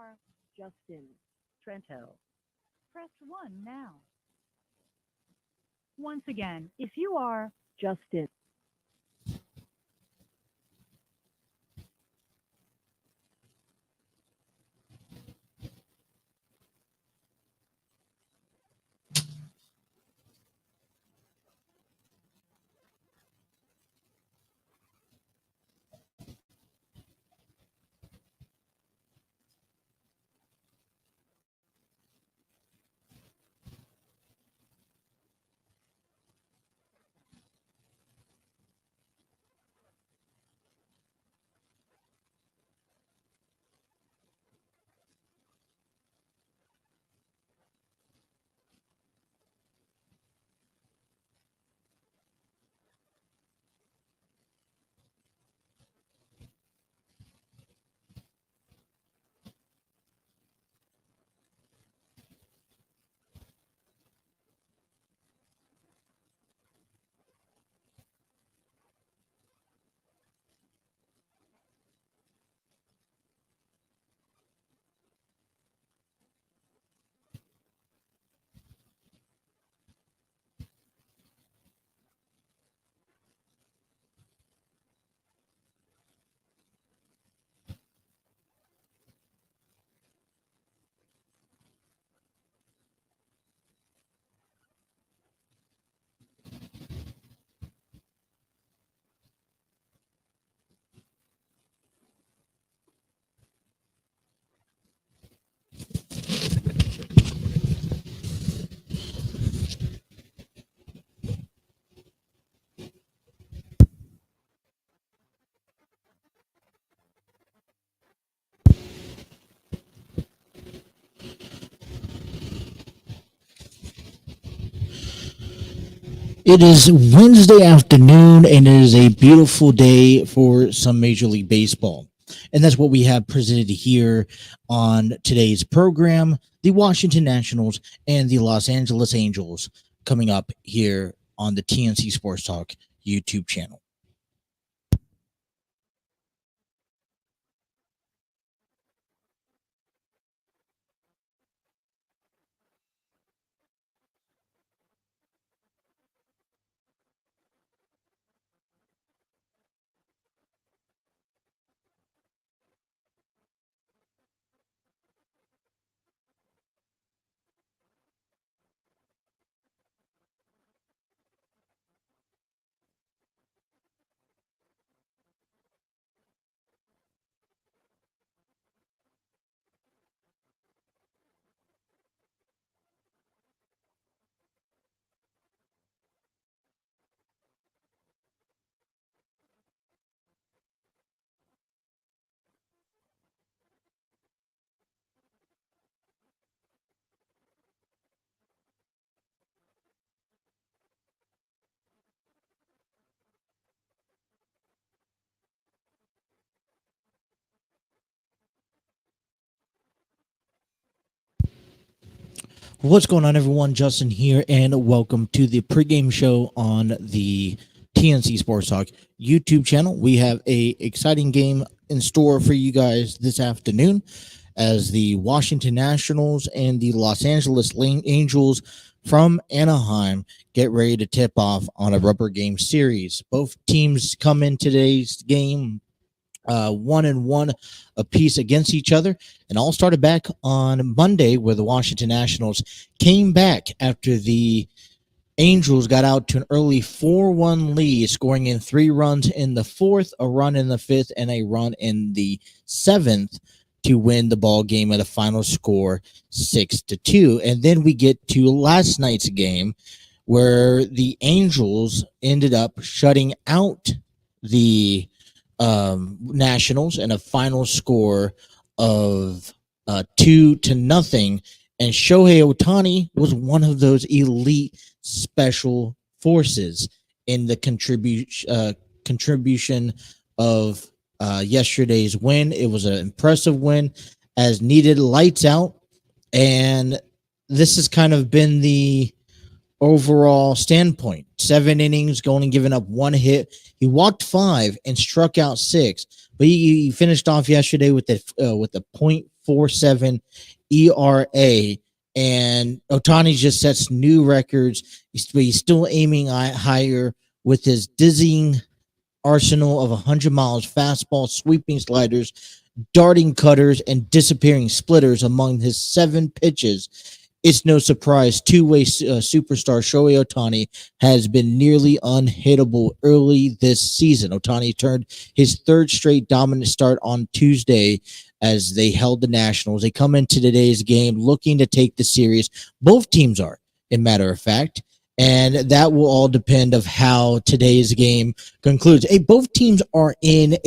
are Justin Trento, press 1 now. Once again, if you are Justin. It is Wednesday afternoon, and it is a beautiful day for some Major League Baseball. And that's what we have presented here on today's program, the Washington Nationals and the Los Angeles Angels, coming up here on the TNC Sports Talk YouTube channel. What's going on, everyone? Justin here, and welcome to the pregame show on the TNC Sports Talk YouTube channel. We have a exciting game in store for you guys this afternoon as the Washington Nationals and the Los Angeles Angels from Anaheim get ready to tip off on a rubber game series. Both teams come in today's game 1-1 apiece against each other, and all started back on Monday, where the Washington Nationals came back after the Angels got out to an early 4-1 lead, scoring in 3 runs in the fourth, a run in the fifth, and a run in the seventh to win the ball game at a final score 6-2. And then we get to last night's game, where the Angels ended up shutting out the Nationals and a final score of 2-0. And Shohei Ohtani was one of those elite special forces in the contribution of yesterday's win. It was an impressive win, as needed, lights out. And this has kind of been the overall standpoint. 7 innings, going and giving up 1 hit. He walked 5 and struck out 6, but he finished off yesterday with the .47 ERA. And Otani just sets new records. He's still aiming higher with his dizzying arsenal of 100 miles fastball, sweeping sliders, darting cutters, and disappearing splitters among his 7 pitches. It's no surprise two-way superstar Shohei Otani has been nearly unhittable early this season. Otani turned his third straight dominant start on Tuesday as they held the Nationals. They come into today's game looking to take the series. Both teams are, in matter of fact, and that will all depend of how today's game concludes. Hey, both teams are in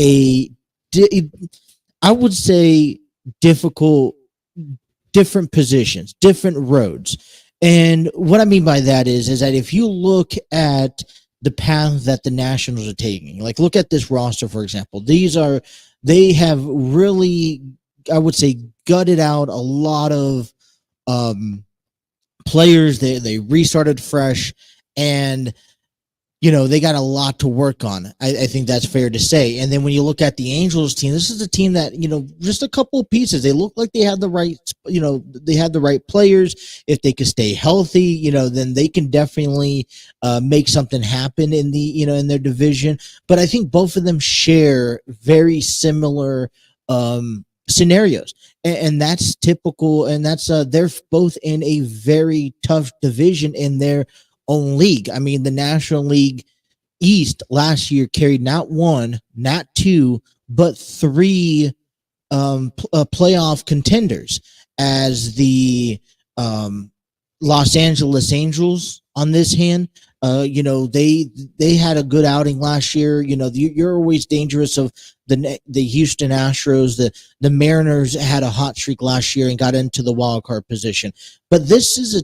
I would say, difficult, different positions, different roads. And what I mean by that is that if you look at the path that the Nationals are taking, like look at this roster, for example, they have really, I would say, gutted out a lot of um, players. They restarted fresh, and they got a lot to work on. I think that's fair to say. And then when you look at the Angels team, this is a team that, just a couple of pieces. They look like they had the right, they had the right players. If they could stay healthy, then they can definitely make something happen in in their division. But I think both of them share very similar scenarios. And that's typical. And that's, they're both in a very tough division in their own league. I mean, the National League East last year carried not one, not two, but three playoff contenders as the Los Angeles Angels on this hand. They had a good outing last year. You're always dangerous of the Houston Astros. The Mariners had a hot streak last year and got into the wild card position. But this is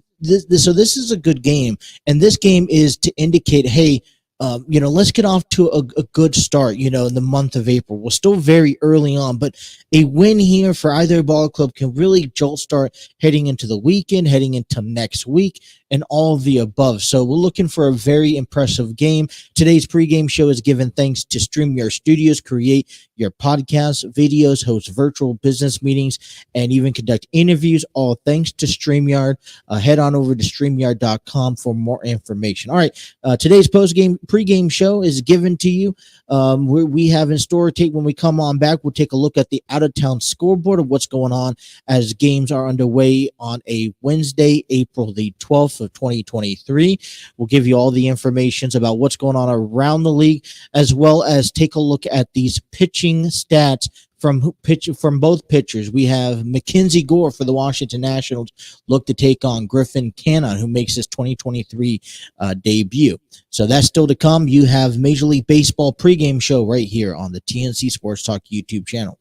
a good game, and this game is to indicate, hey, let's get off to a good start, in the month of April. We're still very early on, but a win here for either ball club can really jolt start heading into the weekend, heading into next week, and all of the above. So we're looking for a very impressive game. Today's pregame show is given thanks to StreamYard Studios. Create your podcasts, videos, host virtual business meetings, and even conduct interviews, all thanks to StreamYard. Head on over to StreamYard.com for more information. All right, today's pregame show is given to you. We have in store tape when we come on back. We'll take a look at the out-of-town scoreboard of what's going on as games are underway on a Wednesday, April the 12th of 2023. We'll give you all the information about what's going on around the league, as well as take a look at these pitching stats from both pitchers. We have Mackenzie Gore for the Washington Nationals look to take on Griffin Canning, who makes his 2023 debut. So that's still to come. You have Major League Baseball pregame show right here on the TNC Sports Talk YouTube channel.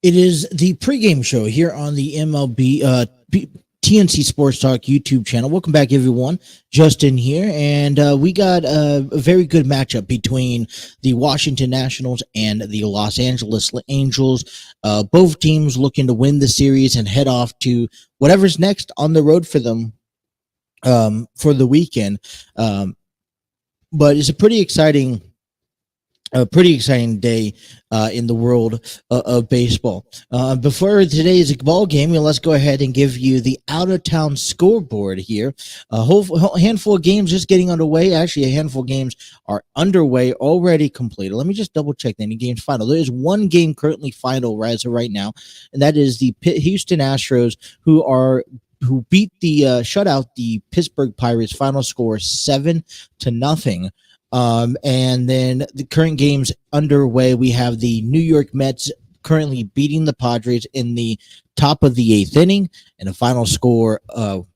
It is the pregame show here on the MLB TNC Sports Talk YouTube channel. Welcome back, everyone. Justin here, and we got a very good matchup between the Washington Nationals and the Los Angeles Angels. Both teams looking to win the series and head off to whatever's next on the road for them for the weekend. But it's a pretty exciting day in the world of baseball. Before today's ball game, let's go ahead and give you the out-of-town scoreboard here. A whole handful of games just getting underway. Actually, a handful of games are underway, already completed. Let me just double-check any games final. There is one game currently final as of right now, and that is the Houston Astros, who beat shutout the Pittsburgh Pirates. Final score 7-0. And then the current games underway, we have the New York Mets currently beating the Padres in the top of the 8th inning, and the final score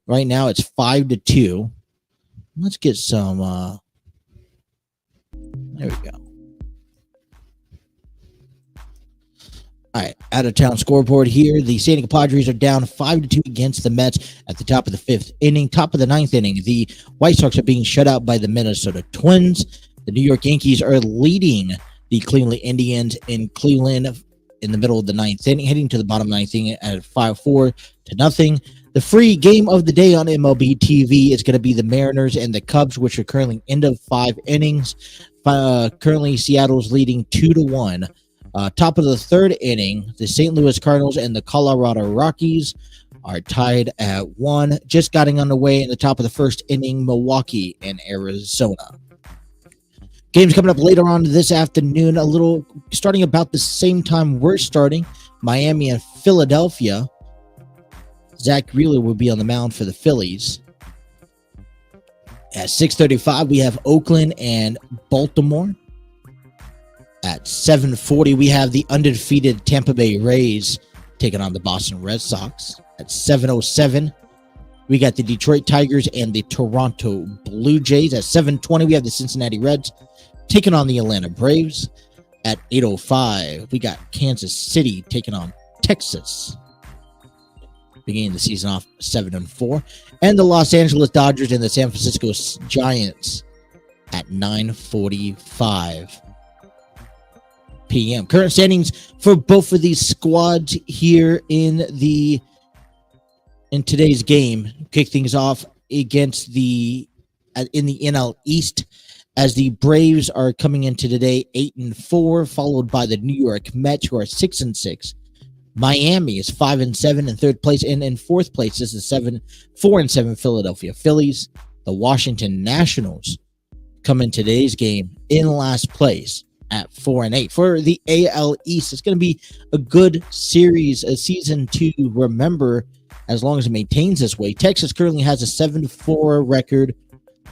right now it's 5-2. Let's get some there we go. All right, out-of-town scoreboard here. The San Diego Padres are down 5-2 against the Mets at the top of the 5th inning. Top of the 9th inning, the White Sox are being shut out by the Minnesota Twins. The New York Yankees are leading the Cleveland Indians in Cleveland in the middle of the 9th inning, heading to the bottom 9th inning at 5-4 to nothing. The free game of the day on MLB TV is going to be the Mariners and the Cubs, which are currently end of 5 innings. Currently, Seattle's leading 2-1. Top of the 3rd inning, the St. Louis Cardinals and the Colorado Rockies are tied at 1. Just getting underway in the top of the 1st inning, Milwaukee and Arizona. Games coming up later on this afternoon, starting about the same time we're starting. Miami and Philadelphia. Zach Wheeler will be on the mound for the Phillies. At 6:35, we have Oakland and Baltimore. At 7:40, we have the undefeated Tampa Bay Rays taking on the Boston Red Sox. At 7:07, we got the Detroit Tigers and the Toronto Blue Jays. At 7:20, we have the Cincinnati Reds taking on the Atlanta Braves. At 8:05, we got Kansas City taking on Texas, beginning the season off 7-4. And the Los Angeles Dodgers and the San Francisco Giants at 9:45 p.m. Current standings for both of these squads here in today's game. Kick things off against in the NL East, as the Braves are coming into today 8-4, followed by the New York Mets, who are 6-6. Miami is 5-7 in 3rd place, and in 4th place is the 4-7 Philadelphia Phillies. The Washington Nationals come in today's game in last place at 4-8. For the AL East, it's going to be a good series, a season to remember as long as it maintains this way. Texas currently has a 7-4 record,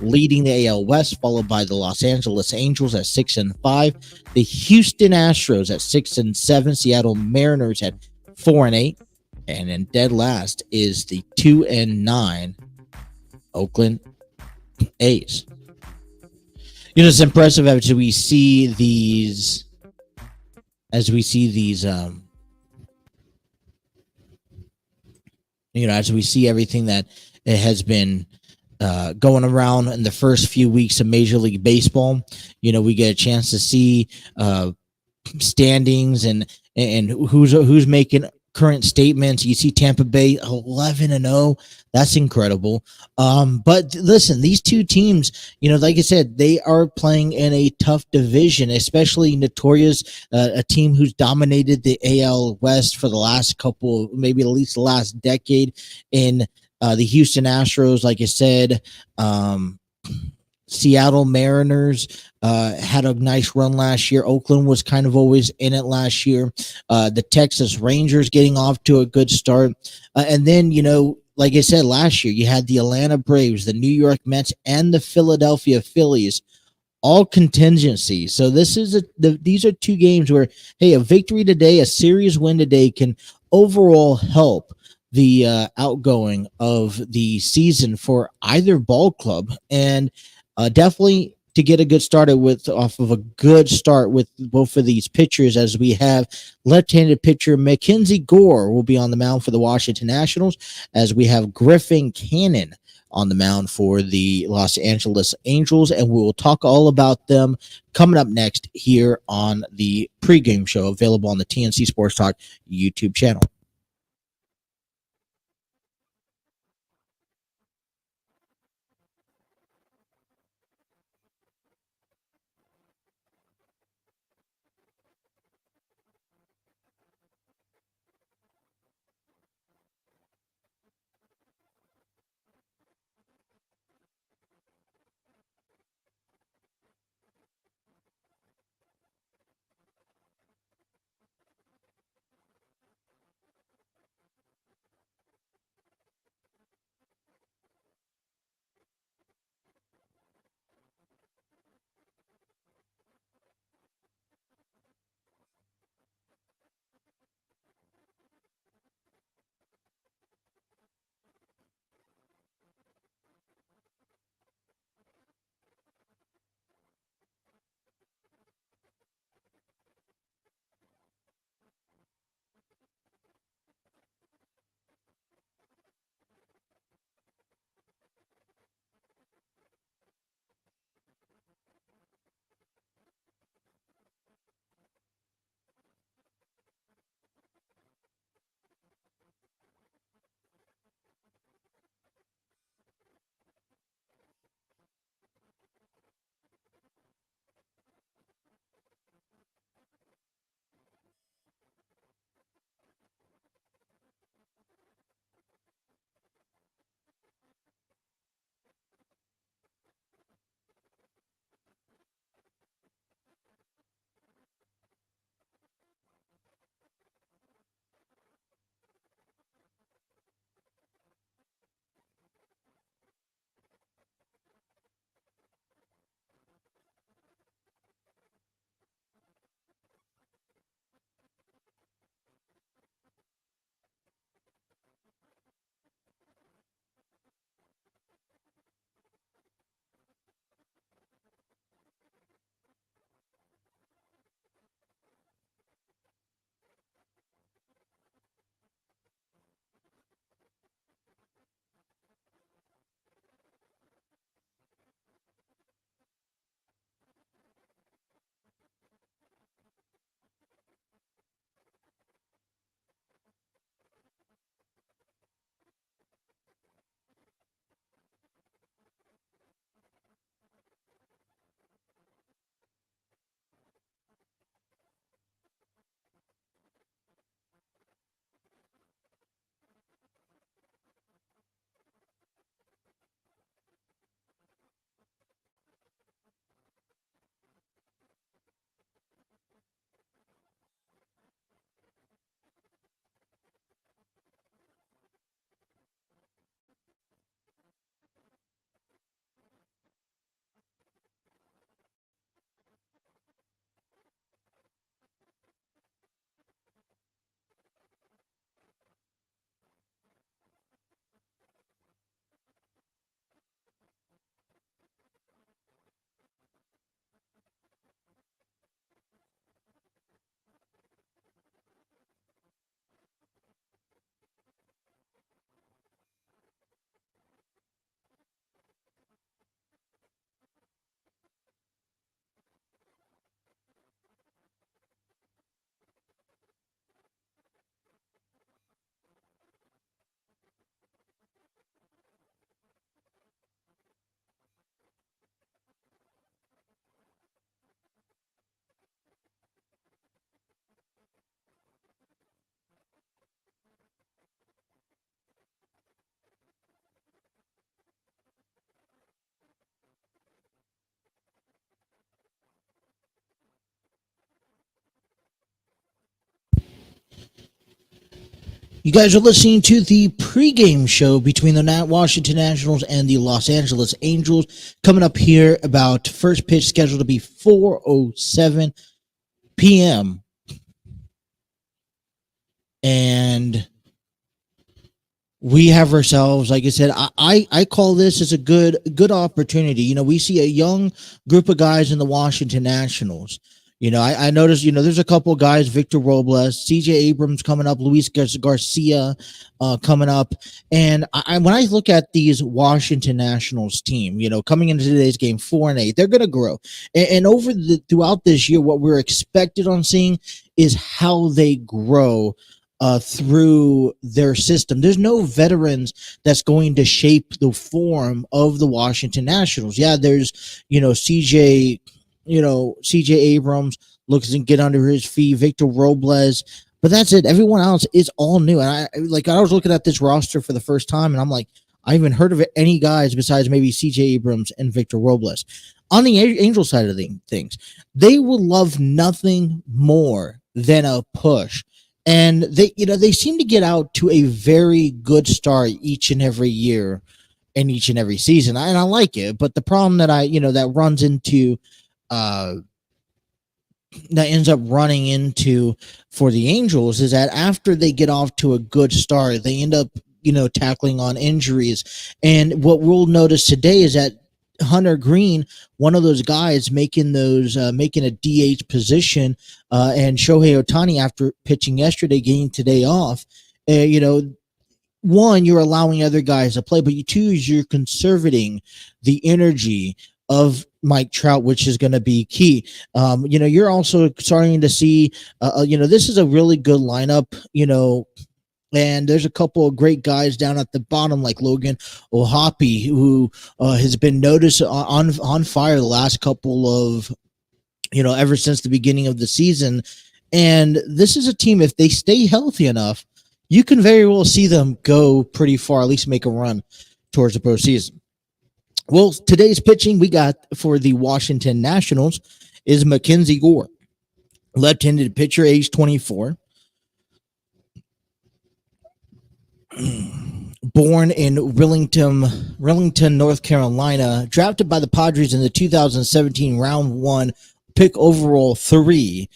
leading the AL West, followed by the Los Angeles Angels at 6-5, the Houston Astros at 6-7, Seattle Mariners at 4-8, and in dead last is the 2-9 Oakland A's. It's impressive as we see these, as we see everything that it has been going around in the first few weeks of Major League Baseball. We get a chance to see standings and who's making current statements. You see Tampa Bay 11-0. That's incredible. But listen, these two teams, like I said, they are playing in a tough division, especially notorious, a team who's dominated the AL West for the last couple, maybe at least the last decade, in the Houston Astros. Like I said, Seattle Mariners had a nice run last year. Oakland was kind of always in it last year. The Texas Rangers getting off to a good start. And then, like I said, last year, you had the Atlanta Braves, the New York Mets, and the Philadelphia Phillies, all contingencies. So these are two games where, hey, a victory today, a series win today can overall help the outgoing of the season for either ball club. And definitely to get a good started with off of a good start with both of these pitchers, as we have left-handed pitcher Mackenzie Gore will be on the mound for the Washington Nationals, as we have Griffin Canning on the mound for the Los Angeles Angels, and we will talk all about them coming up next here on the pregame show, available on the TNC Sports Talk YouTube channel. You guys are listening to the pregame show between the Washington Nationals and the Los Angeles Angels. Coming up here about first pitch scheduled to be 4:07 p.m. And we have ourselves, like I said, I call this as a good opportunity. We see a young group of guys in the Washington Nationals. I noticed, there's a couple of guys, Victor Robles, CJ Abrams coming up, Luis Garcia coming up. And when I look at these Washington Nationals team, coming into today's game 4-8, they're going to grow. And throughout this year, what we're expected on seeing is how they grow through their system. There's no veterans that's going to shape the form of the Washington Nationals. Yeah, there's, CJ Abrams looks and get under his feet, Victor Robles, but that's it. Everyone else is all new. And I was looking at this roster for the first time, and I'm like, I haven't heard of any guys besides maybe CJ Abrams and Victor Robles. On the Angel side of things, they will love nothing more than a push. And they seem to get out to a very good start each and every year and each and every season. And I like it. But the problem that that runs into uh that ends up running into for the Angels is that after they get off to a good start, they end up, tackling on injuries. And what we'll notice today is that Hunter Green, one of those guys making a DH position, and Shohei Ohtani, after pitching yesterday, getting today off. One, you're allowing other guys to play, but two is you're conserving the energy of Mike Trout, which is going to be key. You're also starting to see, this is a really good lineup, and there's a couple of great guys down at the bottom, like Logan Ohapi, who has been noticed on fire the last couple of, ever since the beginning of the season. And this is a team, if they stay healthy enough, you can very well see them go pretty far, at least make a run towards the postseason. Well, today's pitching we got for the Washington Nationals is Mackenzie Gore, left-handed pitcher, age 24. Born in Rillington, North Carolina, drafted by the Padres in the 2017 round 1, pick overall 3.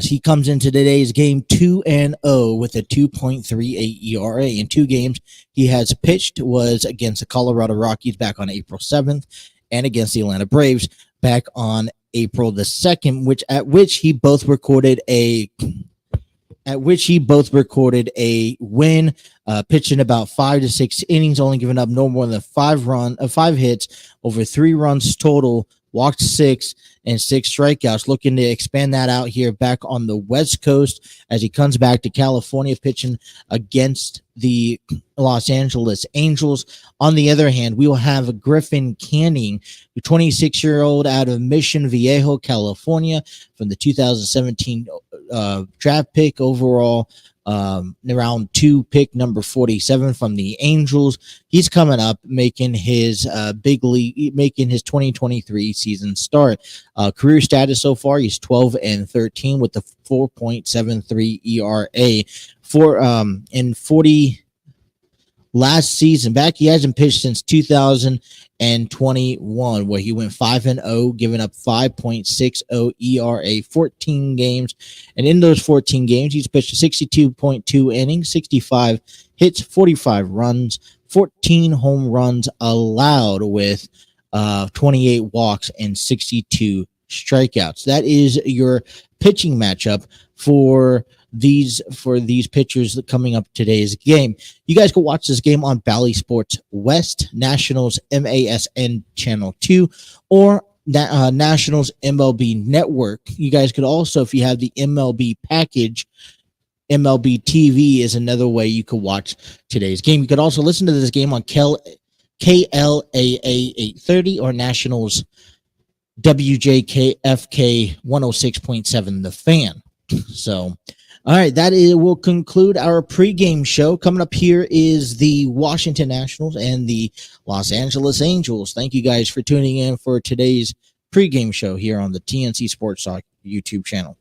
He comes into today's game 2-0 with a 2.38 ERA. In 2 games he has pitched was against the Colorado Rockies back on April 7th and against the Atlanta Braves back on April the 2nd, at which he both recorded a win, pitching about 5 to 6 innings, only giving up no more than 5 hits, over 3 runs total, walked 6 and 6 strikeouts. Looking to expand that out here back on the West Coast as he comes back to California, pitching against the Los Angeles Angels. On the other hand, we will have Griffin Canning, the 26-year-old out of Mission Viejo, California, from the 2017 draft pick overall, round 2 pick number 47 from the Angels. He's coming up making his 2023 season start. Career status so far, he's 12-13 with a 4.73 ERA. In 40 last season back, he hasn't pitched since 2021, where he went 5-0, giving up 5.60 ERA, 14 games. And in those 14 games, he's pitched 62.2 innings, 65 hits, 45 runs, 14 home runs allowed, with 28 walks and 62 strikeouts. That is your pitching matchup for these pitchers coming up today's game. You guys can watch this game on Bally Sports West, Nationals MASN Channel 2, or Nationals MLB Network. You guys could also, if you have the MLB package, MLB TV is another way you could watch today's game. You could also listen to this game on KLAA 830 or Nationals WJKFK 106.7 The Fan. So, all right, will conclude our pregame show. Coming up here is the Washington Nationals and the Los Angeles Angels. Thank you guys for tuning in for today's pregame show here on the TNC Sports Talk YouTube channel.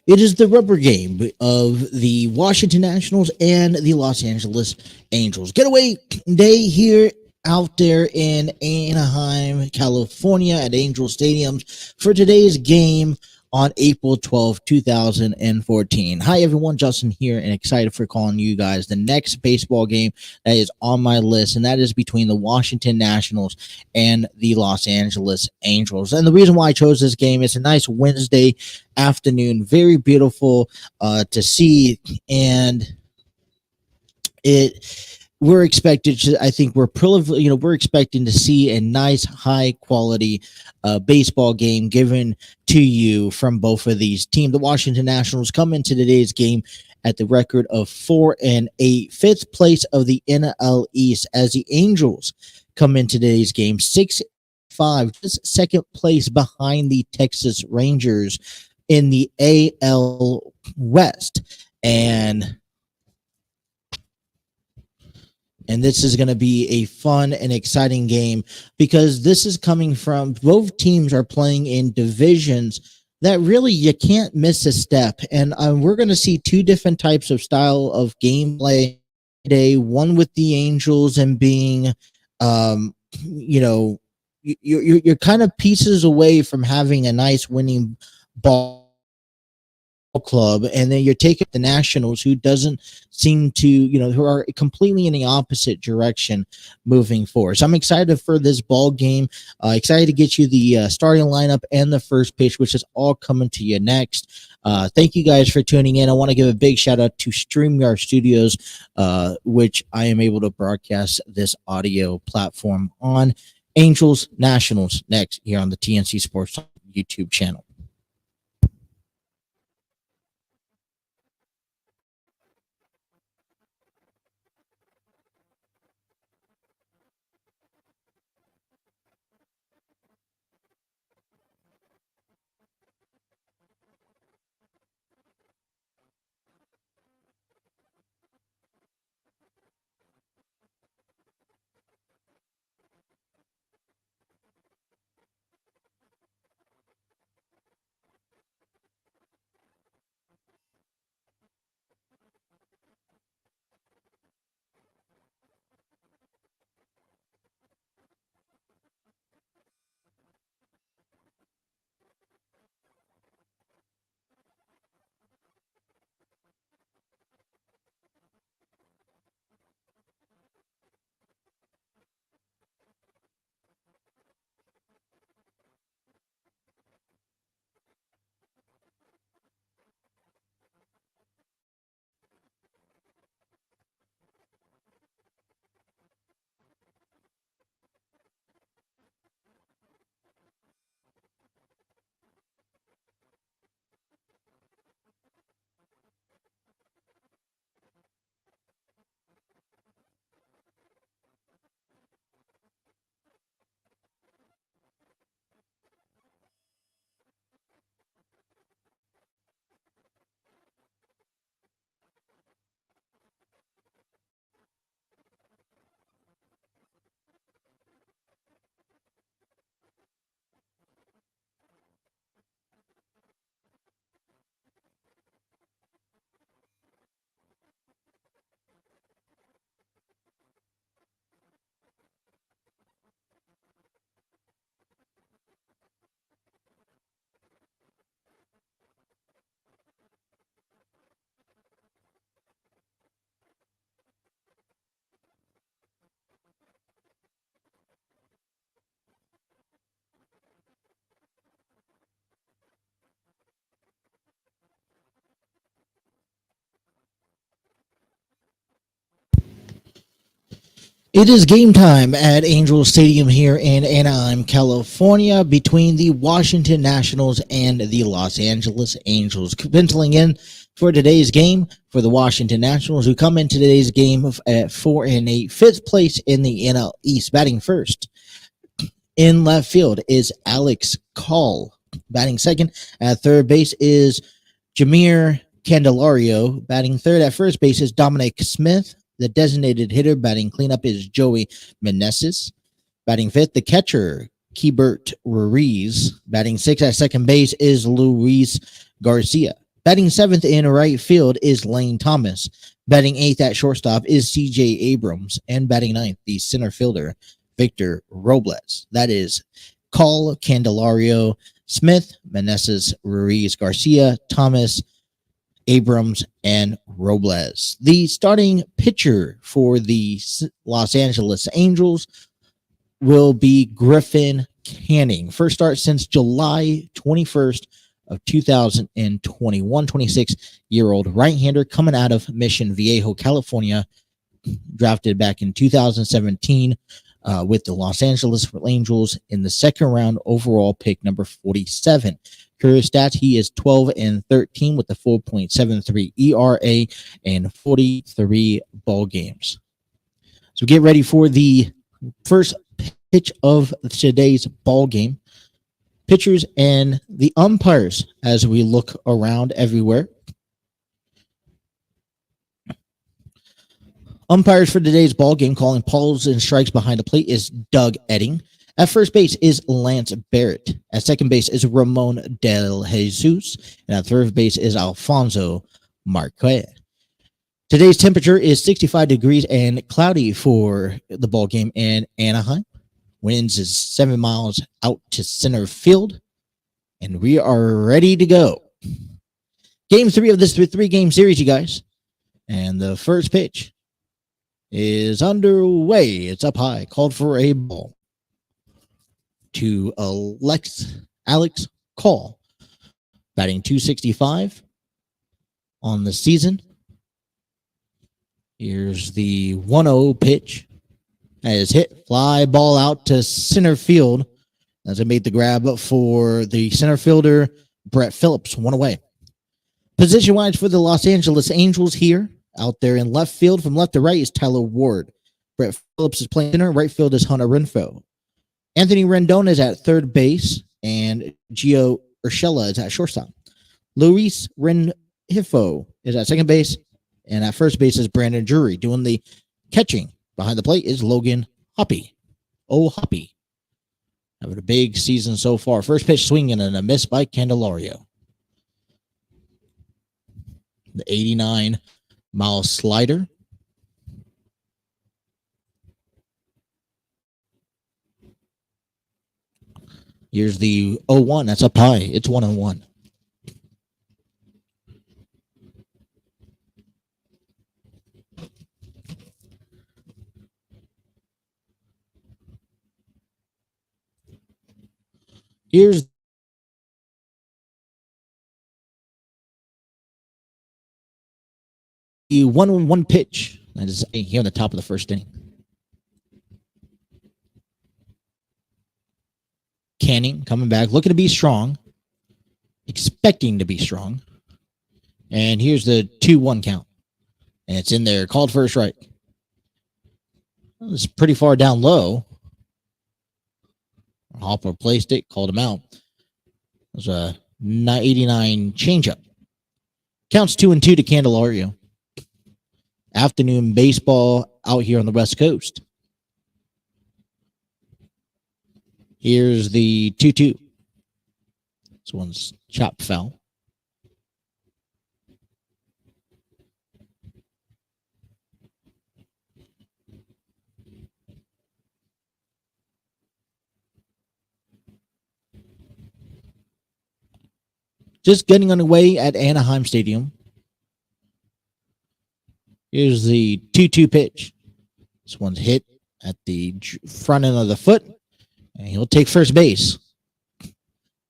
It is the rubber game of the Washington Nationals and the Los Angeles Angels. Getaway day here out there in Anaheim, California at Angel Stadiums for today's game on April 12th, 2014. Hi, everyone. Justin here and excited for calling you guys the next baseball game that is on my list, and that is between the Washington Nationals and the Los Angeles Angels. And the reason why I chose this game is a nice Wednesday afternoon, very beautiful to see, and we're expected to, I think we're privileged, we're expecting to see a nice high quality baseball game given to you from both of these teams. The Washington Nationals come into today's game at the record of 4-8, fifth place of the NL East, as the Angels come into today's game 6-5, just second place behind the Texas Rangers in the AL West. And this is going to be a fun and exciting game because this is coming from both teams are playing in divisions that really you can't miss a step. And we're going to see two different types of style of gameplay today. One with the Angels and being, you're kind of pieces away from having a nice winning ball club, and then you're taking the Nationals, who doesn't seem to, who are completely in the opposite direction moving forward. So I'm excited for this ball game. Excited to get you the starting lineup and the first pitch, which is all coming to you next. Thank you guys for tuning in. I want to give a big shout out to StreamYard Studios, which I am able to broadcast this audio platform on. Angels Nationals next here on the TNC Sports YouTube channel. It is game time at Angel Stadium here in Anaheim, California, between the Washington Nationals and the Los Angeles Angels. Penciling in for today's game for the Washington Nationals, who come into today's game at 4-8, fifth place in the NL East. Batting first in left field is Alex Call. Batting second at third base is Jameer Candelario. Batting third at first base is Dominic Smith. The designated hitter batting cleanup is Joey Meneses. Batting fifth, the catcher, Keibert Ruiz. Batting sixth at second base is Luis Garcia. Batting 7th in right field is Lane Thomas. Batting 8th at shortstop is C.J. Abrams. And batting 9th, the center fielder, Victor Robles. That is Call, Candelario, Smith, Meneses, Ruiz Garcia, Thomas, Abrams, and Robles. The starting pitcher for the Los Angeles Angels will be Griffin Canning. First start since July 21st of 2021. 26-year-old right-hander coming out of Mission Viejo, California, drafted back in 2017 with the Los Angeles Angels in the second round, overall pick number 47. Career stats, he is 12-13 with a 4.73 ERA and 43 ball games. So get ready for the first pitch of today's ball game. Pitchers and the umpires as we look around everywhere. Umpires for today's ball game calling balls and strikes behind the plate is Doug Edding. At first base is Lance Barrett. At second base is Ramon Del Jesus. And at third base is Alfonso Marquez. Today's temperature is 65 degrees and cloudy for the ball game in Anaheim. Winds is 7 miles out to center field. And we are ready to go. Game 3 of this 3-game series, you guys. And the first pitch is underway. It's up high. Called for a ball to Alex Call. Batting .265 on the season. Here's the 1-0 pitch. That is hit. Fly ball out to center field as it made the grab for the center fielder, Brett Phillips, one away. Position-wise for the Los Angeles Angels here, out there in left field from left to right is Tyler Ward. Brett Phillips is playing center. Right field is Hunter Renfroe. Anthony Rendon is at third base, and Gio Urshela is at shortstop. Luis Rengifo is at second base, and at first base is Brandon Drury. Doing the catching behind the plate is Logan Hoppy. Oh, Hoppy. Having a big season so far. First pitch swinging and a miss by Candelario. The 89-mile slider. Here's the 0-1. That's up high. It's 1-1. Here's the 1-1 pitch. That is here on the top of the first inning. Canning coming back, looking to be strong, expecting to be strong. And here's the 2-1 count. And it's in there, called for a strike. It's pretty far down low. Hopper placed it, called him out. It was a 89 changeup. Counts 2-2 to Candelario. Afternoon baseball out here on the West Coast. Here's the 2-2. This one's chopped foul. Just getting underway at Anaheim Stadium. Here's the 2-2 pitch. This one's hit at the front end of the foot. And he'll take first base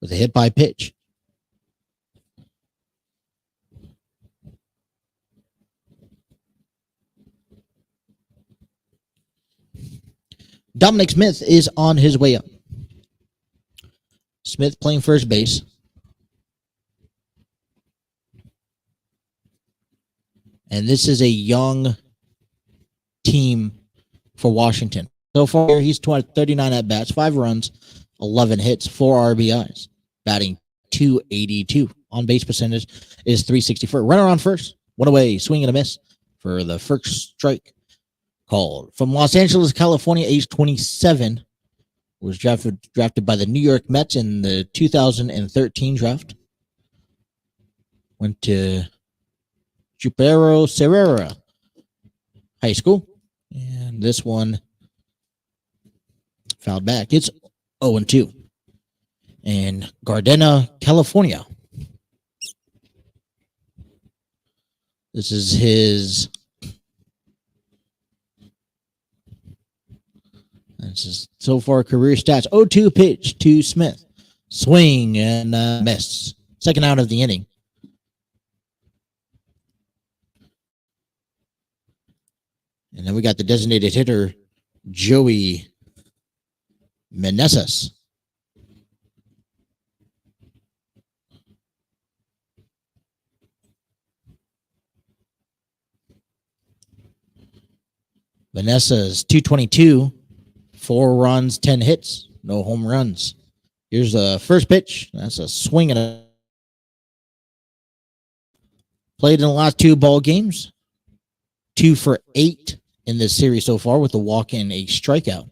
with a hit by pitch. Dominic Smith is on his way up. Smith playing first base. And this is a young team for Washington. So far, he's 39 at-bats, 5 runs, 11 hits, 4 RBIs, batting .282. On-base percentage is .364. Runner on first, one away, swing and a miss for the first strike called. From Los Angeles, California, age 27, was drafted by the New York Mets in the 2013 draft. Went to Jupero Serrera High School. And this one fouled back. It's 0-2. And Gardena, California. This is his. This is so far career stats. 0-2 pitch to Smith. Swing and miss. Second out of the inning. And then we got the designated hitter, Joey Meneses. Meneses, 222, 4 runs, 10 hits, no home runs. Here's the first pitch. That's a swing and a. Played in the last 2 ball games. 2 for 8 in this series so far with a walk and a strikeout.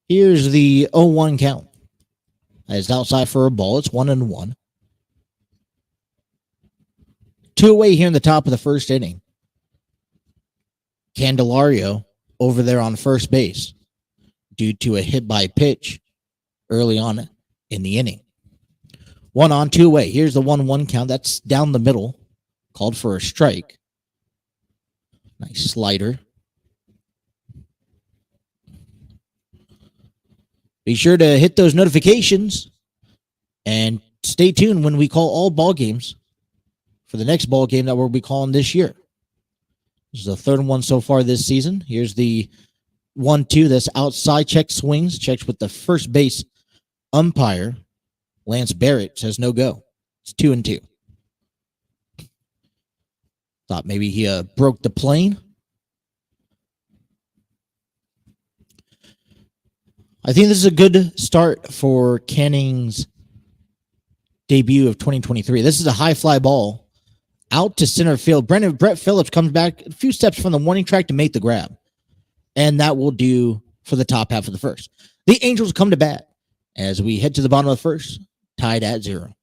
Here's the 0-1 count. It's outside for a ball. It's 1-1. 2 away here in the top of the first inning. Candelario over there on first base due to a hit by pitch early on in the inning. 1 on, 2 away. Here's the 1-1 count. That's down the middle. Called for a strike. Nice slider. Be sure to hit those notifications and stay tuned when we call all ball games for the next ball game that we'll be calling this year. This is the third one so far this season. Here's the 1-2. That's outside check swings. Checks with the first base umpire. Lance Barrett says no go. It's 2-2. Thought maybe he broke the plane. I think this is a good start for Canning's debut of 2023. This is a high fly ball out to center field. Brett Phillips comes back a few steps from the warning track to make the grab. And that will do for the top half of the first. The Angels come to bat as we head to the bottom of the first, tied at 0.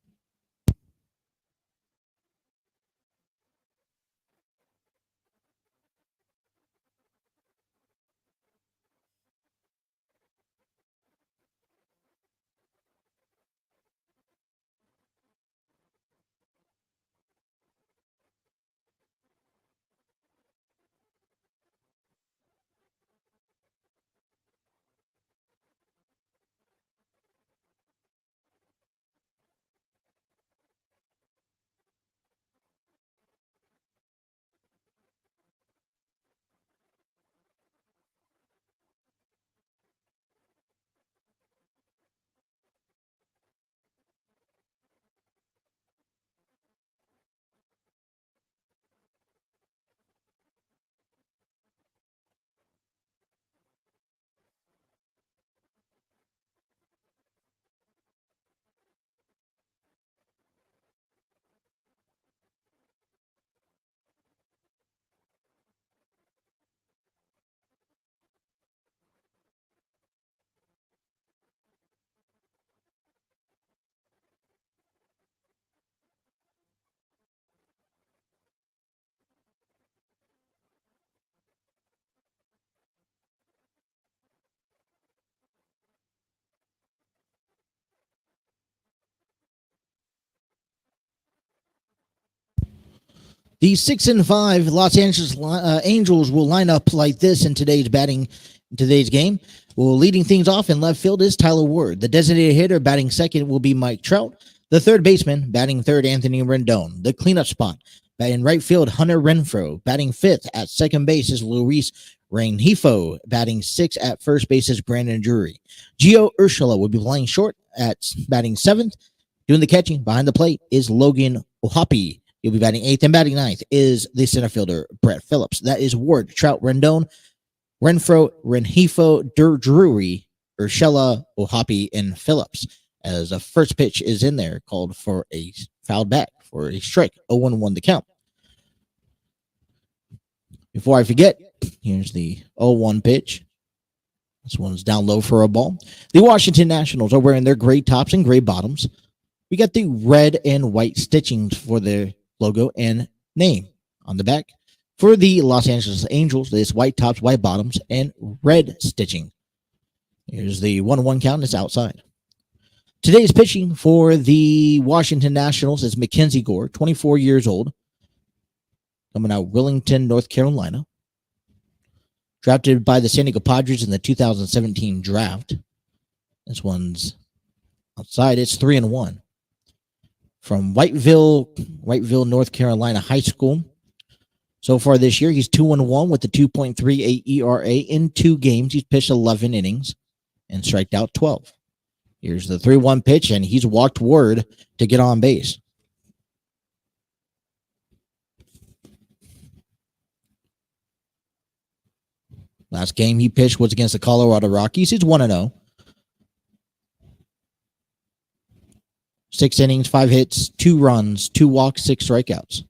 The 6-5 Los Angeles Angels will line up like this in today's game. Well, leading things off in left field is Tyler Ward. The designated hitter batting second will be Mike Trout. The third baseman batting third, Anthony Rendon. The cleanup spot in right field, Hunter Renfroe. Batting fifth at second base is Luis Rengifo. Batting sixth at first base is Brandon Drury. Gio Urshela will be playing short at batting seventh. Doing the catching behind the plate is Logan Ohapi. He'll be batting eighth, and batting ninth is the center fielder, Brett Phillips. That is Ward, Trout, Rendon, Renfroe, Rengifo, Drury, Urshela, Ohapi, and Phillips. As a first pitch is in there, called for a foul back for a strike. 0-1 the count. Before I forget, here's the 0-1 pitch. This one's down low for a ball. The Washington Nationals are wearing their gray tops and gray bottoms. We got the red and white stitchings for the logo and name on the back. For the Los Angeles Angels, it's white tops, white bottoms, and red stitching. Here's the 1-1 count. It's outside. Today's pitching for the Washington Nationals is Mackenzie Gore, 24 years old, coming out Willington, North Carolina. Drafted by the San Diego Padres in the 2017 draft. This one's outside. It's 3-1. From Whiteville, North Carolina High School. So far this year, he's 2-1 with a 2.38 ERA in 2 games. He's pitched 11 innings and striked out 12. Here's the 3-1 pitch, and he's walked word to get on base. Last game he pitched was against the Colorado Rockies. He's 1-0. 6 innings, 5 hits, 2 runs, 2 walks, 6 strikeouts.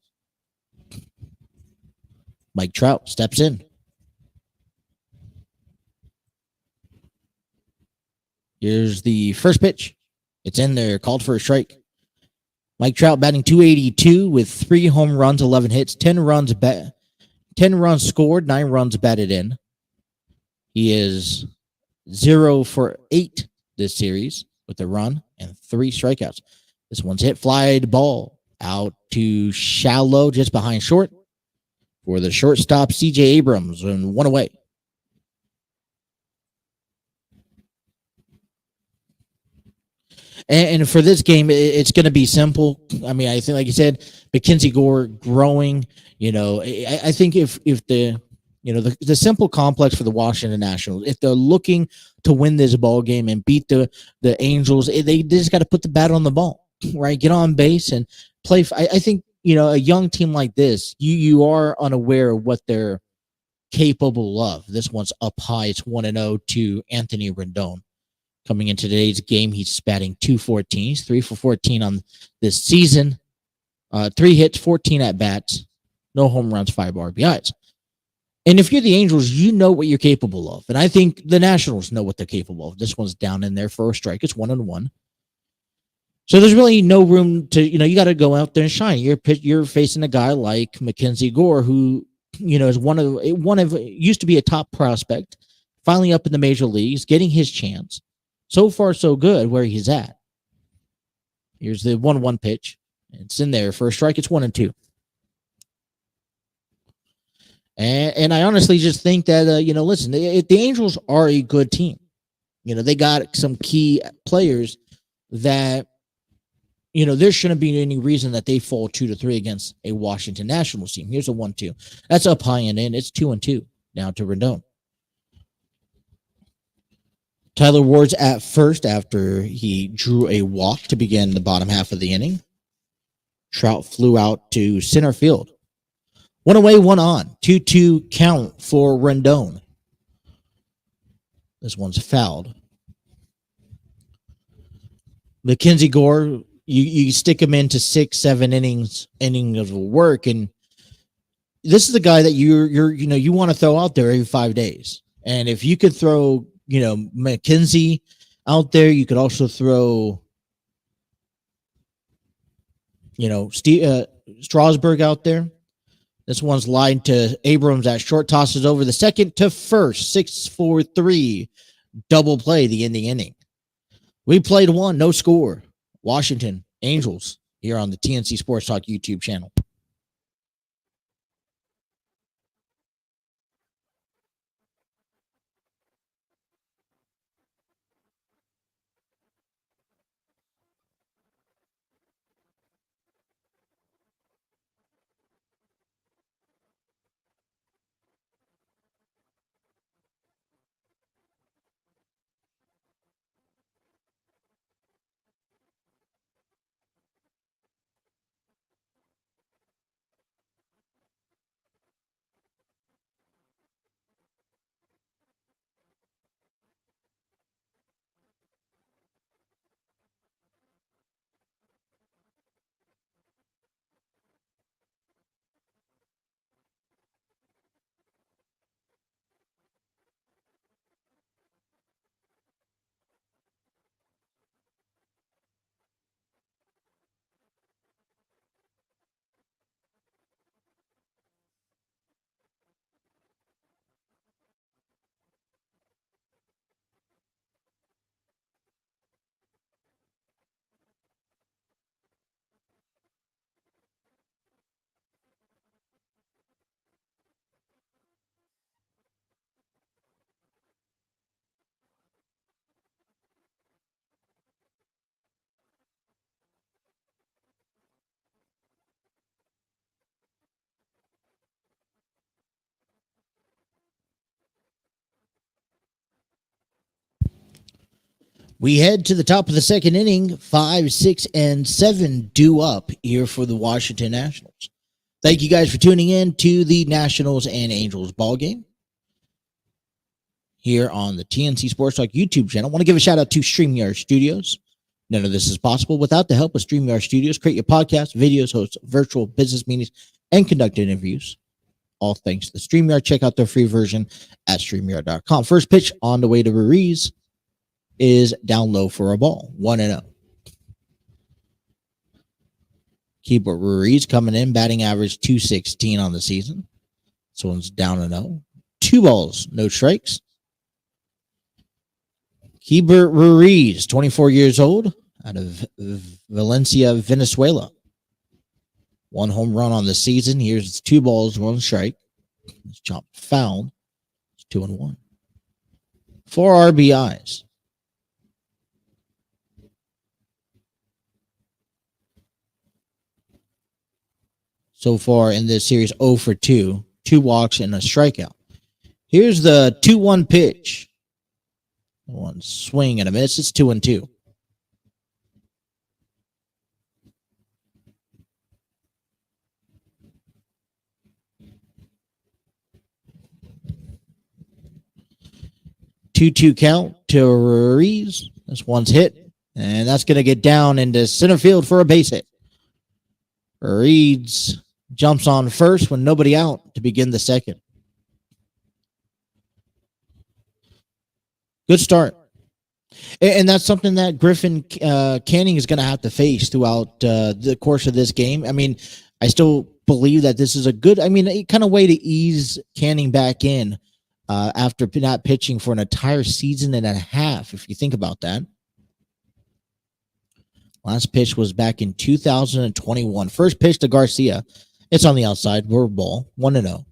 Mike Trout steps in. Here's the first pitch. It's in there, called for a strike. Mike Trout batting .282 with 3 home runs, 11 hits, 10 runs scored, 9 runs batted in. He is 0 for 8 this series with a run and 3 strikeouts. This one's hit, flied ball out to shallow, just behind short. For the shortstop, C.J. Abrams, and 1 away. And for this game, it's going to be simple. I mean, I think, like you said, Mackenzie Gore growing. I think if the simple complex for the Washington Nationals, if they're looking to win this ball game and beat the Angels, they just got to put the bat on the ball, right? Get on base and play. I think, a young team like this, you are unaware of what they're capable of. This one's up high. It's 1-0 to Anthony Rendon. Coming into today's game, he's batting .214. He's 3 for 14 on this season. 3 hits, 14 at bats, no home runs, 5 RBIs. And if you're the Angels, you know what you're capable of. And I think the Nationals know what they're capable of. This one's down in there for a strike. It's 1-1. So there's really no room to, you got to go out there and shine. You're facing a guy like Mackenzie Gore, who, is one of used to be a top prospect, finally up in the major leagues, getting his chance. So far, so good where he's at. Here's the 1-1 pitch. It's in there for a strike. It's 1-2. And I honestly just think that, listen, the Angels are a good team. They got some key players that, there shouldn't be any reason that they fall 2-3 against a Washington Nationals team. Here's a 1-2. That's up high and in. It's 2-2 now to Rendon. Tyler Ward's at first after he drew a walk to begin the bottom half of the inning. Trout flew out to center field. 1 away, 1 on. 2-2 count for Rendon. This one's fouled. Mackenzie Gore, you stick him into 6-7 innings of work, and this is the guy that you want to throw out there every 5 days. And if you could throw, Mackenzie out there, you could also throw, Strasburg out there. This one's lined to Abrams at short, tosses over the second to first, 6-4-3, double play the ending inning. We played 1, no score. Washington Angels here on the TNC Sports Talk YouTube channel. We head to the top of the second inning. 5, 6, and 7 due up here for the Washington Nationals. Thank you guys for tuning in to the Nationals and Angels ball game here on the TNC Sports Talk YouTube channel. I want to give a shout out to StreamYard Studios. None of this is possible without the help of StreamYard Studios. Create your podcasts, videos, host virtual business meetings, and conduct interviews. All thanks to the StreamYard. Check out their free version at StreamYard.com. First pitch on the way to Ruiz is down low for a ball. 1-0. Keeper Ruiz coming in, batting average 216 on the season. This one's down 0. 2 balls, no strikes. Keeper Ruiz, 24 years old, out of Valencia, Venezuela. 1 home run on the season. Here's 2 balls, 1 strike. It's chopped foul. It's 2-1. 4 RBIs. So far in this series, 0 for 2. 2 walks and a strikeout. Here's the 2-1 pitch. 1 swing and a miss. It's 2-2. Two count to Ruiz. This one's hit, and that's going to get down into center field for a base hit. Ruiz jumps on first when nobody out to begin the second. Good start. And that's something that Griffin Canning is going to have to face throughout the course of this game. I mean, I still believe that this is a good, kind of way to ease Canning back in after not pitching for an entire season and a half, if you think about that. Last pitch was back in 2021. First pitch to Garcia. It's on the outside. We're ball. 1-0.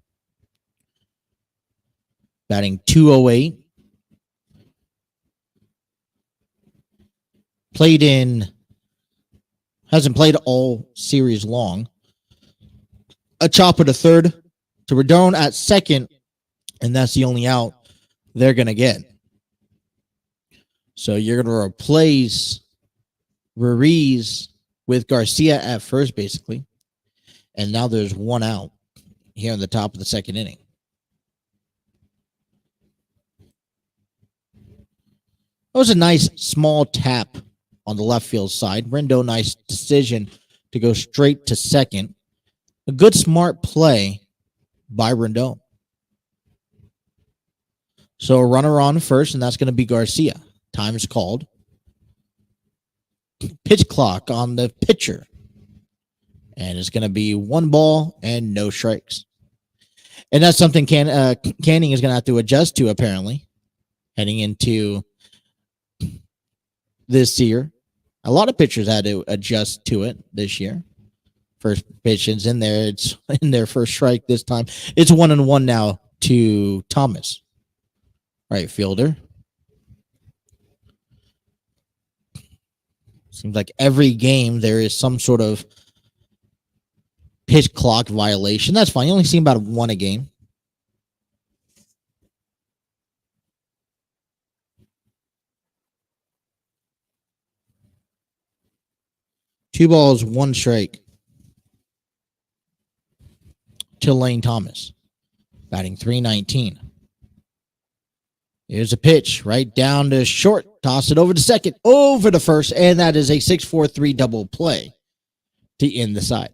Batting 208. Hasn't played all series long. A chopper to third to Rodon at second, and that's the only out they're going to get. So you're going to replace Ruiz with Garcia at first, basically. And now there's 1 out here in the top of the second inning. That was a nice small tap on the left field side. Rendon, nice decision to go straight to second. A good, smart play by Rendon. So a runner on first, and that's going to be Garcia. Time's called. Pitch clock on the pitcher. And it's going to be 1 ball and no strikes. And that's something Canning is going to have to adjust to, apparently, heading into this year. A lot of pitchers had to adjust to it this year. First pitch is in there. It's in their first strike this time. It's 1-1 now to Thomas. Right fielder. Seems like every game there is some sort of pitch clock violation. That's fine. You only see about 1 a game. Two balls, 1 strike to Lane Thomas. Batting .319. Here's a pitch right down to short. Toss it over to second, over to first, and that is a 6-4-3 double play to end the side.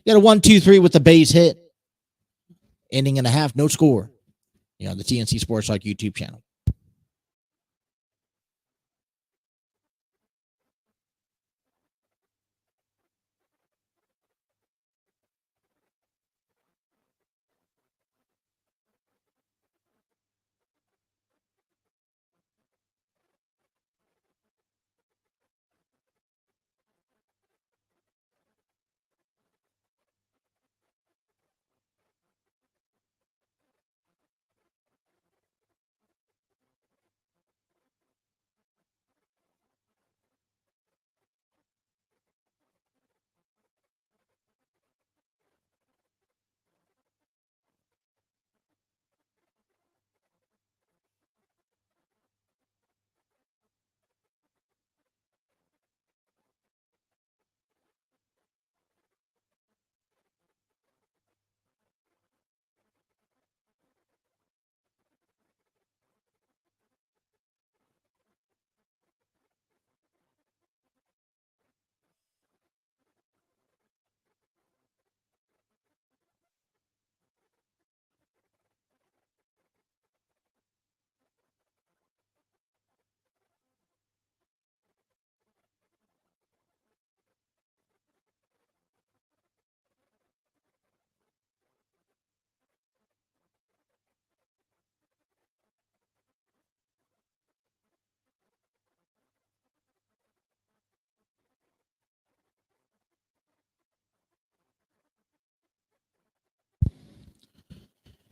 Got a 1-2-3 with the base hit. Ending in a half, no score. On the TNC Sports Talk YouTube channel.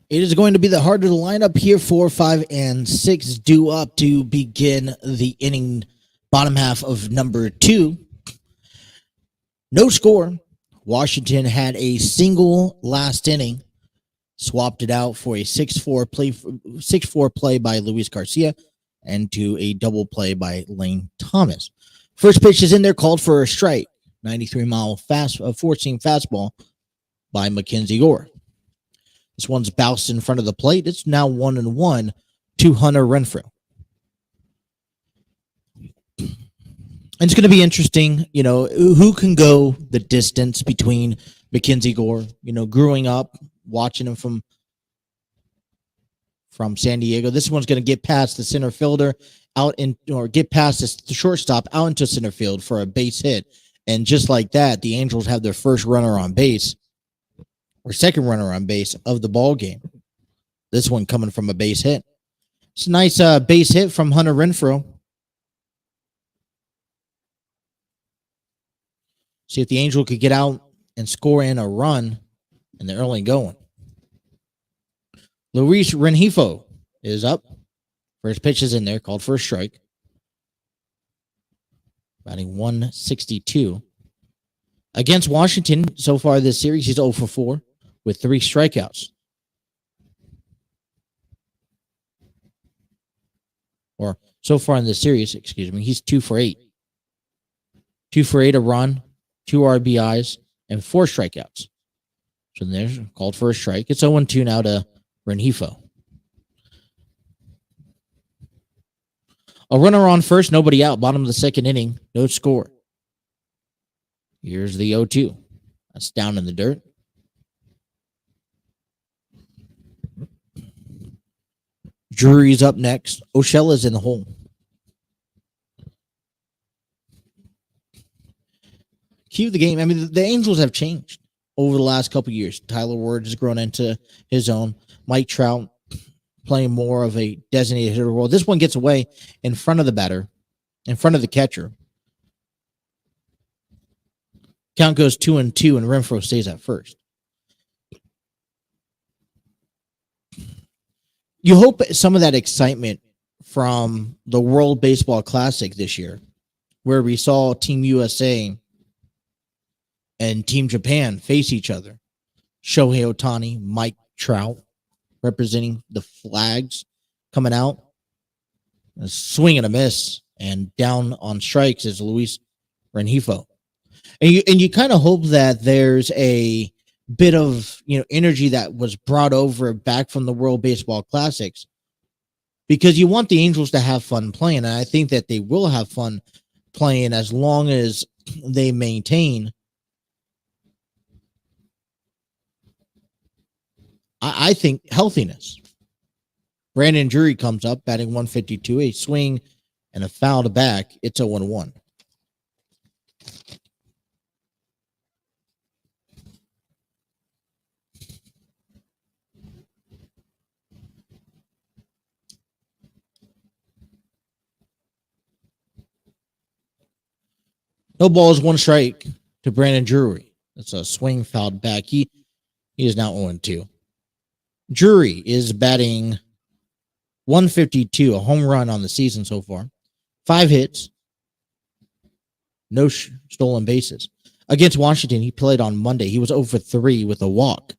It is going to be the heart of the lineup here. 4, 5, and 6 due up to begin the inning, bottom half of number 2. No score. Washington had a single last inning, swapped it out for a 6-4 play by Luis Garcia and to a double play by Lane Thomas. First pitch is in there, called for a strike. 93-mile four-seam fastball by Mackenzie Gore. This one's bounced in front of the plate. It's now 1-1 to Hunter Renfroe. And it's going to be interesting, who can go the distance between Mackenzie Gore, growing up, watching him from San Diego. This one's going to get past the center fielder get past the shortstop out into center field for a base hit. And just like that, the Angels have their first runner on base or second runner on base of the ball game. This one coming from a base hit. It's a nice base hit from Hunter Renfroe. See if the Angel could get out and score in a run in the early going. Luis Rengifo is up. First pitch is in there, called for a strike. Batting 162. Against Washington, so far this series, he's 0 for 4 with 3 strikeouts. Or so far in this series, he's 2 for 8. 2 for 8, a run, 2 RBIs, and 4 strikeouts. So there's called for a strike. It's 0-2 now to Rengifo. A runner on first, nobody out. Bottom of the second inning, no score. Here's the 0-2. That's down in the dirt. Drury's up next. Ochella's in the hole. Key of the game. The Angels have changed over the last couple of years. Tyler Ward has grown into his own. Mike Trout playing more of a designated hitter role. This one gets away in front of the batter, in front of the catcher. Count goes 2-2, and Renfroe stays at first. You hope some of that excitement from the World Baseball Classic this year, where we saw Team USA and Team Japan face each other. Shohei Ohtani, Mike Trout, representing the flags, coming out. A swing and a miss, and down on strikes is Luis Rengifo. And you kind of hope that there's a bit of energy that was brought over back from the World Baseball Classics, because you want the Angels to have fun playing, and I think that they will have fun playing as long as they maintain. I think healthiness. Brandon Drury comes up, batting 152, a swing and a foul to back. It's 0-1. No balls, 1 strike to Brandon Drury. That's a swing fouled back. He is now 0-2. Drury is batting 152, a home run on the season so far. 5 hits, no stolen bases. Against Washington, he played on Monday. He was 0 for 3 with a walk.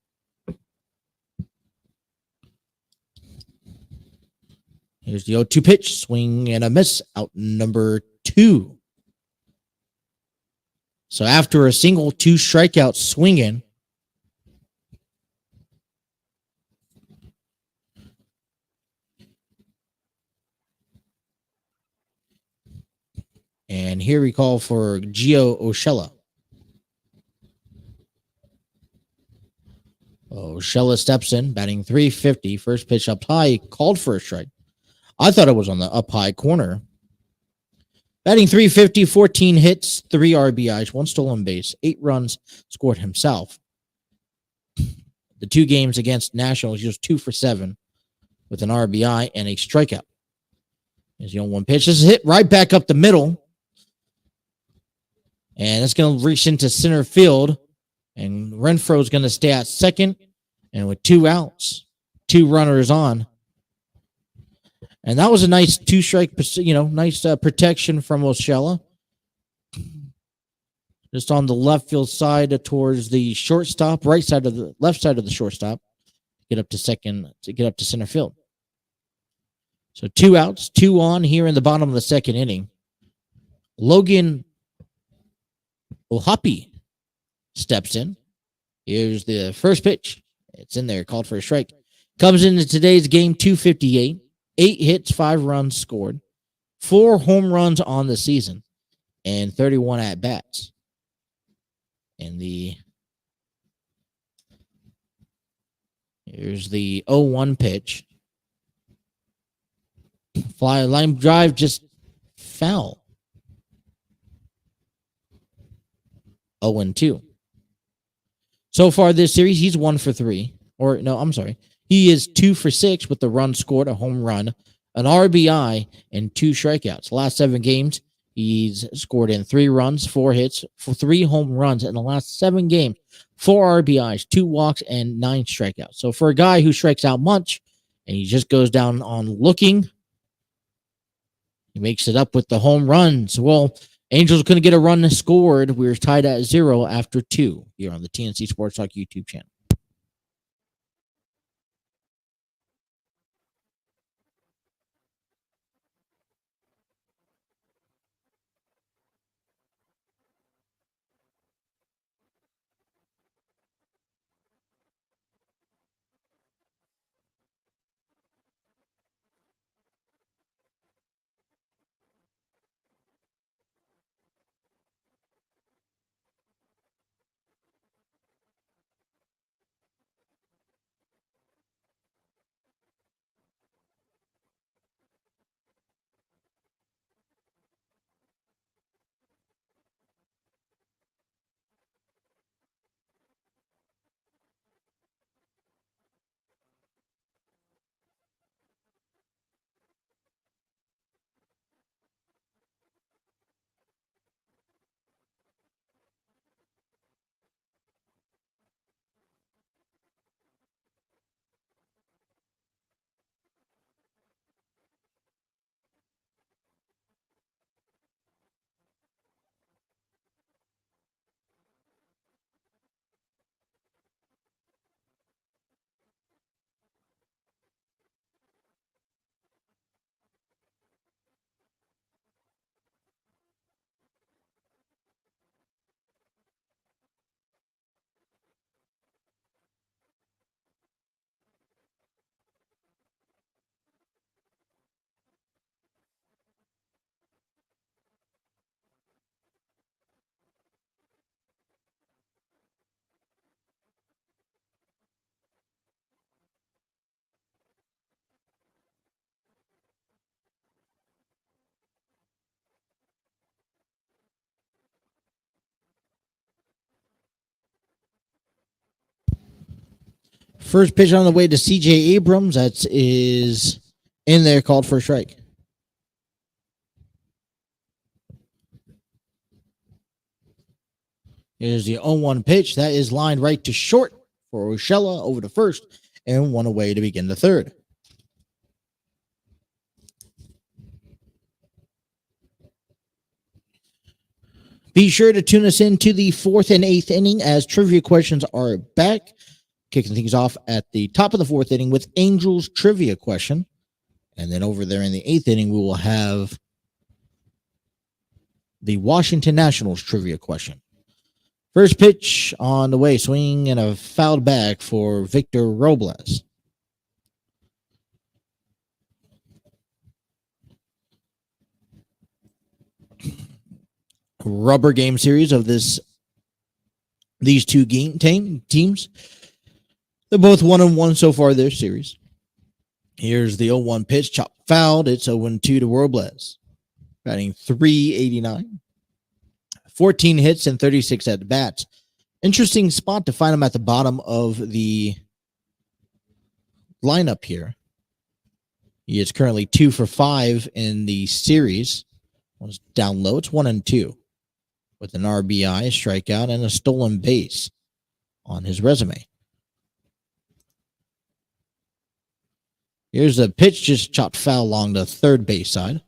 Here's the 0-2 pitch, swing and a miss, out number 2. So after a single, 2 strikeouts swinging, and here we call for Gio Urshela. Urshela steps in, batting 350. First pitch up high, called for a strike. I thought it was on the up high corner. Batting 350, 14 hits, 3 RBIs, 1 stolen base, 8 runs scored himself. The 2 games against Nationals, he was 2 for 7 with an RBI and a strikeout. Here's the 0-1 pitch. This is hit right back up the middle. And it's going to reach into center field. And Renfroe's going to stay at second. And with 2 outs, 2 runners on. And that was a nice 2-strike, nice protection from Oshella. Just on the left field side towards the shortstop, left side of the shortstop, get up to center field. So 2 outs, 2 on here in the bottom of the second inning. Logan Ohapi steps in. Here's the first pitch. It's in there, called for a strike. Comes into today's game, 258. 8 hits, 5 runs scored. 4 home runs on the season. And 31 at-bats. And here's the 0-1 pitch. Fly line drive, just foul. 0-2. So far this series, he's 1 for 3. Or, no, I'm sorry. He is 2 for 6 with the run scored, a home run, an RBI, and 2 strikeouts. Last 7 games, he's scored in 3 runs, 4 hits, for 3 home runs in the last 7 games, 4 RBIs, 2 walks, and 9 strikeouts. So for a guy who strikes out much, and he just goes down on looking, he makes it up with the home runs. Well, Angels couldn't get a run scored. We were tied at 0 after 2 here on the TNC Sports Talk YouTube channel. First pitch on the way to C.J. Abrams. That is in there, called for a strike. Here's the 0-1 pitch. That is lined right to short for Oshella over to first and 1 away to begin the third. Be sure to tune us in to the 4th and 8th inning as trivia questions are back. Kicking things off at the top of the 4th inning with Angels trivia question. And then over there in the 8th inning, we will have the Washington Nationals trivia question. First pitch on the way, swing and a fouled back for Victor Robles. Rubber game series of these two teams. They're both 1-1 so far this series. Here's the 0-1 pitch, chop fouled. It's 0-2 to Robles. Batting .389. 14 hits and 36 at bats. Interesting spot to find him at the bottom of the lineup here. He is currently 2 for 5 in the series. One's down low. It's 1-2 with an RBI, a strikeout, and a stolen base on his resume. Here's a pitch just chopped foul along the third base side.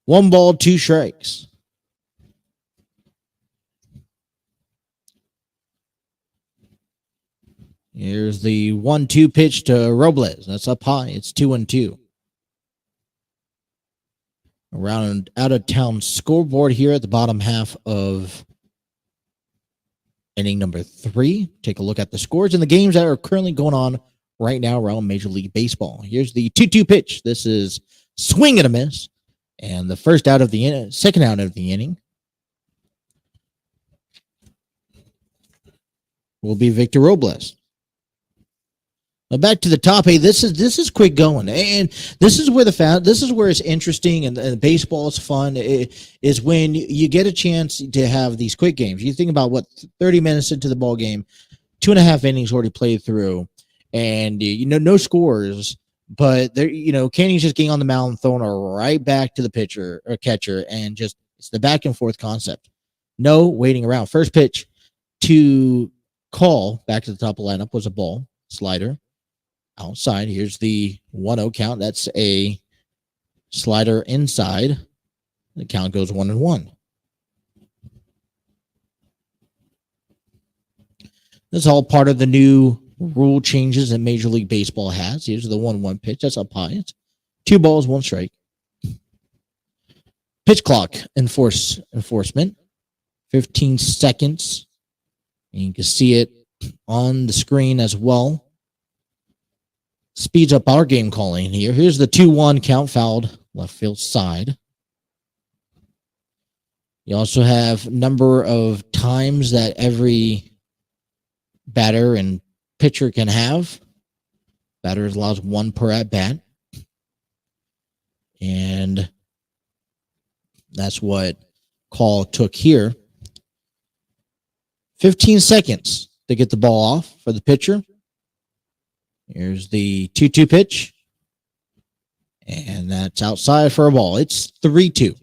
1 ball, 2 strikes. Here's the 1-2 pitch to Robles. That's up high. It's 2-2. Around out of town scoreboard here at the bottom half of inning number 3. Take a look at the scores and the games that are currently going on right now around Major League Baseball. Here's the 2-2 pitch. This is swing and a miss. And the second out of the inning will be Victor Robles. Now back to the top. Hey, this is quick going, and this is where it's interesting, and baseball is fun. Is when you get a chance to have these quick games. You think about 30 minutes into the ball game, 2.5 innings already played through, and no scores, but there Canning's just getting on the mound, throwing her right back to the pitcher or catcher, and just it's the back and forth concept. No waiting around. First pitch to call back to the top of the lineup was a ball slider. Outside, here's the 1-0 count. That's a slider inside. The count goes 1-1. This is all part of the new rule changes that Major League Baseball has. Here's the 1-1 pitch. That's up high. It's 2 balls, 1 strike. Pitch clock enforcement. 15 seconds. And you can see it on the screen as well. Speeds up our game calling here. Here's the 2-1 count, fouled left field side. You also have number of times that every batter and pitcher can have. Batter allows 1 per at bat. And that's what call took here. 15 seconds to get the ball off for the pitcher. Here's the 2-2 pitch. And that's outside for a ball. It's 3-2.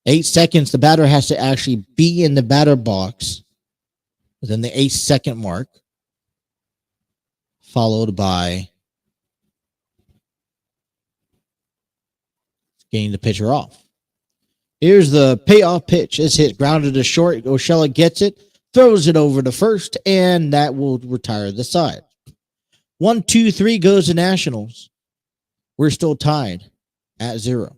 8 seconds. The batter has to actually be in the batter box within the 8-second mark. Followed by getting the pitcher off. Here's the payoff pitch. It's hit. Grounded to short. Oshella gets it. Throws it over to first. And that will retire the side. 1-2-3 goes to Nationals. We're still tied at 0.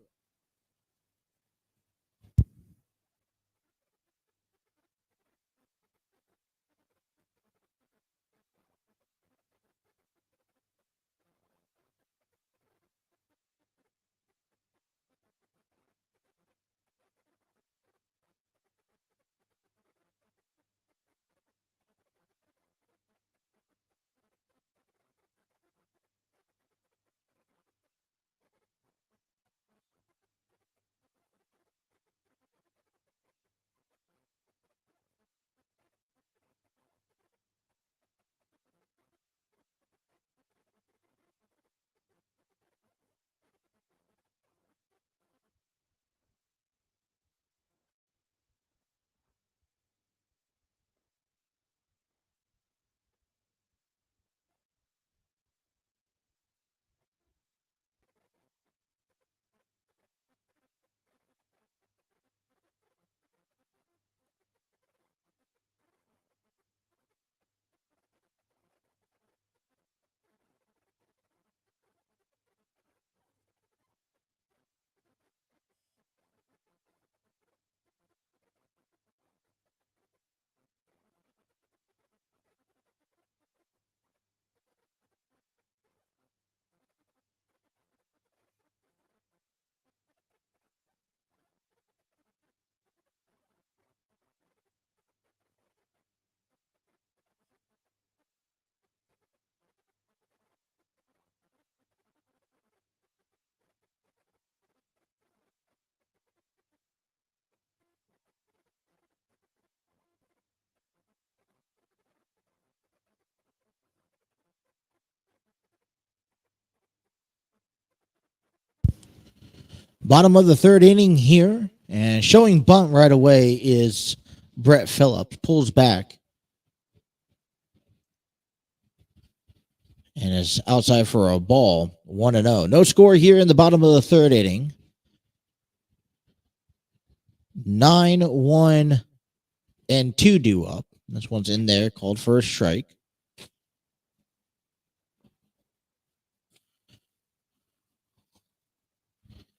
Bottom of the 3rd inning here. And showing bunt right away is Brett Phillips. Pulls back. And it's outside for a ball, 1-0. No score here in the bottom of the third inning. 9-1 and 2 due up. This one's in there, called for a strike.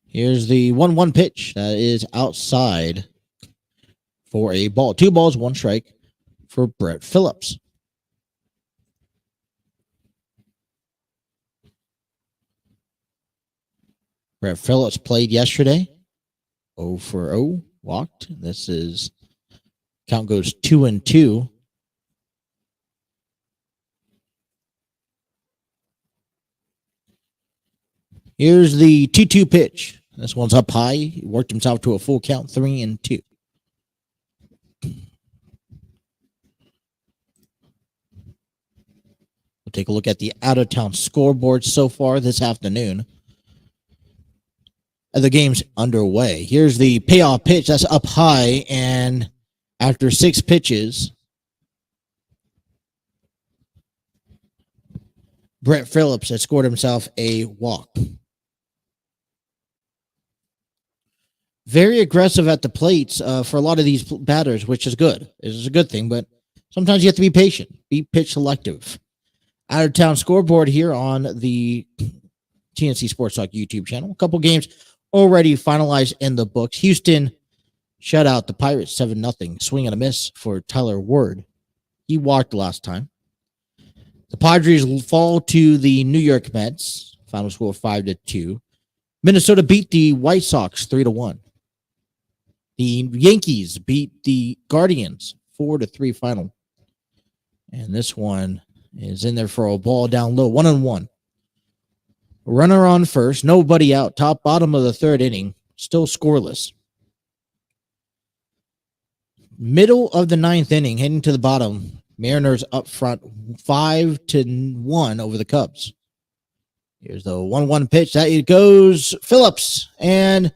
Here's the 1-1 pitch that is outside for a ball. 2 balls, 1 strike for Brett Phillips. Brett Phillips played yesterday. 0 for 0, walked. This is, count goes 2-2. Here's the 2-2 pitch. This one's up high. He worked himself to a full count, 3-2. We'll take a look at the out-of-town scoreboard so far this afternoon. The game's underway. Here's the payoff pitch. That's up high, and after 6 pitches, Brett Phillips has scored himself a walk. Very aggressive at the plates for a lot of these batters, which is good. It's a good thing, but sometimes you have to be patient. Be pitch selective. Out-of-town scoreboard here on the TNC Sports Talk YouTube channel. A couple games already finalized in the books. Houston shut out the Pirates 7-0. Swing and a miss for Tyler Ward. He walked last time. The Padres fall to the New York Mets. Final score 5-2. Minnesota beat the White Sox 3-1. The Yankees beat the Guardians 4-3 final. And this one is in there for a ball down low. 1-1. Runner on first, nobody out. Top, bottom of the third inning, still scoreless. Middle of the ninth inning, heading to the bottom. Mariners up front, 5-1 over the Cubs. Here's the 1-1 pitch. That it goes Phillips, and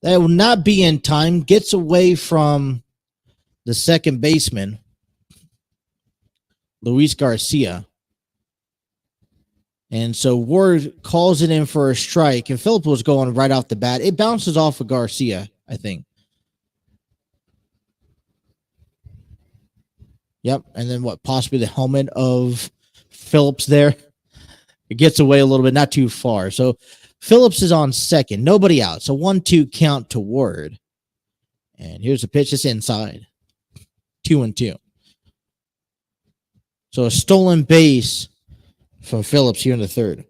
that will not be in time. Gets away from the second baseman, Luis Garcia. And so Ward calls it in for a strike, and Phillips was going right off the bat. It bounces off of Garcia, I think. Yep, and then possibly the helmet of Phillips there. It gets away a little bit, not too far. So Phillips is on second, nobody out. So 1-2 count to Ward. And here's the pitch. It's inside. 2-2. So a stolen base from Phillips here in the third.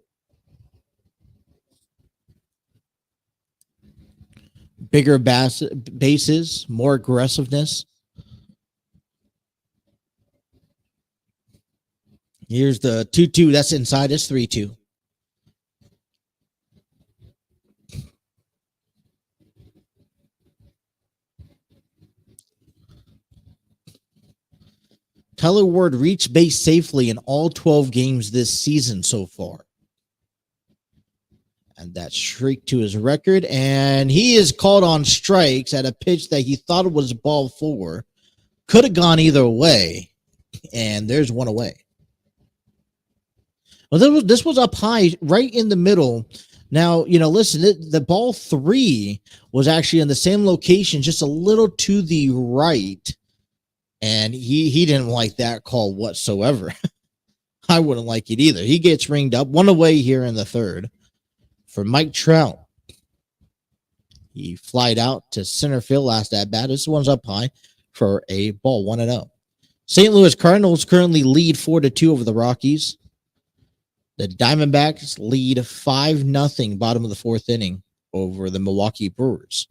Bigger bases, more aggressiveness. Here's the 2-2. That's inside. It's 3-2. Tyler Ward reached base safely in all 12 games this season so far. And that streak to his record. And he is called on strikes at a pitch that he thought it was ball 4. Could have gone either way. And there's one away. Well, this was up high, right in the middle. Now, listen, the ball 3 was actually in the same location, just a little to the right. And he didn't like that call whatsoever. I wouldn't like it either. He gets ringed up. One away here in the third for Mike Trout. He flied out to center field last at bat. This one's up high for a ball, 1-0. St. Louis Cardinals currently lead 4-2 over the Rockies. The Diamondbacks lead 5-0 bottom of the fourth inning over the Milwaukee Brewers.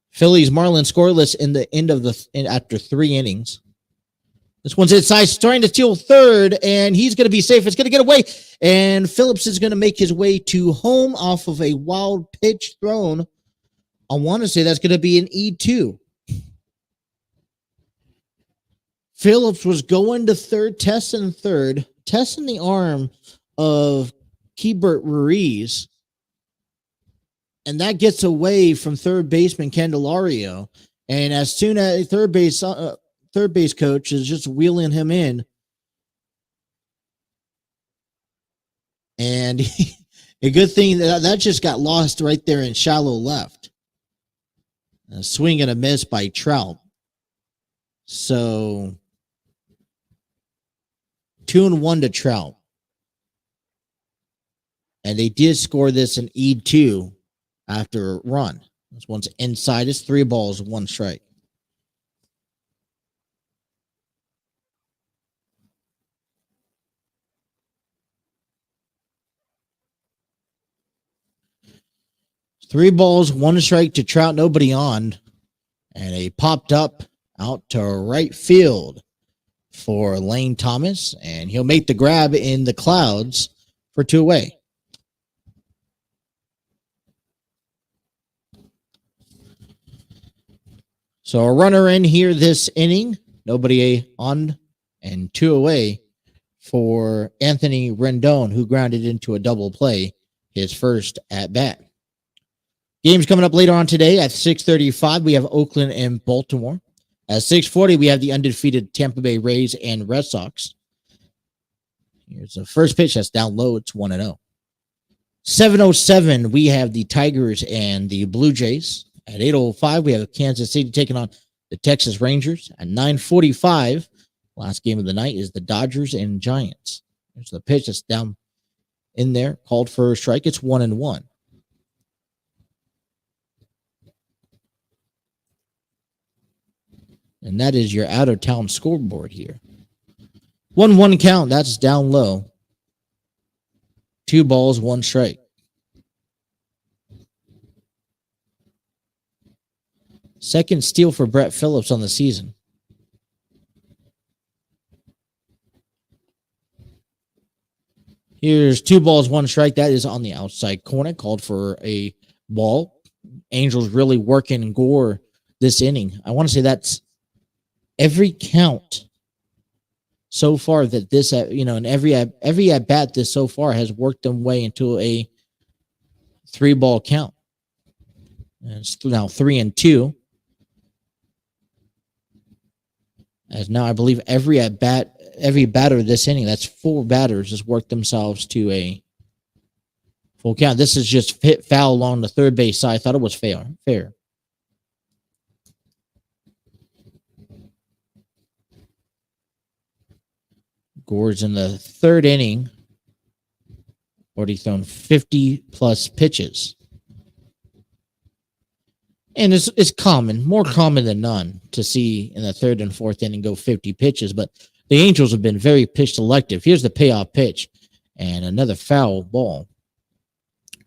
Phillies Marlins scoreless in the end of after 3 innings. This one's inside, starting to steal third, and he's going to be safe. It's going to get away, and Phillips is going to make his way to home off of a wild pitch thrown. I want to say that's going to be an E2. Phillips was going to third, testing the arm of Keibert Ruiz. And that gets away from third baseman Candelario. And as soon as third base coach is just wheeling him in, And a good thing that just got lost right there in shallow left. A swing and a miss by Trout. So 2-1 to Trout. And they did score this in E2 after a run. This one's inside. It's 3 balls, 1 strike. Three balls, 1 strike to Trout, nobody on. And a popped up out to right field for Lane Thomas. And he'll make the grab in the clouds for 2 away. So a runner in here this inning. Nobody on and 2 away for Anthony Rendon, who grounded into a double play, his first at bat. Games coming up later on today at 6:35. We have Oakland and Baltimore. At 6:40, we have the undefeated Tampa Bay Rays and Red Sox. Here's the first pitch that's down low. It's 1-0. 7:07, we have the Tigers and the Blue Jays. At 8:05, we have Kansas City taking on the Texas Rangers. At 9:45, last game of the night is the Dodgers and Giants. There's the pitch that's down in there, called for a strike. It's 1-1. And that is your out-of-town scoreboard here. 1-1 count. That's down low. 2 balls, 1 strike. Second steal for Brett Phillips on the season. Here's 2 balls, 1 strike. That is on the outside corner. Called for a ball. Angels really working Gore this inning. I want to say that's every count so far that this, and every at bat this so far has worked them way into a 3-ball count. And it's now 3-2. As now I believe every batter this inning, that's 4 batters, has worked themselves to a full count. This is just hit foul along the third base side. I thought it was fair. Gore's in the 3rd inning. Already thrown 50 plus pitches. And it's common, more common than none, to see in the 3rd and 4th inning go 50 pitches. But the Angels have been very pitch selective. Here's the payoff pitch. And another foul ball.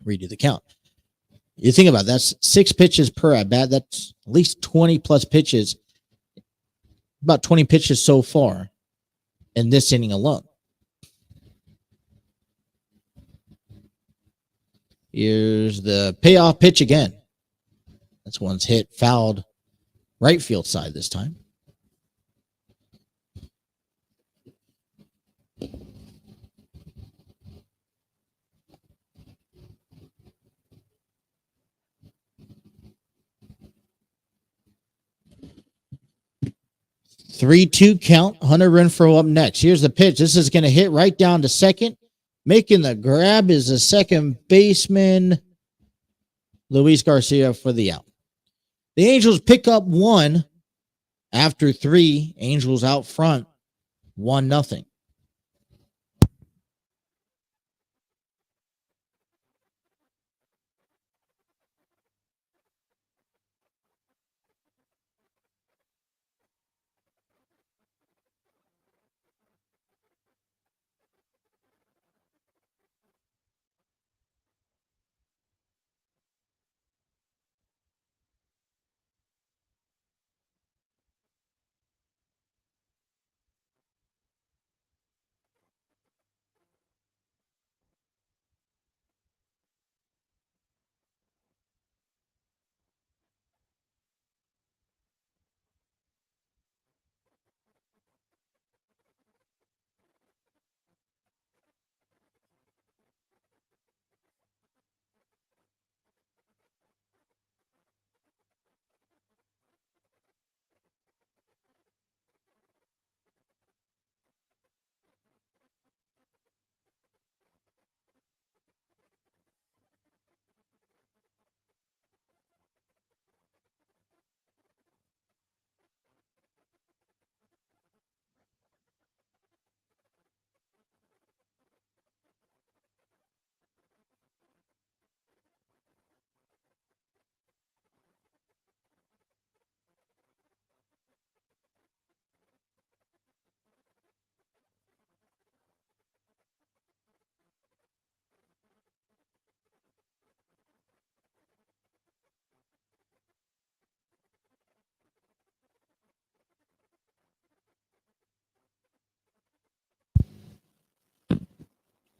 Redo the count. You think about it, that's 6 pitches per at bat. That's at least 20 plus pitches. About 20 pitches so far in this inning alone. Here's the payoff pitch again. This one's hit fouled right field side this time. Three-two count. Hunter Renfroe up next. Here's the pitch. This is going to hit right down to second. Making the grab is the second baseman, Luis Garcia, for the out. The Angels pick up 1 after 3. Angels out front, 1-0.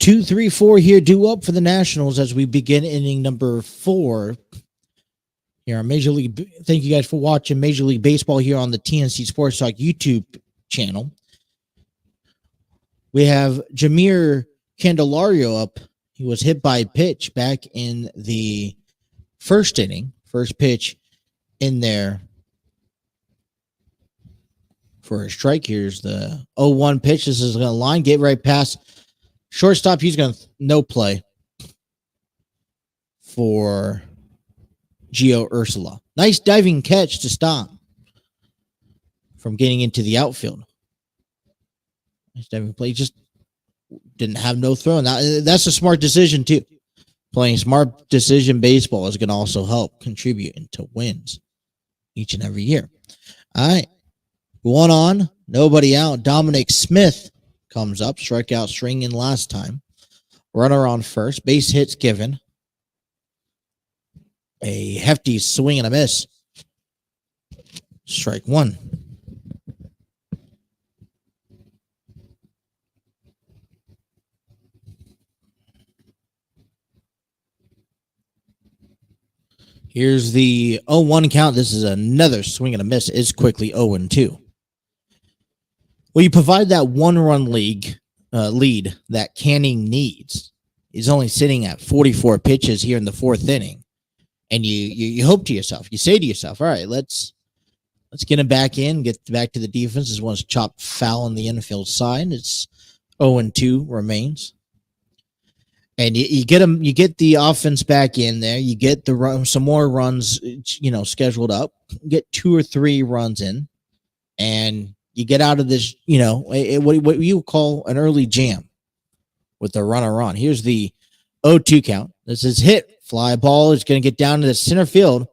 2, 3, 4 here due up for the Nationals as we begin inning number 4 here on Major League. Thank you guys for watching Major League Baseball here on the TNC Sports Talk YouTube channel. We have Jeimer Candelario up. He was hit by a pitch back in the first inning. First pitch in there for a strike. Here's the 0-1 pitch. This is going to line, get right past shortstop. He's going to no play for Gio Urshela. Nice diving catch to stop from getting into the outfield. Nice diving play. Just didn't have no throw. Now, that's a smart decision, too. Playing smart decision baseball is going to also help contribute into wins each and every year. All right. 1 on, nobody out. Dominic Smith comes up, strikeout string in last time. Runner on first, base hits given. A hefty swing and a miss. Strike 1. Here's the 0-1 count. This is another swing and a miss. It's quickly 0-2. Well, you provide that 1-run lead that Canning needs. He's only sitting at 44 pitches here in the 4th inning. And you hope to yourself, you say to yourself, all right, let's get him back in, get back to the defense. This one's chopped foul on the infield side. It's 0-2 remains. And you get him, you get the offense back in there. You get some more runs, scheduled up. Get 2 or 3 runs in, and you get out of this, what you call an early jam with the runner on. Here's the 0-2 count. This is hit. Fly ball is going to get down to the center field.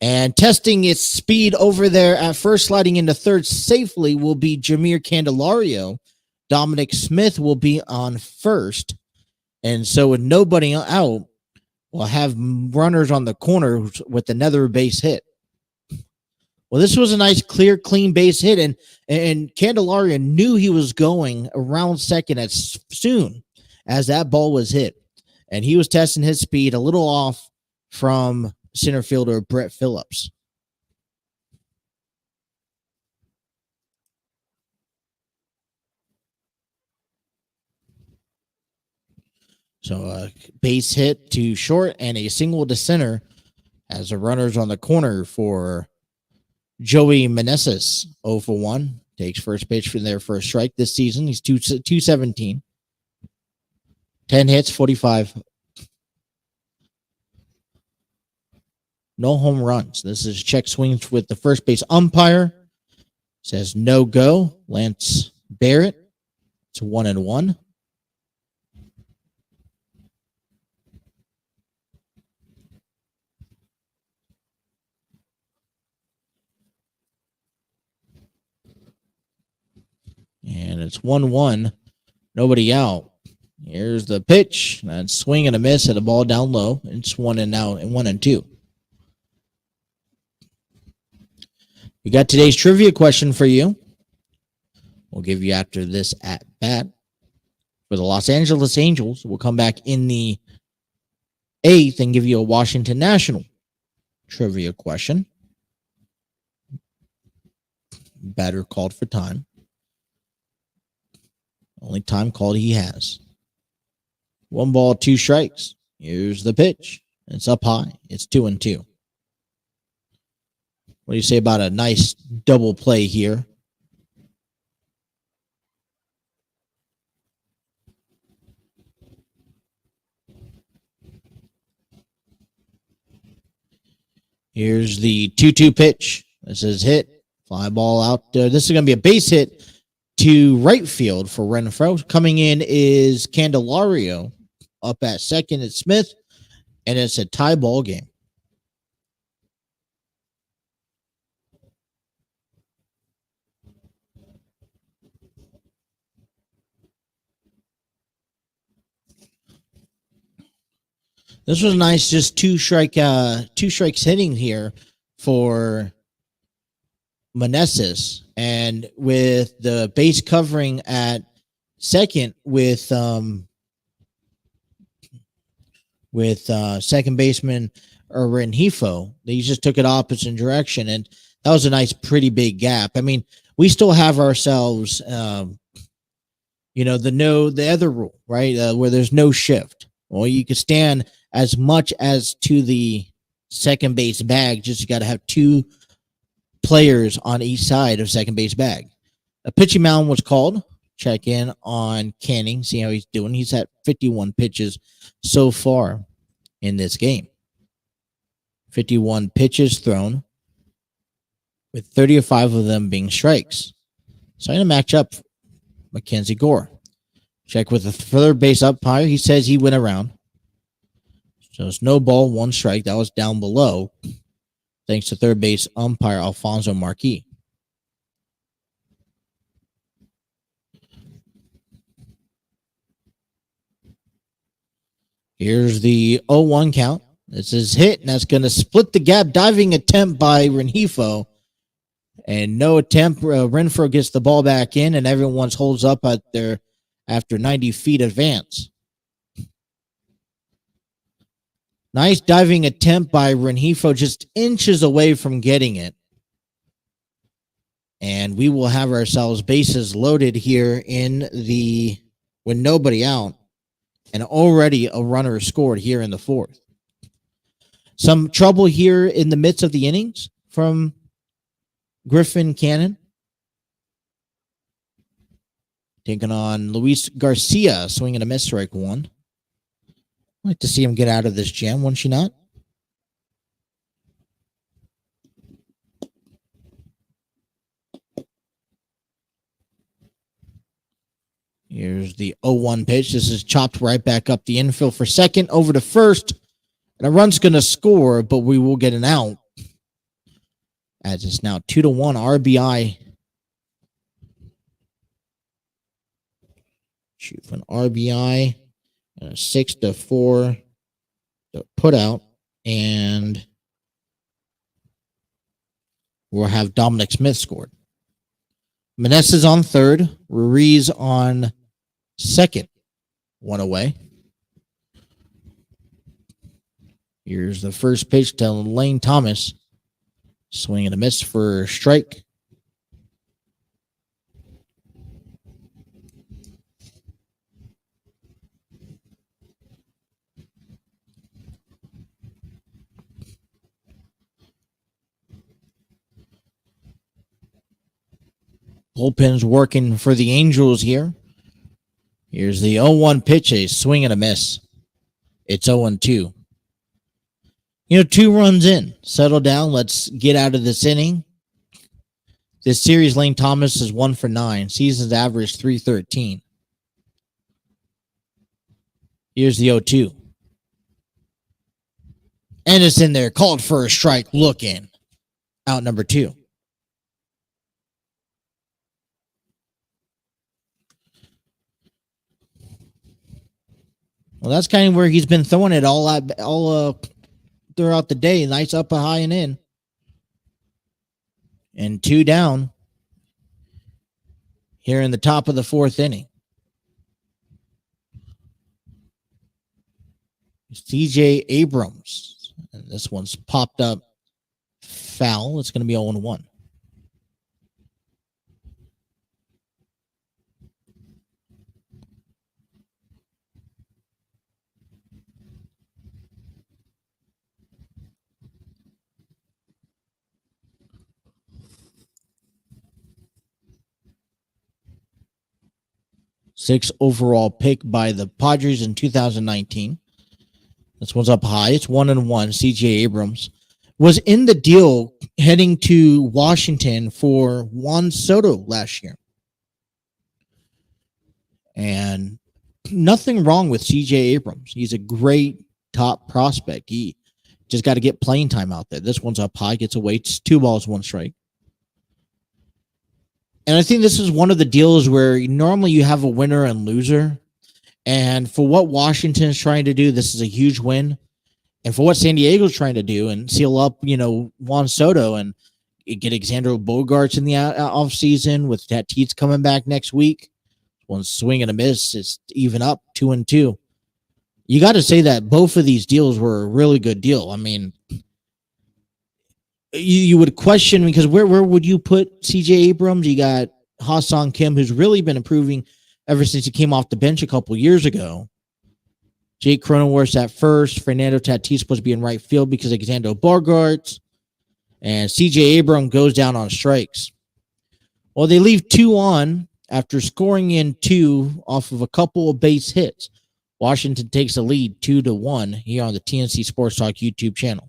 And testing its speed over there at first, sliding into third safely, will be Jeimer Candelario. Dominic Smith will be on first. And so with nobody out, we'll have runners on the corner with another base hit. Well, this was a nice, clear, clean base hit, and Candelario knew he was going around second as soon as that ball was hit. And he was testing his speed a little off from center fielder Brett Phillips. So a base hit to short and a single to center as the runners on the corner for Joey Meneses. 0-1. Takes first pitch from their first strike this season. He's 217. 10 hits, 45. No home runs. This is check swings with the first base umpire. Says no go. Lance Barrett. It's 1-1. And it's 1-1. Nobody out. Here's the pitch. And swing and a miss at a ball down low. It's 1-2. We got today's trivia question for you. We'll give you after this at bat. For the Los Angeles Angels, we'll come back in the 8th and give you a Washington National trivia question. Batter called for time. Only time called he has. 1 ball, 2 strikes. Here's the pitch. It's up high. It's 2-2. What do you say about a nice double play here? Here's the 2-2 pitch. This is hit. Fly ball out there. This is going to be a base hit to right field for Renfroe. Coming in is Candelario. Up at second is Smith. And it's a tie ball game. This was nice, just two strikes hitting here for Meneses, and with the base covering at second with with second baseman Renhefo. They just took it opposite direction, and that was a nice, pretty big gap. I mean, we still have ourselves, the other rule, right, where there's no shift. Well, you can stand as much as to the second base bag, just you got to have two players on each side of second base bag. A pitching mound was called. Check in on Canning, see how he's doing. He's at 51 pitches so far in this game. 51 pitches thrown, with 35 of them being strikes. So I'm going to match up Mackenzie Gore. Check with the third base umpire. He says he went around. So it's no ball, one strike. That was down below, thanks to third base umpire Alfonso Marquis. Here's the 0-1 count. This is hit, and that's going to split the gap. Diving attempt by Renhefo. And no attempt. Renfro gets the ball back in, and everyone holds up at their after 90 feet advance. Nice diving attempt by Renhefo, just inches away from getting it. And we will have ourselves bases loaded here with nobody out. And already a runner scored here in the fourth. Some trouble here in the midst of the innings from Griffin Canning. Taking on Luis Garcia, swinging a miss, strike one. I'd like to see him get out of this jam, wouldn't you not? Here's the 0-1 pitch. This is chopped right back up the infield for second, over to first. And a run's going to score, but we will get an out. As it's now 2-1 RBI. Shoot for an RBI. And a 6-4 to put out. And we'll have Dominic Smith scored. Meneses on third. Ruiz on second. One away. Here's the first pitch to Lane Thomas. Swing and a miss for strike. Bullpen's working for the Angels here. Here's the 0-1 pitch, a swing and a miss. It's 0-2. 2 runs in. Settle down. Let's get out of this inning. This series, Lane Thomas is 1 for 9. Season's average 313. Here's the 0-2. And it's in there. Called for a strike. Looking. Out number 2. Well, that's kind of where he's been throwing it all throughout the day. Nice up, a high, and in. And 2 down here in the top of the fourth inning. CJ Abrams. And this one's popped up foul. It's going to be 0-1. Sixth overall pick by the Padres in 2019. This one's up high. It's 1-1. CJ Abrams was in the deal heading to Washington for Juan Soto last year. And nothing wrong with CJ Abrams. He's a great top prospect. He just got to get playing time out there. This one's up high, gets away. It's 2 balls, 1 strike. And I think this is one of the deals where normally you have a winner and loser. And for what Washington's trying to do, this is a huge win. And for what San Diego's trying to do and seal up, Juan Soto and get Alexander Bogaerts in the offseason with Tatis coming back next week. One swing and a miss. It's even up 2-2. you got to say that both of these deals were a really good deal. I mean, you would question because where would you put CJ Abrams? You got Ha-Seong Kim, who's really been improving ever since he came off the bench a couple years ago. Jake Cronenworth at first. Fernando Tatis supposed to be in right field because of Xander Bogaerts. And CJ Abrams goes down on strikes. Well, they leave 2 on after scoring in 2 off of a couple of base hits. Washington takes the lead 2-1 here on the TNC Sports Talk YouTube channel.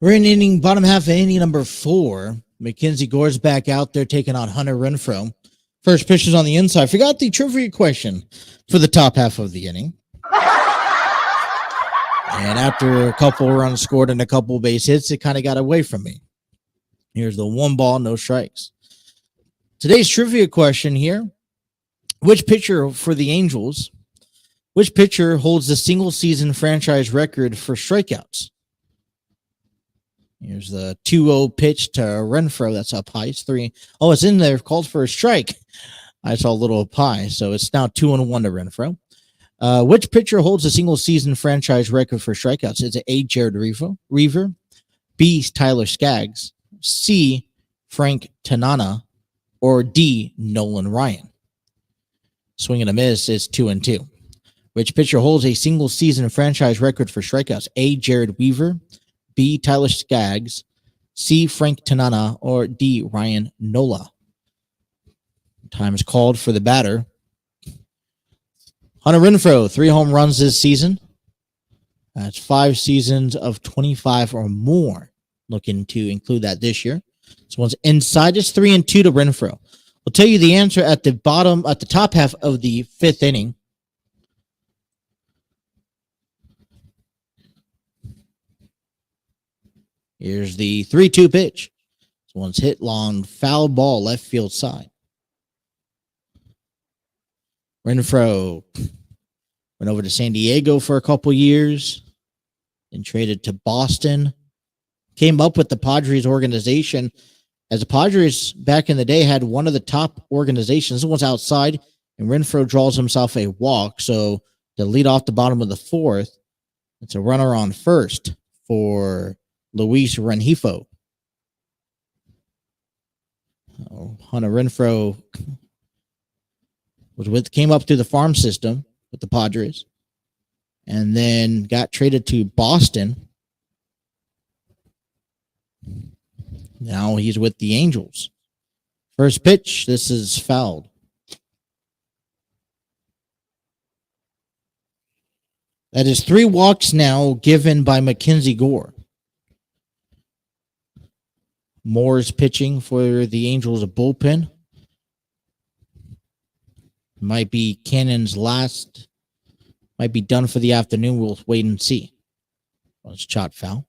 We're in inning, bottom half of inning number 4. Mackenzie Gore's back out there taking on Hunter Renfroe. First pitch is on the inside. Forgot the trivia question for the top half of the inning. And after a couple runs scored and a couple base hits, it kind of got away from me. Here's the 1 ball, no strikes. Today's trivia question here. Which pitcher for the Angels, which pitcher holds the single season franchise record for strikeouts? Here's the 2-0 pitch to Renfroe. That's up high. It's 3. Oh, it's in there. Called for a strike. I saw a little up high. So it's now 2-1 to Renfroe. Which pitcher holds the single season franchise record for strikeouts? Is it A, Jared Reaver, B, Tyler Skaggs, C, Frank Tanana, or D, Nolan Ryan? Swing and a miss is 2-2. Which pitcher holds a single season franchise record for strikeouts? A, Jared Weaver, B, Tyler Skaggs, C, Frank Tanana, or D, Ryan Nola? Time is called for the batter. Hunter Renfroe, 3 home runs this season. That's 5 seasons of 25 or more. Looking to include that this year. This one's inside. It's 3-2 to Renfroe. We'll tell you the answer at the top half of the 5th inning. Here's the 3-2 pitch. This one's hit long, foul ball, left field side. Renfroe went over to San Diego for a couple years, then traded to Boston. Came up with the Padres organization, as the Padres back in the day had one of the top organizations. This one's outside, and Renfroe draws himself a walk. So to lead off the bottom of the 4th, it's a runner on first for Luis Rengifo. Hunter Renfroe came up through the farm system with the Padres and then got traded to Boston. Now he's with the Angels. First pitch, this is fouled. That is 3 walks now given by Mackenzie Gore. Moore's pitching for the Angels bullpen. Might be Cannon's last. Might be done for the afternoon. We'll wait and see. Well, it's shot foul.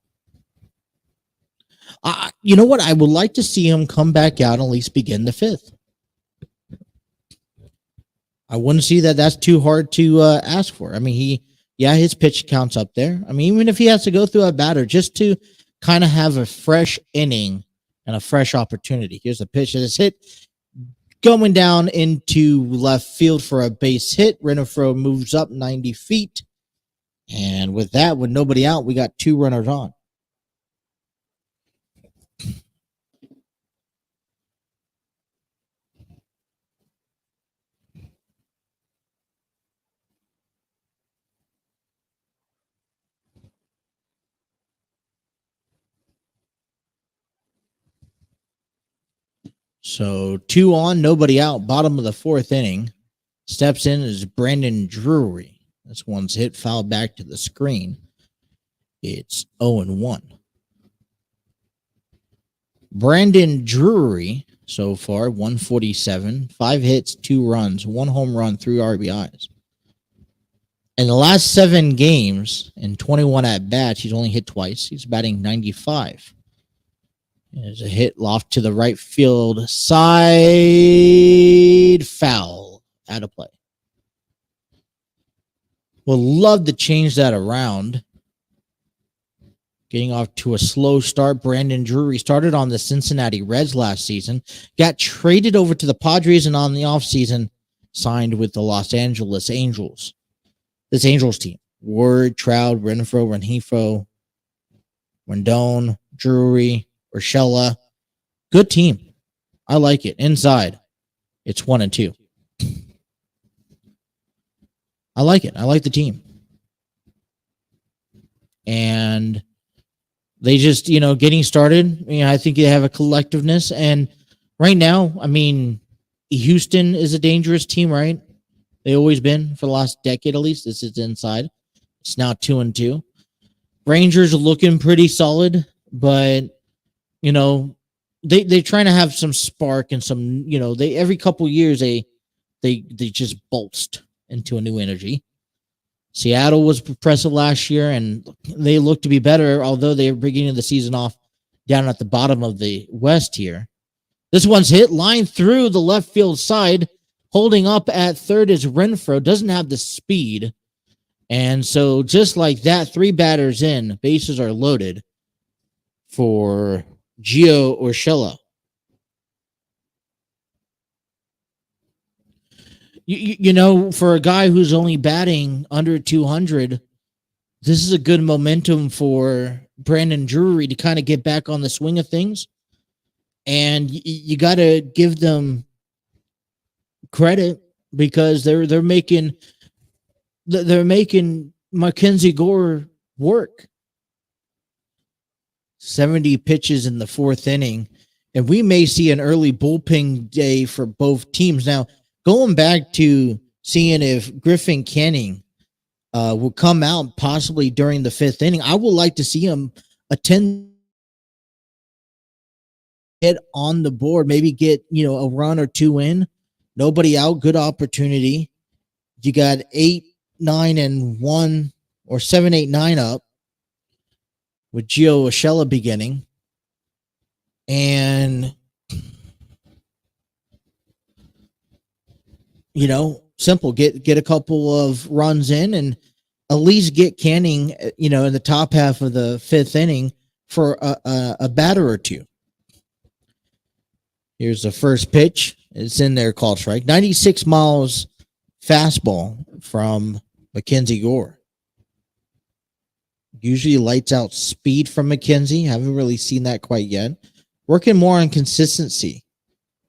You know what? I would like to see him come back out and at least begin the 5th. I wouldn't see that that's too hard to ask for. I mean, his pitch counts up there. I mean, even if he has to go through a batter just to kind of have a fresh inning and a fresh opportunity. Here's a pitch that is hit going down into left field for a base hit. Renfroe moves up 90 feet. And with that, with nobody out, we got 2 runners on. So 2 on, nobody out. Bottom of the 4th inning. Steps in is Brandon Drury. This one's hit foul back to the screen. It's 0-1. Brandon Drury so far, 147, 5 hits, 2 runs, 1 home run, 3 RBIs. In the last 7 games and 21 at-bats, he's only hit twice. He's batting 95. There's a hit loft to the right field side, foul, out of play. Would love to change that around. Getting off to a slow start. Brandon Drury started on the Cincinnati Reds last season. Got traded over to the Padres and on the offseason signed with the Los Angeles Angels. This Angels team. Ward, Trout, Renfroe, Rendon, Drury, Urshela. Good team. I like it. Inside, it's 1-2. I like it. I like the team. And they just, getting started. I think they have a collectiveness. And right now, I mean, Houston is a dangerous team, right? They always been for the last decade at least. This is inside. It's now 2-2. Rangers are looking pretty solid, but they're trying to have some spark and some, they every couple years they just bolst into a new energy. Seattle was impressive last year, and they look to be better, although they were beginning the season off down at the bottom of the West here. This one's hit, line through the left field side. Holding up at third is Renfroe. Doesn't have the speed. And so just like that, 3 batters in, bases are loaded for Gio Urshela. For a guy who's only batting under 200, this is a good momentum for Brandon Drury to kind of get back on the swing of things. And you got to give them credit because they're making Mackenzie Gore work. 70 pitches in the 4th inning, and we may see an early bullpen day for both teams. Now, going back to seeing if Griffin Canning will come out possibly during the 5th inning, I would like to see him attend it on the board, maybe get a run or 2 in. Nobody out, good opportunity. You got 8-9-1 or 7-8-9 up with Gio Urshela beginning. And simple, get a couple of runs in and at least get Canning, in the top half of the 5th inning for a batter or 2. Here's the first pitch. It's in there, called strike. 96 miles fastball from Mackenzie Gore. Usually lights out speed from Mackenzie. Haven't really seen that quite yet. Working more on consistency.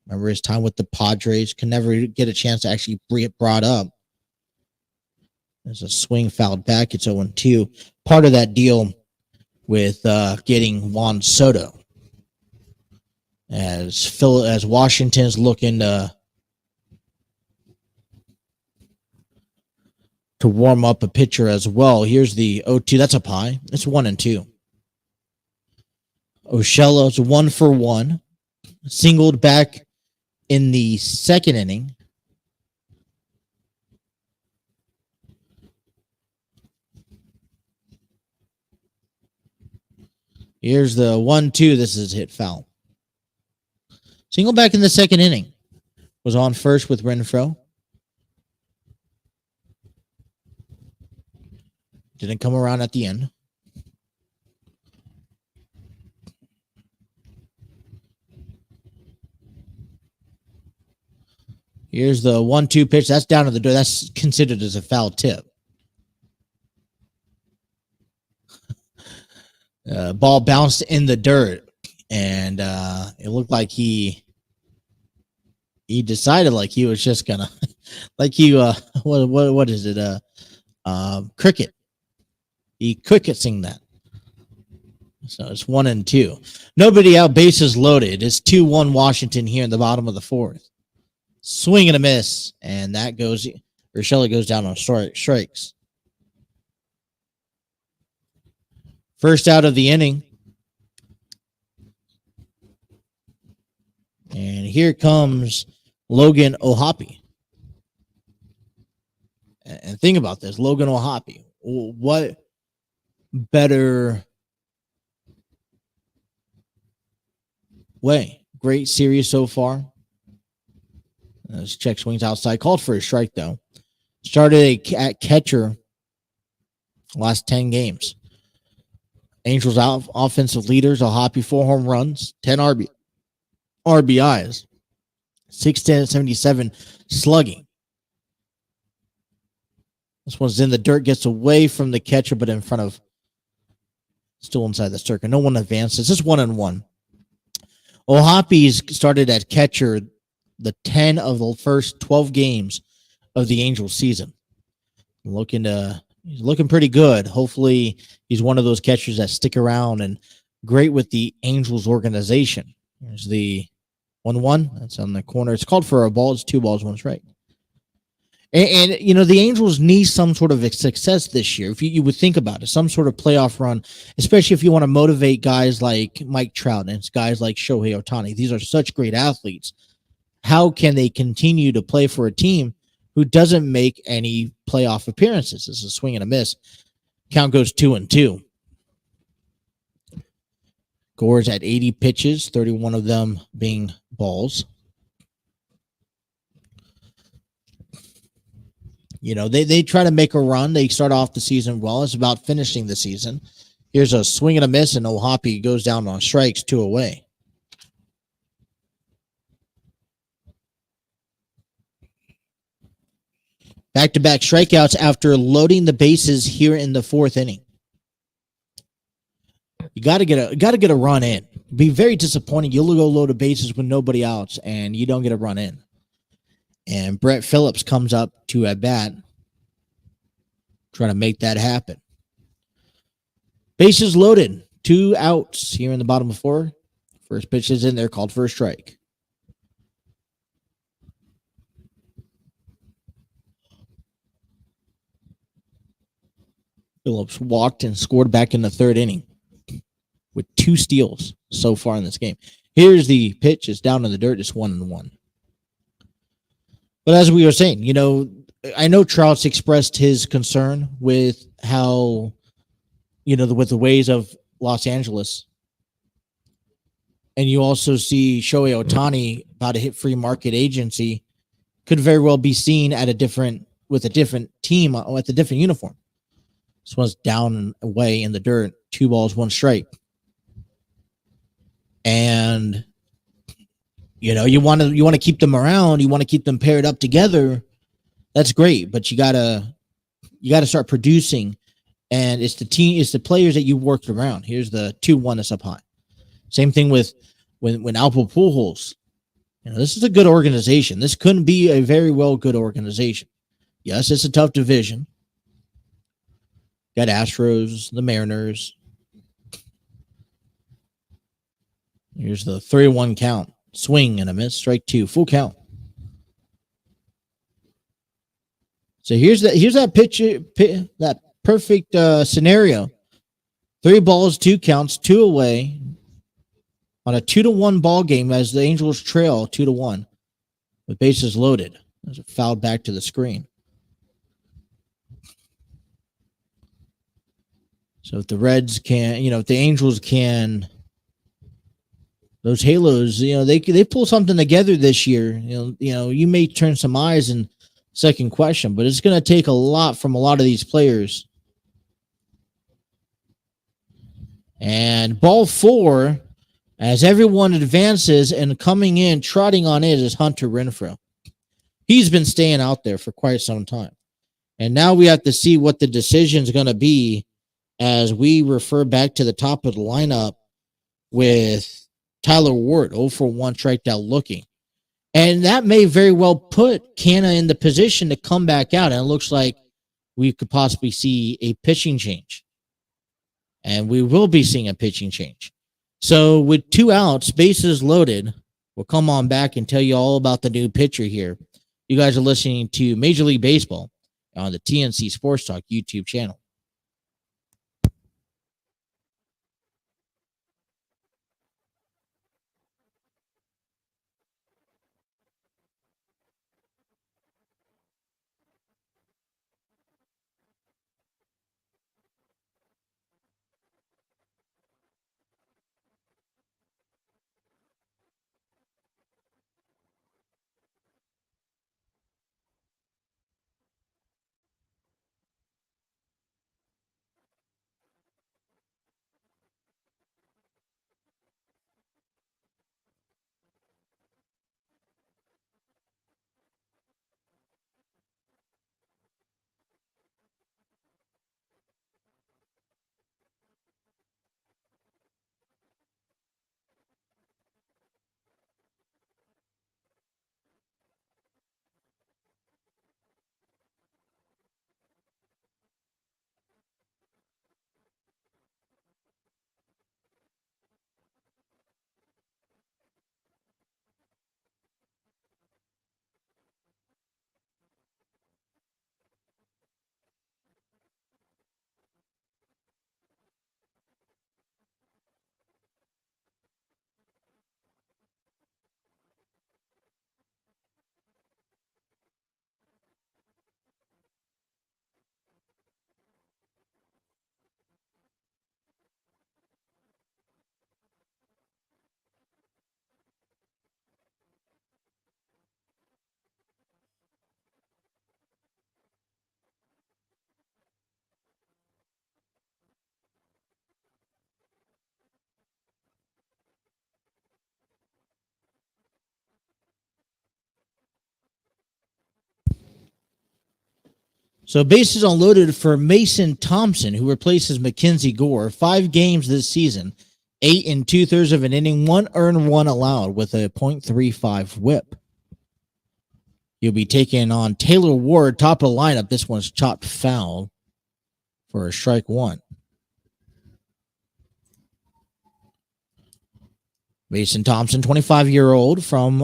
Remember his time with the Padres. Can never get a chance to actually bring it brought up. There's a swing fouled back. It's 0-2. Part of that deal with getting Juan Soto. As Washington's looking to to warm up a pitcher as well. Here's the 0-2. That's up high. It's 1-2. Urshela's 1 for 1. Singled back in the second inning. Here's the 1-2. This is hit foul. Single back in the second inning. Was on first with Renfroe. Didn't come around at the end. Here's the 1-2 pitch. That's down to the door. That's considered as a foul tip. Ball bounced in the dirt, and it looked like he decided like he was just gonna like he what is it cricket. He cricketsing that. So it's 1-2. Nobody out, bases loaded. It's 2-1 Washington here in the bottom of the fourth. Swing and a miss, and that goes. Urshela goes down on strikes. First out of the inning. And here comes Logan O'Hoppe. And think about this, Logan O'Hoppe. What better way? Great series so far. This check swings outside. Called for a strike, though. Started at catcher last 10 games. Angels out offensive leaders. O'Hoppe 4 home runs, 10 RBIs, 677 slugging. This one's in the dirt, gets away from the catcher, but in front of, still inside the circle. No one advances. It's 1-1. O'Hoppe's started at catcher the 10 of the first 12 games of the Angels season. He's looking pretty good. Hopefully he's one of those catchers that stick around and great with the Angels organization. There's the 1-1. That's on the corner. It's called for a ball. It's 2 balls, 1 strike. And the Angels need some sort of success this year. If you would think about it, some sort of playoff run, especially if you want to motivate guys like Mike Trout and guys like Shohei Ohtani. These are such great athletes. How can they continue to play for a team who doesn't make any playoff appearances? This is a swing and a miss. Count goes 2-2. Gore's at 80 pitches, 31 of them being balls. They try to make a run. They start off the season well. It's about finishing the season. Here's a swing and a miss, and O'Hoppe goes down on strikes, 2 away. Back-to-back strikeouts after loading the bases here in the 4th inning. You got to get a run in. Be very disappointing. You'll go load the bases with nobody else, and you don't get a run in. And Brett Phillips comes up to at bat, trying to make that happen. Bases loaded, 2 outs here in the bottom of 4. First pitch is in there, called for a strike. Phillips walked and scored back in the 3rd inning with 2 steals so far in this game. Here's the pitch. It's down in the dirt. It's 1-1. But as we were saying, I know Trout's expressed his concern with how, with the ways of Los Angeles. And you also see Shohei Ohtani about to hit free market agency, could very well be seen with a different team with a different uniform. This one's down and away in the dirt, 2 balls, 1 strike. And you want to keep them around, you want to keep them paired up together. That's great, but you gotta start producing, and it's the players that you worked around. Here's the 2-1 that's up high. Same thing with when Albert Pujols. This is a good organization. This couldn't be a very well good organization. Yes, it's a tough division. Got Astros, the Mariners. Here's the 3-1 count. Swing and a miss. Strike 2. Full count. So here's that picture, that perfect scenario. 3 balls, 2 counts, 2 away on a 2-1 ball game as the Angels trail 2-1 with bases loaded. There's a foul back to the screen. So if the Reds can, if the Angels can, those Halos, they pull something together this year. You may turn some eyes in second question, but it's going to take a lot from a lot of these players. And ball 4, as everyone advances and coming in, trotting on it is Hunter Renfroe. He's been staying out there for quite some time. And now we have to see what the decision is going to be as we refer back to the top of the lineup with Tyler Ward, 0 for 1 striked out looking. And that may very well put Canna in the position to come back out. And it looks like we could possibly see a pitching change. And we will be seeing a pitching change. So with 2 outs, bases loaded, we'll come on back and tell you all about the new pitcher here. You guys are listening to Major League Baseball on the TNC Sports Talk YouTube channel. So bases unloaded for Mason Thompson, who replaces Mackenzie Gore. 5 games this season, 8 2/3 of an inning, 1 earned, 1 allowed with a .35 whip. You'll be taking on Taylor Ward, top of the lineup. This one's chopped foul for a strike 1. Mason Thompson, 25-year-old from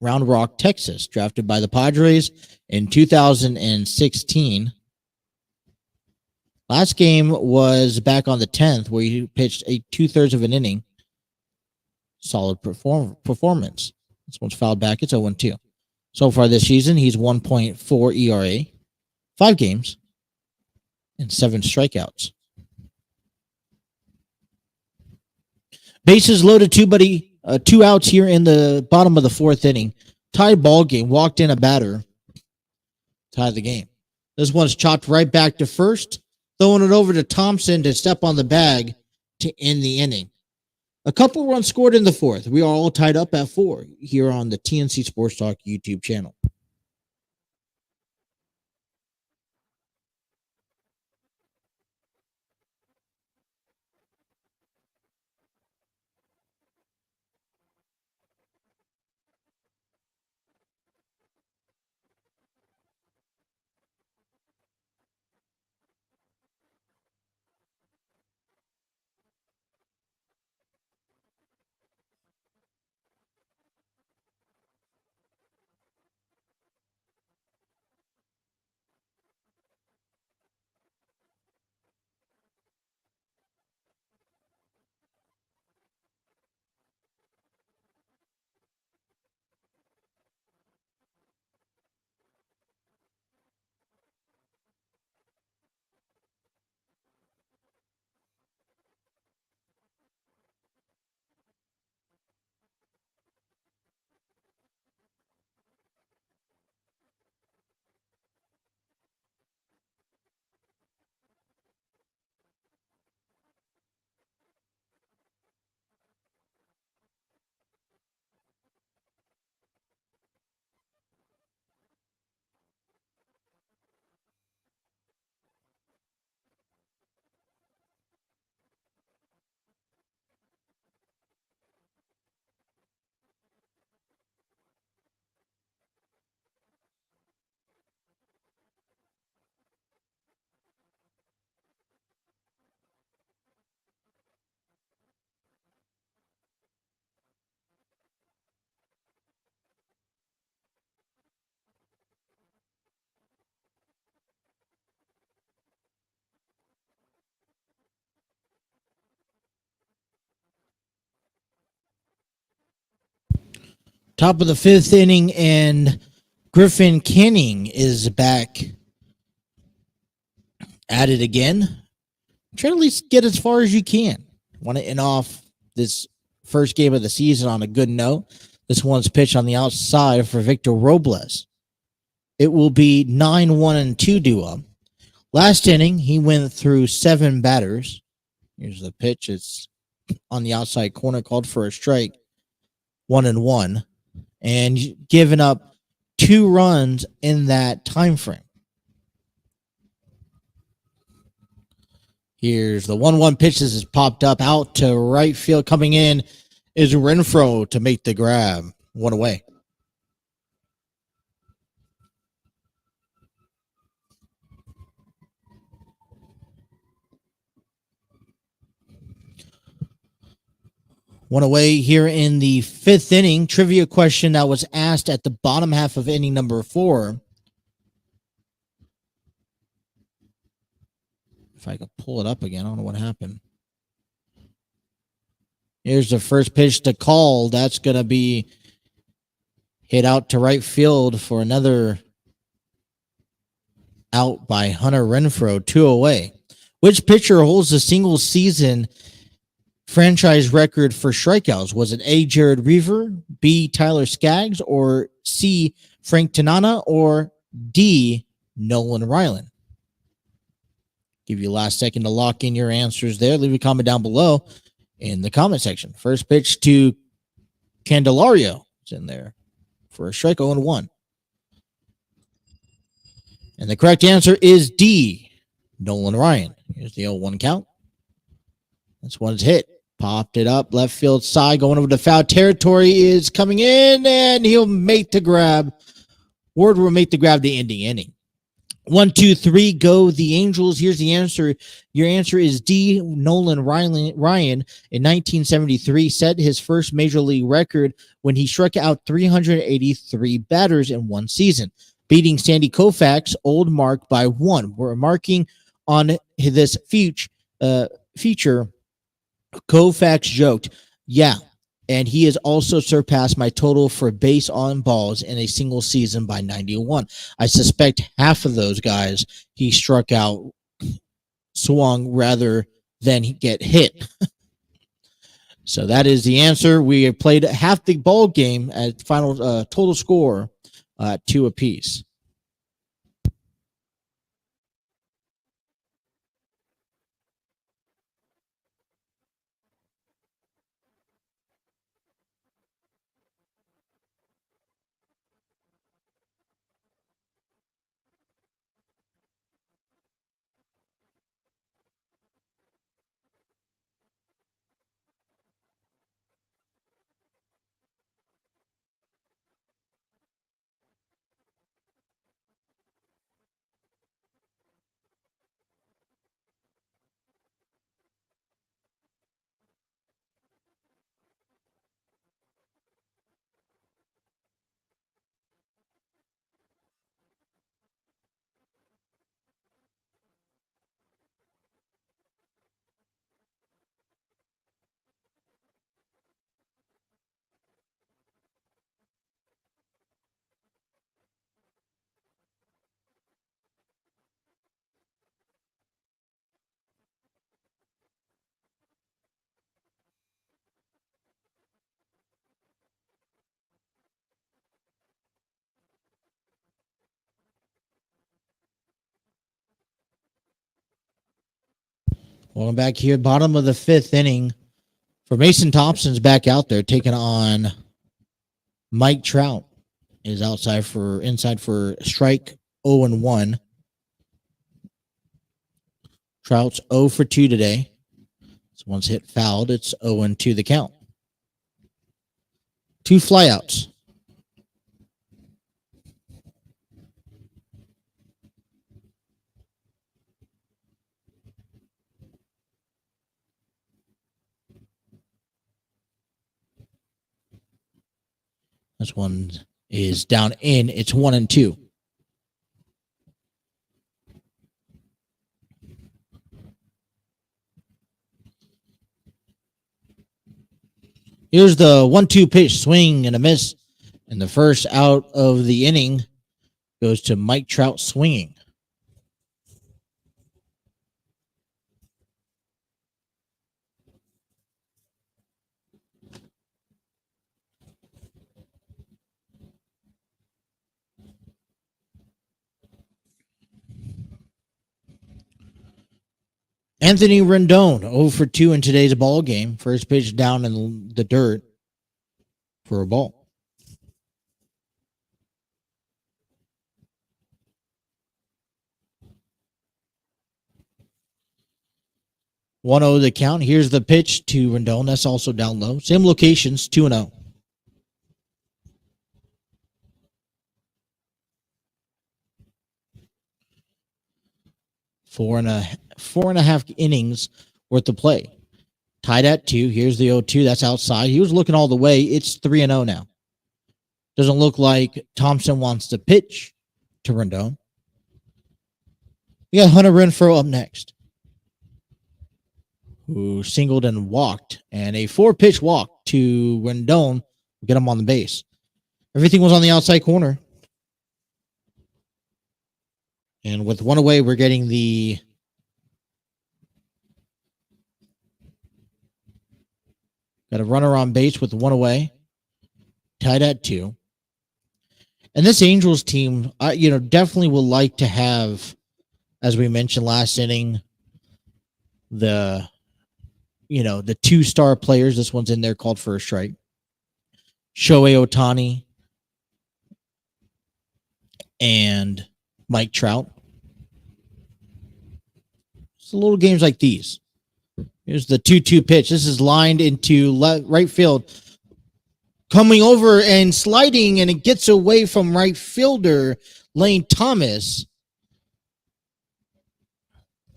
Round Rock, Texas, drafted by the Padres in 2016. Last game was back on the 10th, where he pitched a 2/3 of an inning. Solid performance. This one's fouled back. It's 0-2. So far this season, he's 1.4 ERA, 5 games, and 7 strikeouts. Bases loaded, 2 outs here in the bottom of the 4th inning. Tied ball game. Walked in a batter. Tied the game. This one's chopped right back to first. Throwing it over to Thompson to step on the bag to end the inning. A couple runs scored in the 4th. We are all tied up at 4 here on the TNC Sports Talk YouTube channel. Top of the fifth inning, and Griffin Canning is back at it again. Try to at least get as far as you can. Want to end off this first game of the season on a good note. This one's pitched on the outside for Victor Robles. It will be 9-1-2 due up. Last inning, he went through 7 batters. Here's the pitch. It's on the outside corner, called for a strike. 1-1, and given up 2 runs in that time frame. Here's the 1-1 pitch. This is popped up out to right field. Coming in is Renfroe to make the grab. 1 away. One away here in the 5th inning. Trivia question that was asked at the bottom half of inning number 4. If I could pull it up again, I don't know what happened. Here's the first pitch to call. That's going to be hit out to right field for another out by Hunter Renfroe. 2 away. Which pitcher holds the single season franchise record for strikeouts? Was it A, Jared Reaver, B, Tyler Skaggs, or C, Frank Tanana, or D, Nolan Ryland? Give you a last second to lock in your answers there. Leave a comment down below in the comment section. First pitch to Candelario. It's in there for a strike. 0-1. And the correct answer is D, Nolan Ryan. Here's the 0-1 count. This one's hit. Popped it up. Left field side. Going over to foul territory is coming in, and he'll make the grab. Ward will make the grab the ending inning. 1, 2, 3, go the Angels. Here's the answer. Your answer is D. Nolan Ryan in 1973 set his first major league record when he struck out 383 batters in one season, beating Sandy Koufax's old mark by 1. We're marking on this feature. Koufax joked, "Yeah, and he has also surpassed my total for base on balls in a single season by 91. I suspect half of those guys he struck out swung rather than get hit." So that is the answer. We have played half the ball game at final total score 2 apiece. Welcome back here, bottom of the 5th inning. For Mason Thompson's back out there taking on Mike Trout. Is inside for strike. 0-1. Trout's 0 for 2 today. This one's hit fouled. It's 0-2 the count. 2 flyouts. This one is down in. It's 1-2. Here's the 1-2 pitch, swing and a miss. And the first out of the inning goes to Mike Trout swinging. Anthony Rendon, 0 for 2 in today's ball game. First pitch down in the dirt for a ball. 1-0 the count. Here's the pitch to Rendon. That's also down low. Same locations, 2-0. Four and a half innings worth of play. Tied at 2. Here's the 0-2. That's outside. He was looking all the way. It's 3-0 now. Doesn't look like Thompson wants to pitch to Rendon. We got Hunter Renfroe up next, who singled and walked, and a 4-pitch walk to Rendon to get him on the base. Everything was on the outside corner. And with one away, we're getting the got a runner on base with one away, tied at 2. And this Angels team, definitely would like to have, as we mentioned last inning, the 2-star players. This one's in there called for a strike. Shohei Ohtani and Mike Trout. It's little games like these. Here's the 2-2 pitch. This is lined into right field. Coming over and sliding, and it gets away from right fielder Lane Thomas.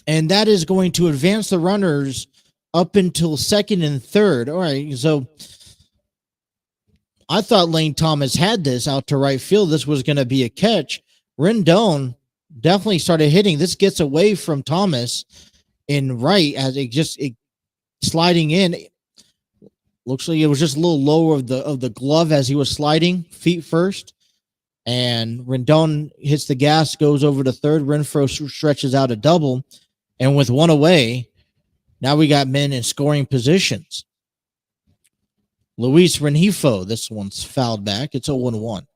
And that is going to advance the runners up until second and third. All right, so I thought Lane Thomas had this out to right field. This was going to be a catch. Rendon definitely started hitting. This gets away from Thomas in right as it sliding in. Looks like it was just a little lower of the glove as he was sliding, feet first. And Rendon hits the gas, goes over to third. Renfroe stretches out a double. And with one away, now we got men in scoring positions. Luis Rengifo, this one's fouled back. It's 0-1.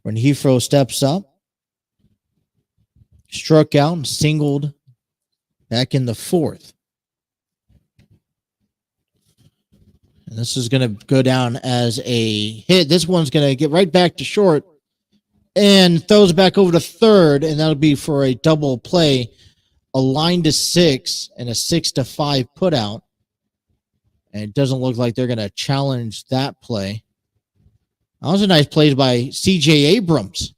Rengifo steps up, struck out and singled back in the fourth. And this is going to go down as a hit. This one's going to get right back to short and throws back over to third, and that'll be for a double play, a line to 6 and a 6-5 put out. And it doesn't look like they're going to challenge that play. That was a nice play by C.J. Abrams.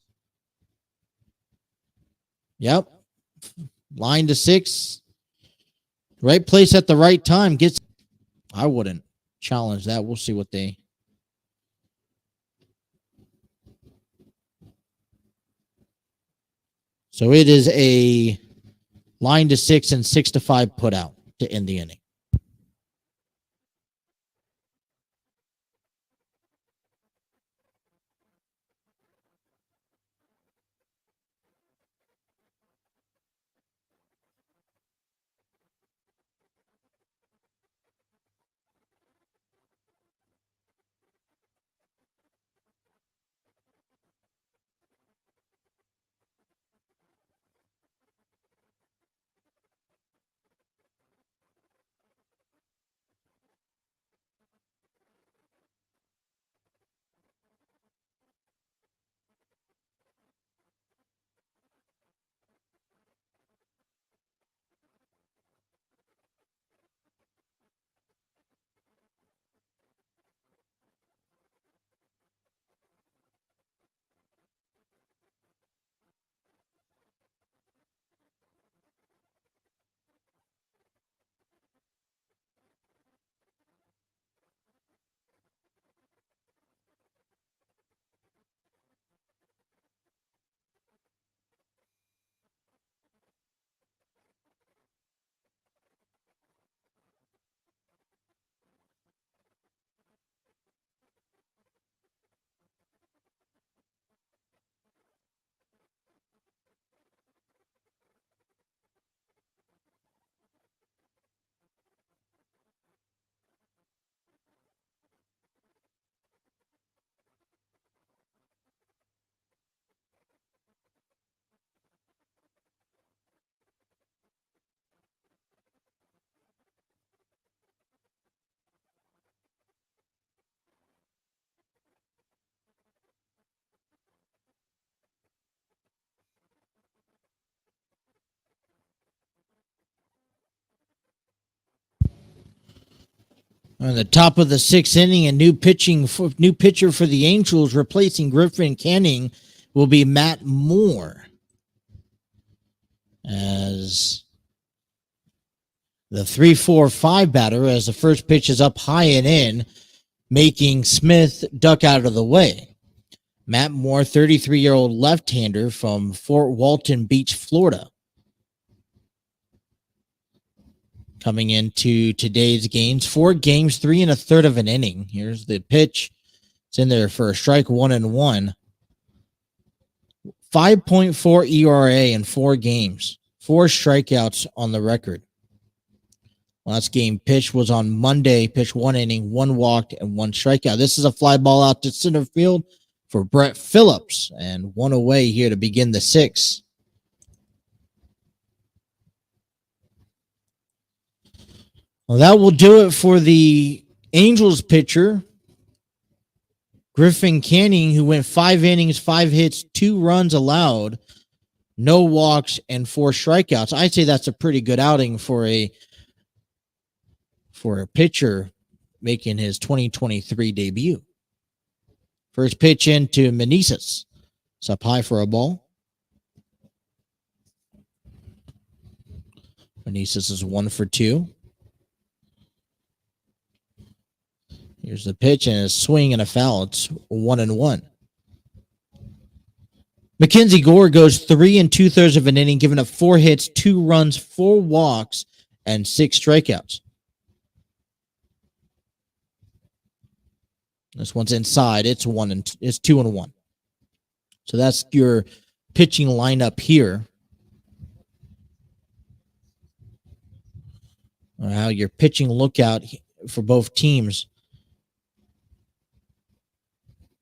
Yep. Line to 6. Right place at the right time. I wouldn't challenge that. We'll see what they... So it is a line to 6 and 6-5 put out to end the inning. On the top of the sixth inning, a new pitcher for the Angels replacing Griffin Canning will be Matt Moore. As the 3-4-5 batter, as the first pitch is up high and in, making Smith duck out of the way. Matt Moore, 33-year-old left-hander from Fort Walton Beach, Florida. Coming into today's games, 4 games, 3 1/3 of an inning. Here's the pitch. It's in there for a strike, 1-1. 5.4 ERA in 4 games. 4 strikeouts on the record. Last game pitched was on Monday. Pitched 1 inning, 1 walked, and 1 strikeout. This is a fly ball out to center field for Brett Phillips, and 1 away here to begin the 6th. Well, that will do it for the Angels pitcher, Griffin Canning, who went 5 innings, 5 hits, 2 runs allowed, no walks, and 4 strikeouts. I'd say that's a pretty good outing for a pitcher making his 2023 debut. First pitch into Meneses. It's up high for a ball. Meneses is 1 for 2. Here's the pitch and a swing and a foul. It's 1-1. Mackenzie Gore goes 3 2/3 of an inning, giving up 4 hits, 2 runs, 4 walks, and 6 strikeouts. This one's inside. It's 2-1. So that's your pitching lineup here. Or how your pitching lookout for both teams.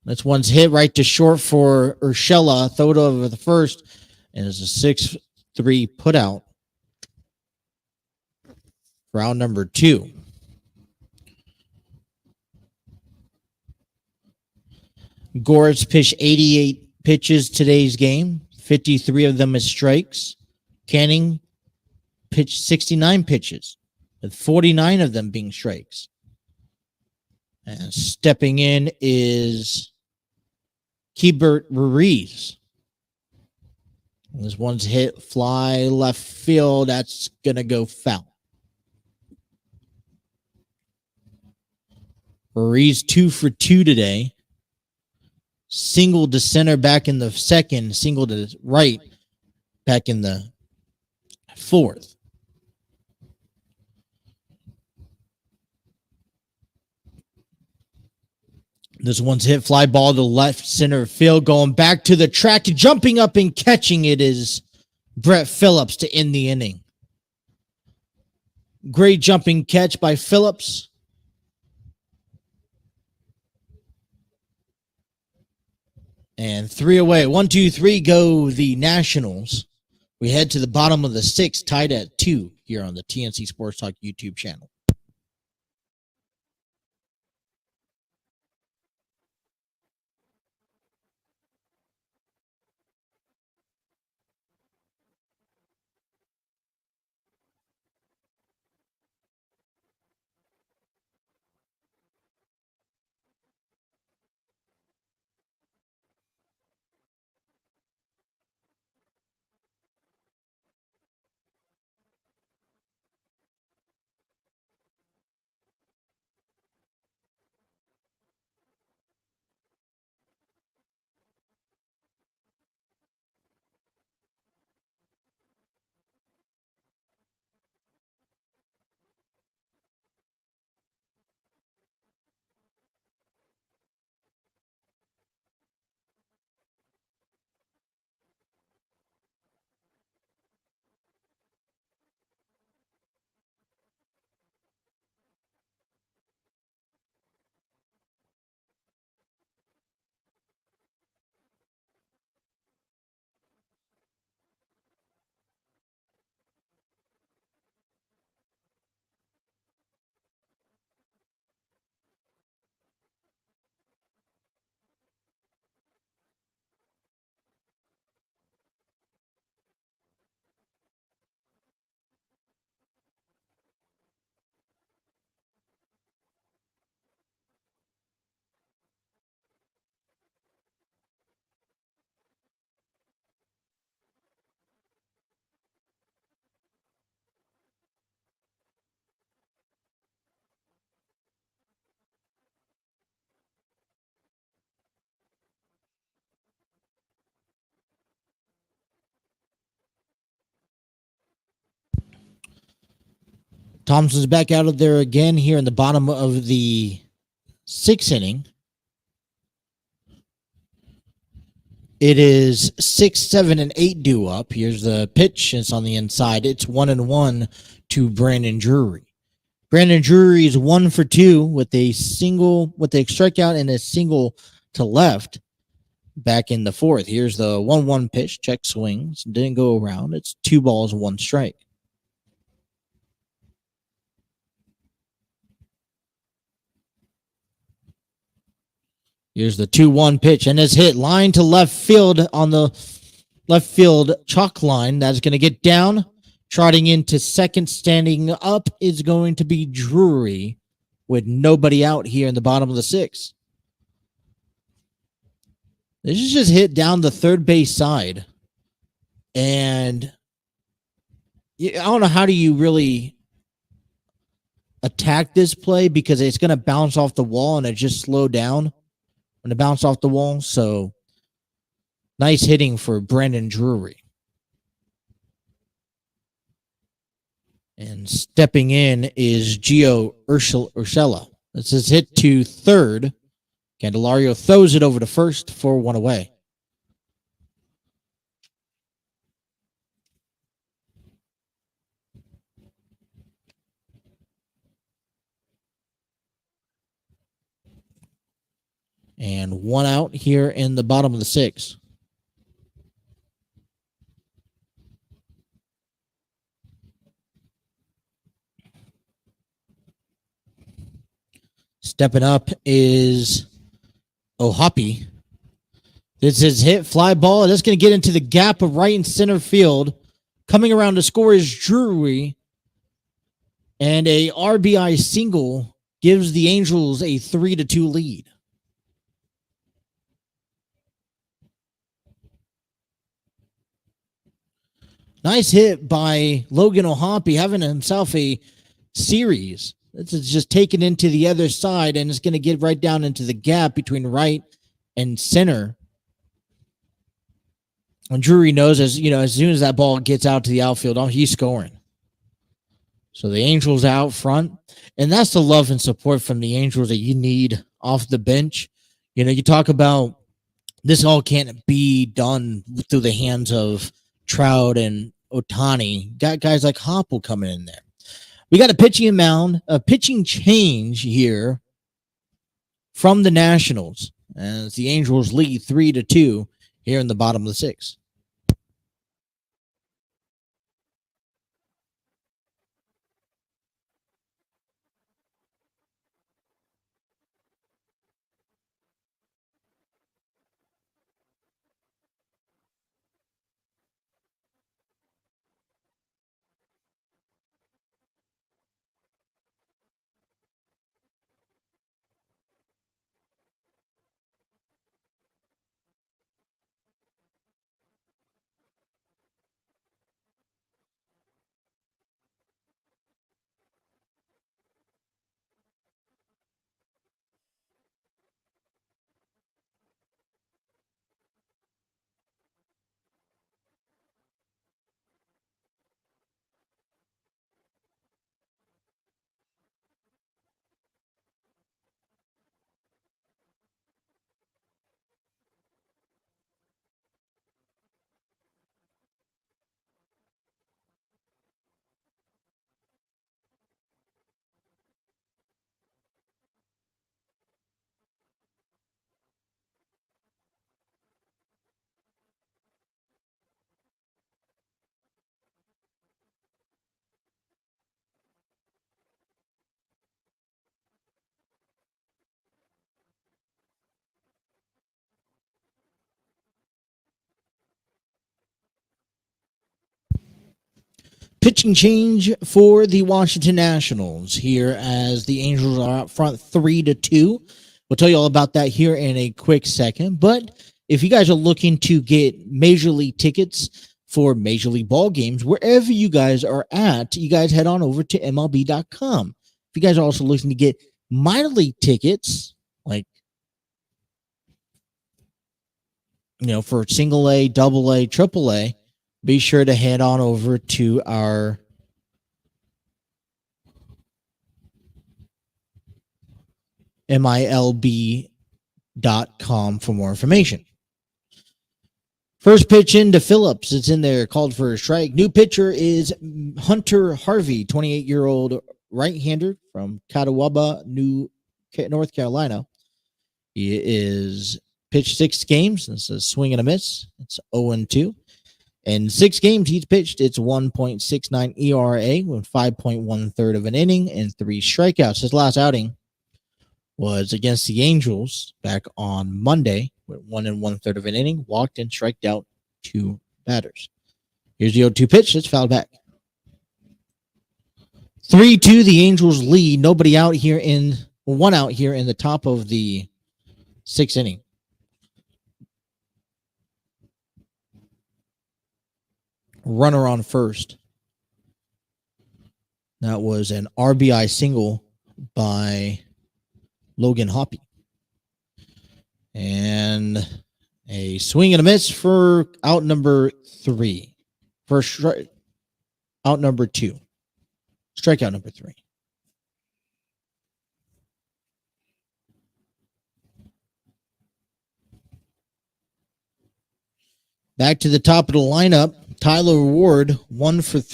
This one's hit right to short for Urshela. Throw it over the first. And it's a 6-3 put out. Round number 2. Gore's pitched 88 pitches today's game. 53 of them as strikes. Canning pitched 69 pitches, with 49 of them being strikes. And stepping in is Keibert Ruiz. This one's hit fly left field. That's going to go foul. Ruiz 2 for 2 today. Single to center back in the second. Single to right back in the fourth. This one's hit fly ball to left center field, going back to the track, jumping up and catching it is Brett Phillips to end the inning. Great jumping catch by Phillips. And 3 away. 1, 2, 3 go the Nationals. We head to the bottom of the 6th, tied at 2 here on the TNC Sports Talk YouTube channel. Thompson's back out of there again here in the bottom of the 6th inning. It is 6, 7, and 8 due up. Here's the pitch. It's on the inside. It's 1-1 to Brandon Drury. Brandon Drury is 1 for 2 with a strikeout and a single to left back in the 4th. Here's the 1-1 pitch. Check swings. Didn't go around. It's 2 balls, 1 strike. Here's the 2-1 pitch, and it's hit line to left field on the left field chalk line. That's going to get down. Trotting into second, standing up is going to be Drury with nobody out here in the bottom of the 6th. This is just hit down the third base side. And I don't know, how do you really attack this play, because it's going to bounce off the wall and it just slowed down when it bounced off the wall. So nice hitting for Brandon Drury. And stepping in is Gio Urshela. This is hit to third. Candelario throws it over to first for 1 away. And 1 out here in the bottom of the 6th. Stepping up is Ohapi. This is hit, fly ball. That's going to get into the gap of right and center field. Coming around to score is Drury. And a RBI single gives the Angels a 3-2 lead. Nice hit by Logan Ohapi, having himself a series. This is just taken into the other side, and it's going to get right down into the gap between right and center. And Drury knows, as soon as that ball gets out to the outfield, he's scoring. So the Angels out front, and that's the love and support from the Angels that you need off the bench. You talk about this all can't be done through the hands of Trout and Ohtani. Got guys like Hopple coming in there. We got a pitching change here from the Nationals as the Angels lead 3-2 here in the bottom of the 6th. Pitching change for the Washington Nationals here as the Angels are out front 3-2. We'll tell you all about that here in a quick second. But if you guys are looking to get Major League tickets for Major League ball games, wherever you guys are at, you guys head on over to MLB.com. If you guys are also looking to get minor league tickets, like, for single A, double A, triple A, be sure to head on over to our MILB.com for more information. First pitch into Phillips. It's in there, called for a strike. New pitcher is Hunter Harvey, 28-year-old right-hander from Catawba, North Carolina. He is pitched 6 games. It's a swing and a miss. It's 0-2. In 6 games he's pitched, it's 1.69 ERA with 5.13 of an inning and 3 strikeouts. His last outing was against the Angels back on Monday with 1 1/3 of an inning, walked and striked out 2 batters. Here's the 0-2 pitch. It's fouled back. 3-2, the Angels lead. Nobody out here one out here in the top of the 6th inning. Runner on first. That was an RBI single by Logan Hoppe. And a swing and a miss for out number 3. Out number 2. Strikeout number 3. Back to the top of the lineup, Tyler Ward, 0 for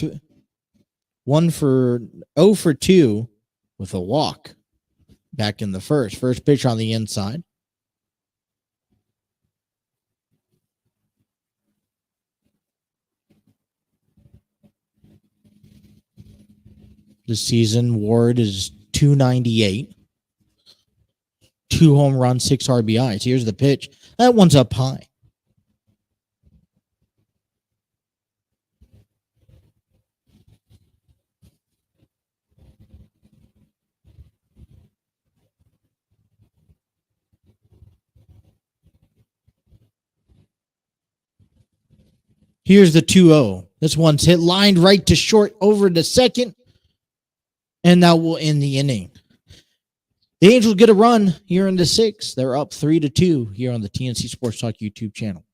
2 with a walk. Back in the first. First pitch on the inside. This season, Ward is 298. 2 home runs, 6 RBIs. Here's the pitch. That one's up high. Here's the 2-0. This one's hit lined right to short over to second. And that will end the inning. The Angels get a run here in the 6th. They're up 3-2 here on the TNC Sports Talk YouTube channel.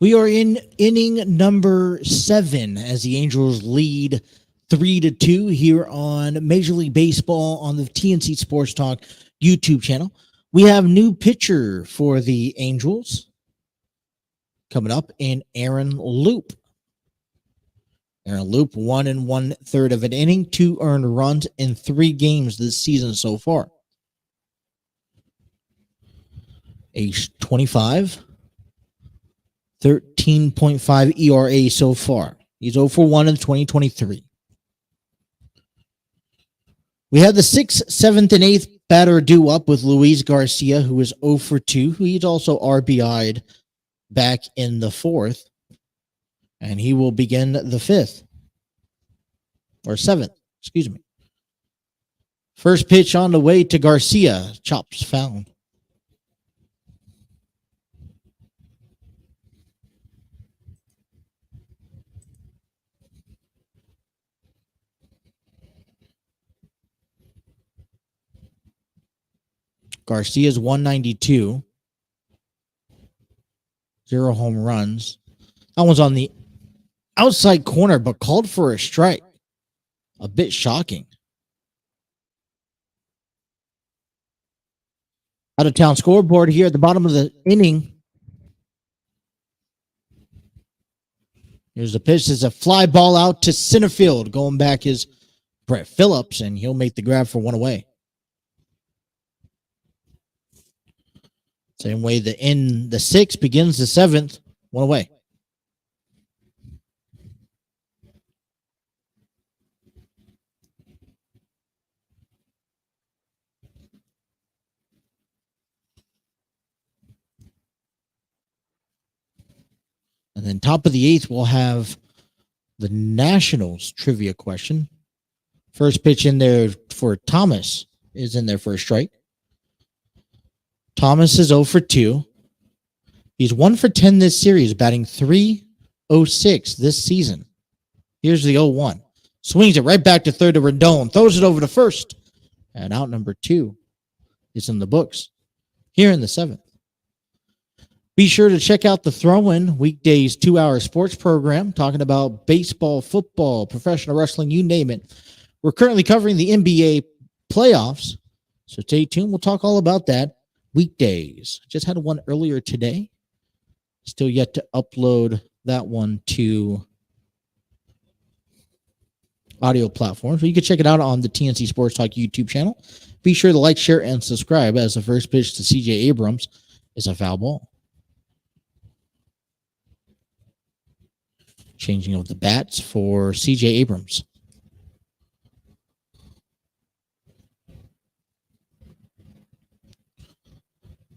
We are in inning number 7 as the Angels lead 3-2 here on Major League Baseball on the TNC Sports Talk YouTube channel. We have new pitcher for the Angels coming up in Aaron Loop. Aaron Loop, 1 1/3 of an inning, 2 earned runs in 3 games this season so far. Age 25. 13.5 ERA so far. He's 0 for 1 in 2023. We have the 6th, 7th, and 8th batter due up with Luis Garcia, who is 0 for 2. He's also RBI'd back in the 4th. And he will begin the 5th. or 7th, excuse me. First pitch on the way to Garcia. Chops found. Garcia's 192. 0 home runs. That one's on the outside corner, but called for a strike. A bit shocking. Out of town scoreboard here at the bottom of the inning. Here's the pitch. It's a fly ball out to center field. Going back is Brett Phillips, and he'll make the grab for 1 away. Same way the 6th begins the 7th. 1 away. And then top of the 8th, we'll have the Nationals trivia question. First pitch in there for Thomas is in there for a strike. Thomas is 0 for 2. He's 1 for 10 this series, batting .306 this season. Here's the 0-1. Swings it right back to third to Rendon. Throws it over to first. And out number 2 is in the books here in the 7th. Be sure to check out the Throw-In weekdays 2-hour sports program talking about baseball, football, professional wrestling, you name it. We're currently covering the NBA playoffs, so stay tuned. We'll talk all about that weekdays. Just had one earlier today. Still yet to upload that one to audio platforms. So you can check it out on the TNC Sports Talk YouTube channel. Be sure to like, share, and subscribe as the first pitch to CJ Abrams is a foul ball. Changing of the bats for CJ Abrams.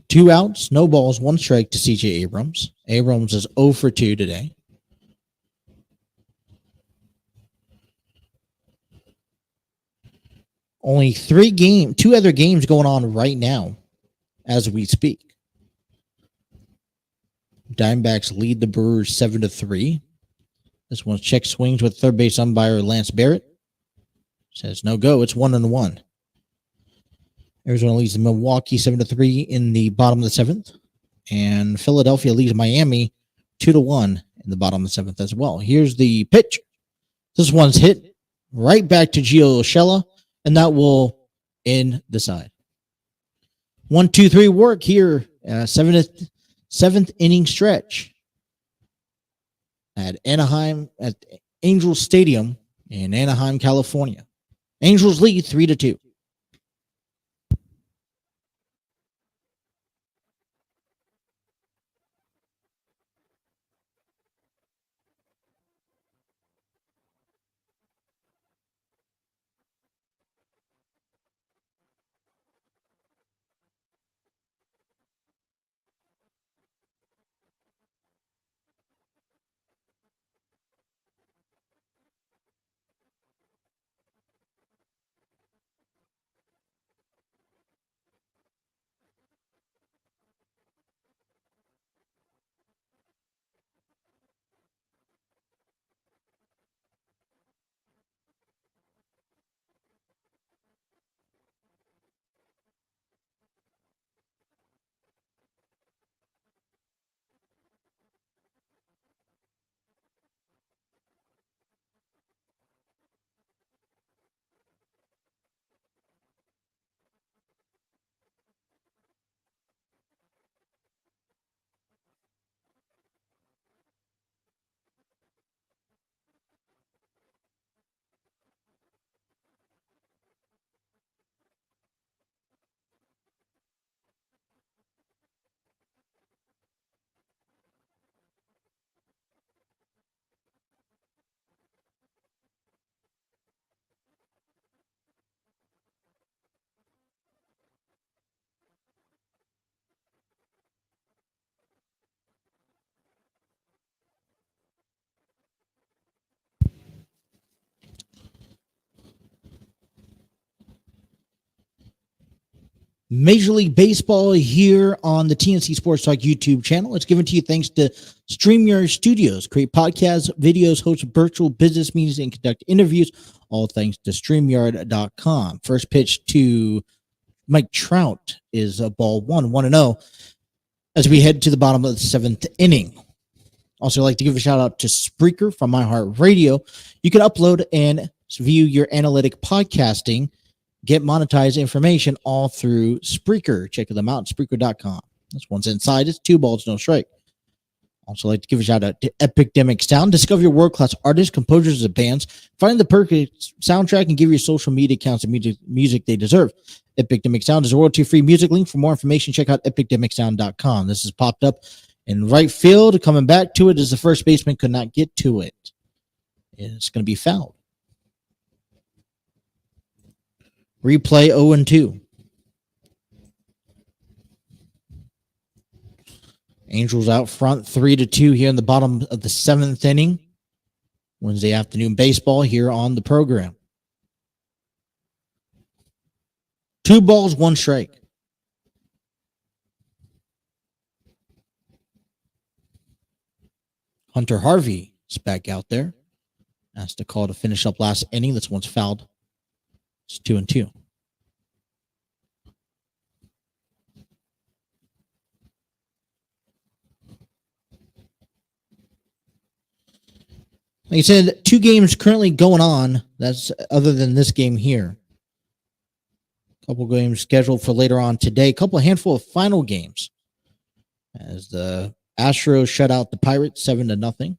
Two outs, no balls, 1 strike to CJ Abrams. Abrams is 0 for 2 today. Only 2 other games going on right now as we speak. Diamondbacks lead the Brewers 7-3. This one's check swings with third base umpire Lance Barrett. Says no go. It's 1-1. Arizona leads Milwaukee 7-3 in the bottom of the 7th. And Philadelphia leads Miami 2-1 in the bottom of the 7th as well. Here's the pitch. This one's hit right back to Gio Urshela, and that will end the side. 1-2-3 work here. 7th inning stretch at Anaheim at Angels Stadium in Anaheim, California. Angels lead 3-2. Major League Baseball here on the TNC Sports Talk YouTube channel. It's given to you thanks to StreamYard Studios. Create podcasts, videos, host virtual business meetings, and conduct interviews, all thanks to StreamYard.com. First pitch to Mike Trout is a ball 1-0 as we head to the bottom of the seventh inning. Also, I'd like to give a shout out to Spreaker from iHeartRadio. You can upload and view your analytic podcasting, get monetized information all through Spreaker. Check them out at Spreaker.com. This one's inside. It's 2 balls, no strike. Also, like to give a shout out to Epidemic Sound. Discover your world-class artists, composers, and bands. Find the perfect soundtrack and give your social media accounts the music they deserve. Epidemic Sound is a royalty-free music link. For more information, check out epidemicsound.com. This has popped up in right field. Coming back to it as the first baseman could not get to it. It's going to be fouled. Replay 0-2. Angels out front 3-2 here in the bottom of the seventh inning. Wednesday afternoon baseball here on the program. 2 balls, 1 strike. Hunter Harvey is back out there. Asked a call to finish up last inning. This one's fouled. It's 2-2. Like I said, 2 games currently going on. That's other than this game here. A couple games scheduled for later on today. A handful of final games. As the Astros shut out the Pirates 7-0.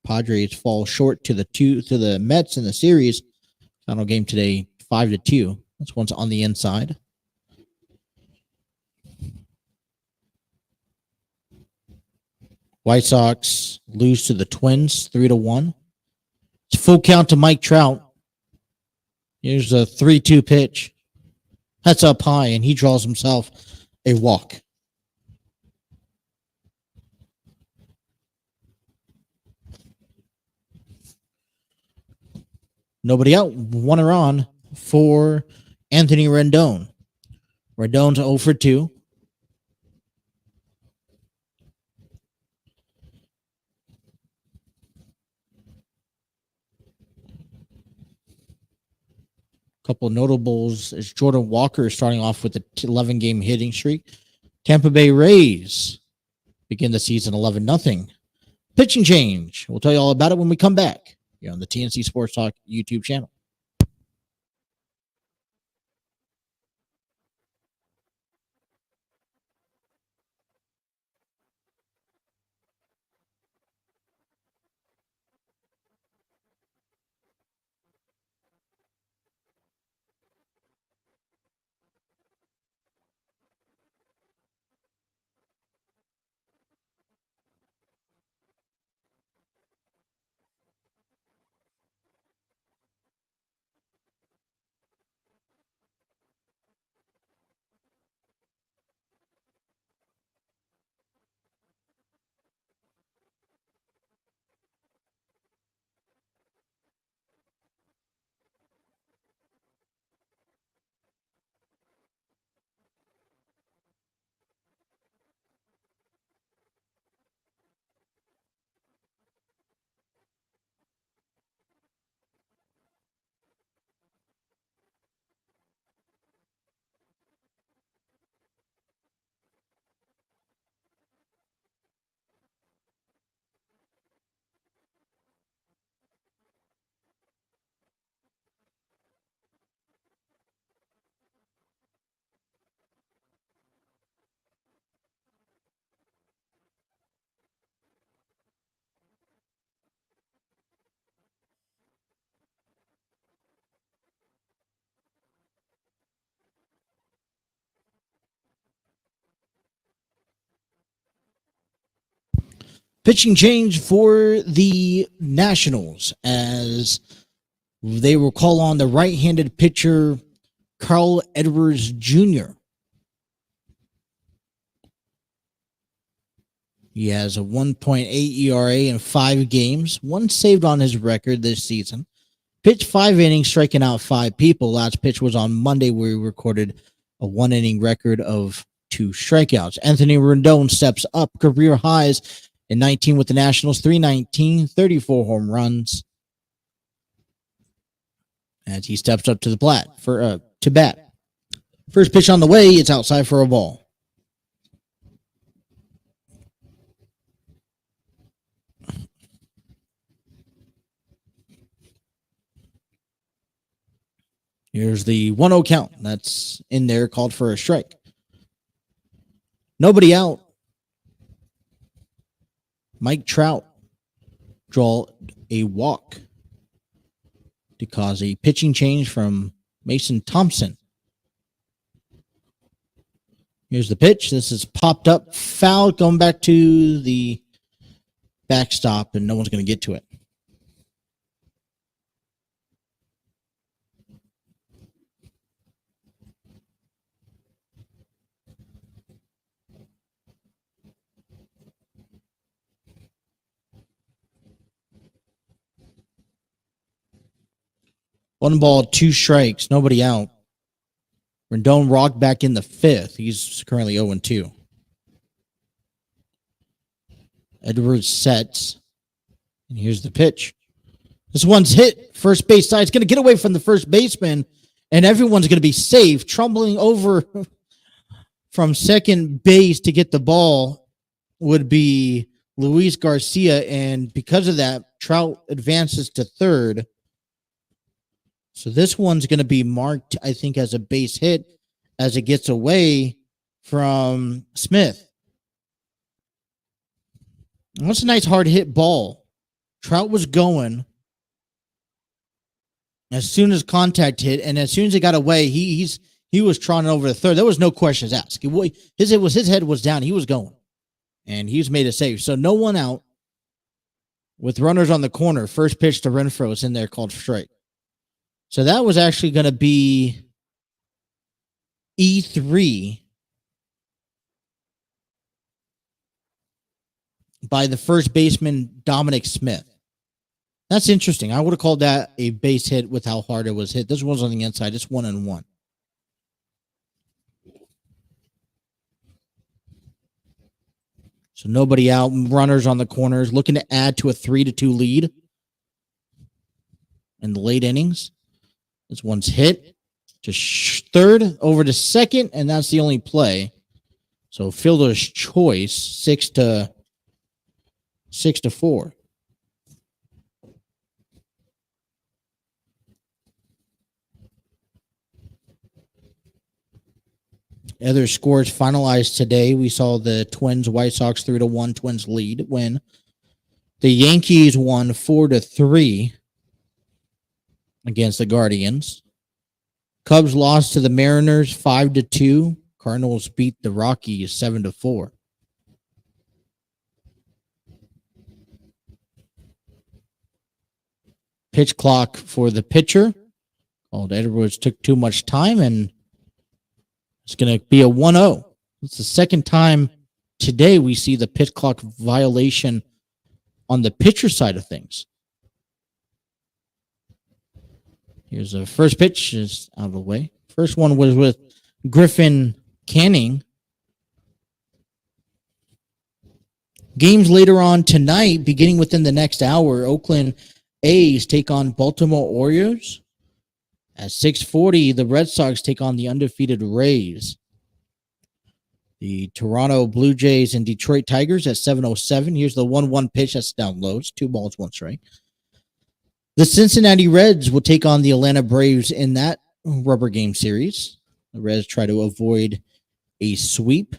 Padres fall short to the Mets in the series. Final game today, 5-2. This one's on the inside. White Sox lose to the Twins 3-1. It's full count to Mike Trout. Here's a 3-2 pitch. That's up high, and he draws himself a walk. Nobody out. Runner on for Anthony Rendon. Rendon's 0 for 2. Couple notables is Jordan Walker starting off with an 11-game hitting streak. Tampa Bay Rays begin the season 11-0. Pitching change. We'll tell you all about it when we come back here on the TNC Sports Talk YouTube channel. Pitching change for the Nationals as they will call on the right-handed pitcher Carl Edwards Jr. He has a 1.8 ERA in 5 games, 1 saved on his record this season. Pitched 5 innings, striking out 5 people. Last pitch was on Monday where he recorded a 1 inning record of 2 strikeouts. Anthony Rendon steps up career highs in 19 with the Nationals, 319, 34 home runs. As he steps up to the to bat. First pitch on the way, it's outside for a ball. Here's the 1-0 count. That's in there, called for a strike. Nobody out. Mike Trout draw a walk to cause a pitching change from Mason Thompson. Here's the pitch. This is popped up, foul, going back to the backstop, and no one's going to get to it. One ball, 2 strikes, nobody out. Rendon rocked back in the 5th. He's currently 0-2. Edwards sets. And here's the pitch. This one's hit. First base side. It's going to get away from the first baseman, and everyone's going to be safe. Trundling over from second base to get the ball would be Luis Garcia, and because of that, Trout advances to third. So this one's going to be marked, I think, as a base hit as it gets away from Smith. And that's a nice hard hit ball. Trout was going as soon as contact hit, and as soon as it got away, he was trotting over the third. There was no questions asked. His head was down. He was going, and he's made a save. So no one out with runners on the corner. First pitch to Renfroe is in there, called strike. So that was actually going to be E3 by the first baseman, Dominic Smith. That's interesting. I would have called that a base hit with how hard it was hit. This one's on the inside. It's 1-1. So nobody out. Runners on the corners, looking to add to a 3-2 lead in the late innings. This one's hit to third, over to second, and that's the only play. So fielder's choice, 6-4. Other scores finalized today. We saw the Twins, White Sox 3-1. Twins lead win. The Yankees won 4-3 against the Guardians. Cubs lost to the Mariners 5-2. Cardinals beat the Rockies 7-4. Pitch clock for the pitcher. Called Edwards took too much time, and it's going to be a 1-0. It's the second time today we see the pitch clock violation on the pitcher side of things. Here's the first pitch, is out of the way. First one was with Griffin Canning. Games later on tonight, beginning within the next hour. Oakland A's take on Baltimore Orioles. At 6:40, the Red Sox take on the undefeated Rays. The Toronto Blue Jays and Detroit Tigers at 7:07. Here's the 1-1 pitch. That's down low. It's 2 balls, 1 strike. The Cincinnati Reds will take on the Atlanta Braves in that rubber game series. The Reds try to avoid a sweep.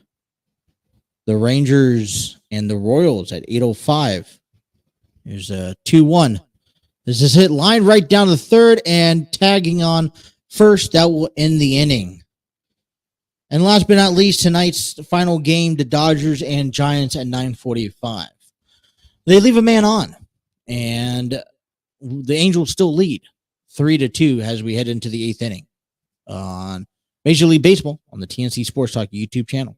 The Rangers and the Royals at 8:05. Here's a 2-1. This is hit line right down to third and tagging on first. That will end the inning. And last but not least, tonight's final game, the Dodgers and Giants at 9:45. They leave a man on, and the Angels still lead 3-2 as we head into the 8th inning on Major League Baseball on the TNC Sports Talk YouTube channel.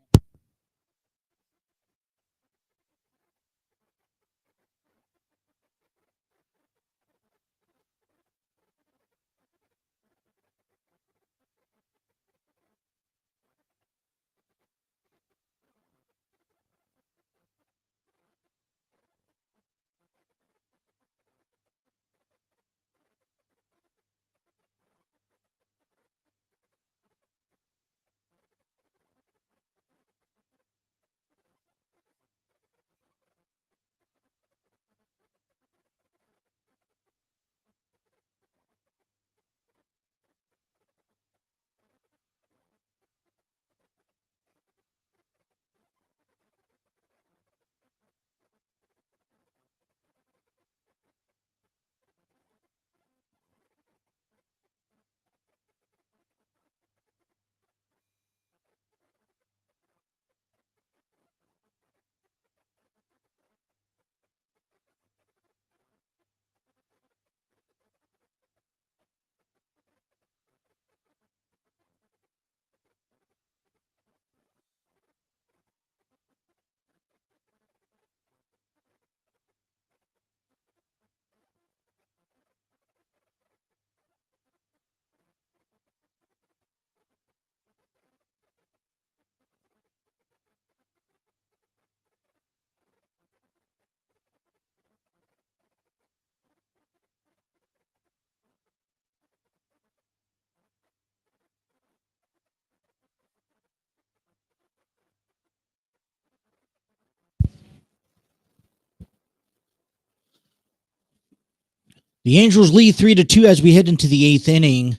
The Angels lead 3-2 as we head into the eighth inning.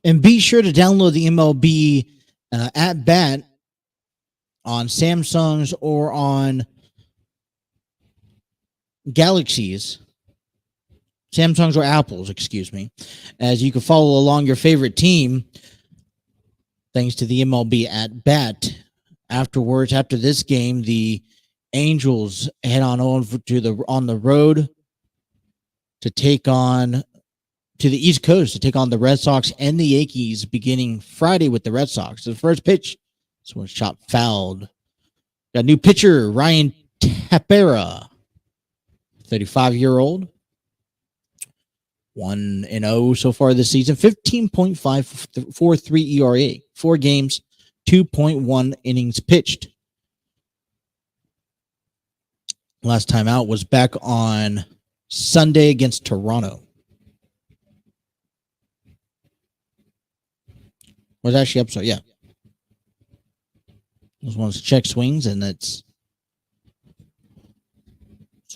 And be sure to download the MLB at bat on Samsungs or on Galaxies. Samsungs or Apples, excuse me. As you can follow along your favorite team thanks to the MLB at bat. Afterwards, after this game, the Angels head on the road to take on to the East Coast to take on the Red Sox and the Yankees beginning Friday with the Red Sox. The first pitch, this one's shot fouled. Got a new pitcher, Ryan Tepera, 35-year-old. 1-0 so far this season, 15.543 ERA, 4 games, 2.1 innings pitched. Last time out was back on Sunday against Toronto. Was actually episode, yeah. This one's check swings, and it's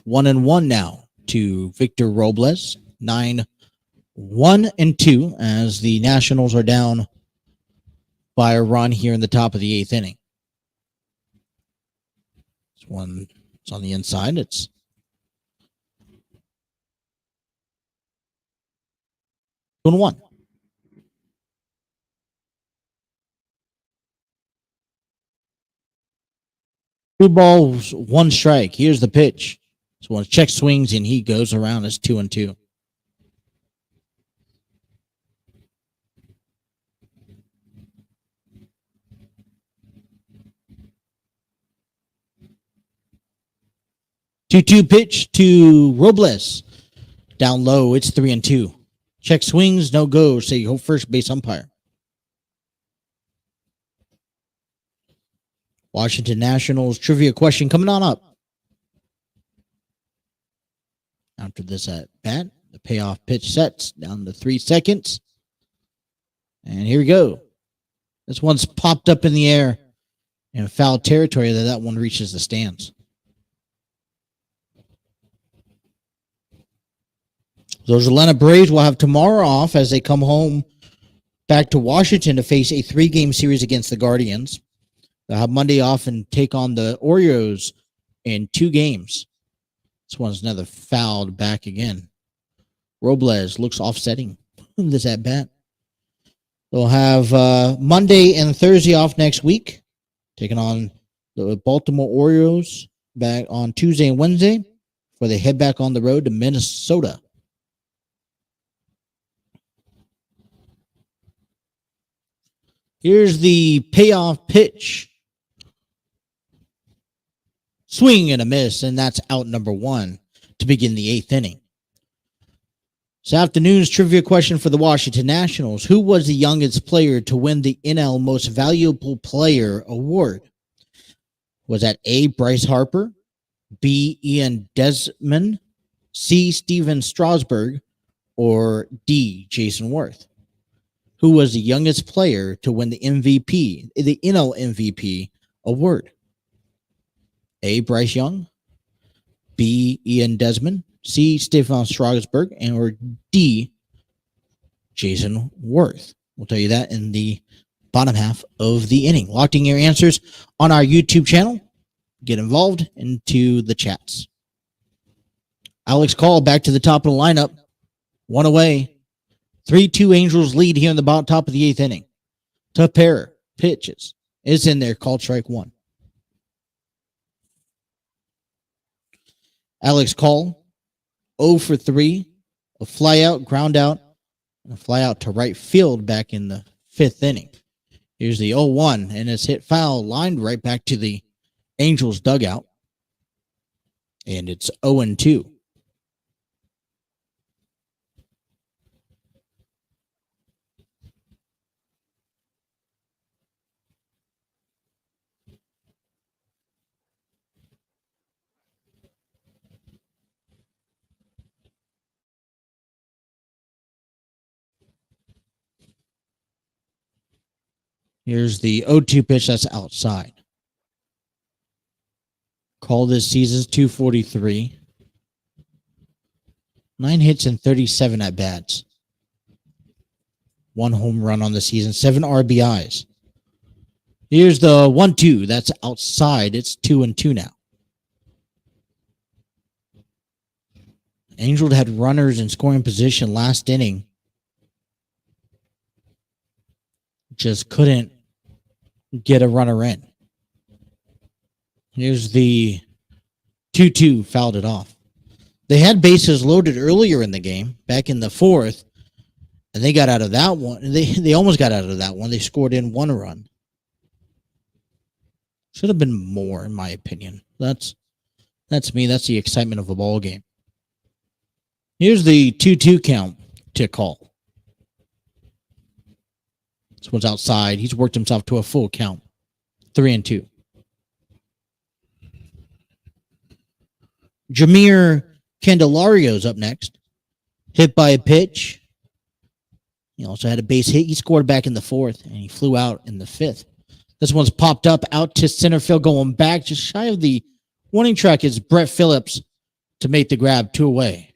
1-1 now to Victor Robles. 9-1-2 as the Nationals are down by a run here in the top of the eighth inning. This one, it's on the inside. It's 2-1. 2 balls, 1 strike. Here's the pitch. This one check swings, and he goes around as 2-2. Two pitch to Robles. Down low, it's 3-2. Check swings, no go. Say so first base umpire. Washington Nationals trivia question coming on up. After this at bat, the payoff pitch sets down to 3 seconds. And here we go. This one's popped up in the air in foul territory. That one reaches the stands. Those Atlanta Braves will have tomorrow off as they come home back to Washington to face a 3-game series against the Guardians. They'll have Monday off and take on the Orioles in 2 games. This one's another fouled back again. Robles looks offsetting this at bat. They'll have Monday and Thursday off next week, taking on the Baltimore Orioles back on Tuesday and Wednesday before they head back on the road to Minnesota. Here's the payoff pitch. Swing and a miss, and that's out number 1 to begin the 8th inning. This afternoon's trivia question for the Washington Nationals. Who was the youngest player to win the NL Most Valuable Player award? Was that A, Bryce Harper, B, Ian Desmond, C, Steven Strasburg, or D, Jason Worth? Who was the youngest player to win the MVP, the NL MVP award? A, Bryce Young, B, Ian Desmond, C, Stefan Strasburg, and or D, Jason Worth. We'll tell you that in the bottom half of the inning. Locked in your answers on our YouTube channel. Get involved into the chats. Alex Call back to the top of the lineup. 1 away. 3-2 Angels lead here in the bottom top of the 8th inning. Tepera pitches. It's in there, called strike 1. Alex Call, 0 for 3, a fly out, ground out, and a fly out to right field back in the 5th inning. Here's the 0-1, and it's hit foul, lined right back to the Angels dugout. And it's 0-2. Here's the 0-2 pitch that's outside. Call this season's 243. 9 hits and 37 at bats. 1 home run on the season, 7 RBIs. Here's the 1-2. That's outside. It's 2-2 now. Angel had runners in scoring position last inning. Just couldn't get a runner in. Here's the 2-2, fouled it off. They had bases loaded earlier in the game, back in the 4th, and they got out of that one. They almost got out of that one. They scored in 1 run. Should have been more, in my opinion. That's me. That's the excitement of a ball game. Here's the 2-2 count to call. This one's outside. He's worked himself to a full count. 3-2. Jameer Candelario's up next. Hit by a pitch. He also had a base hit. He scored back in the 4th, and he flew out in the 5th. This one's popped up out to center field, going back just shy of the warning track. Is Brett Phillips to make the grab, 2 away.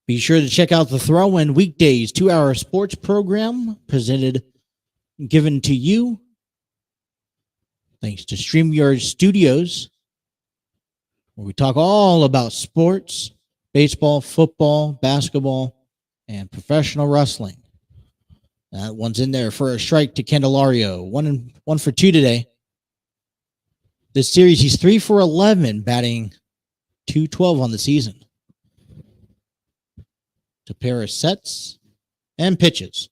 Be sure to check out the Throw-In Weekdays 2-hour sports program given to you thanks to StreamYard Studios, where we talk all about sports, baseball, football, basketball, and professional wrestling. That one's in there for a strike to Candelario. 1 for 2 today. This series, he's 3 for 11, batting .212 on the season. To pair of sets and pitches.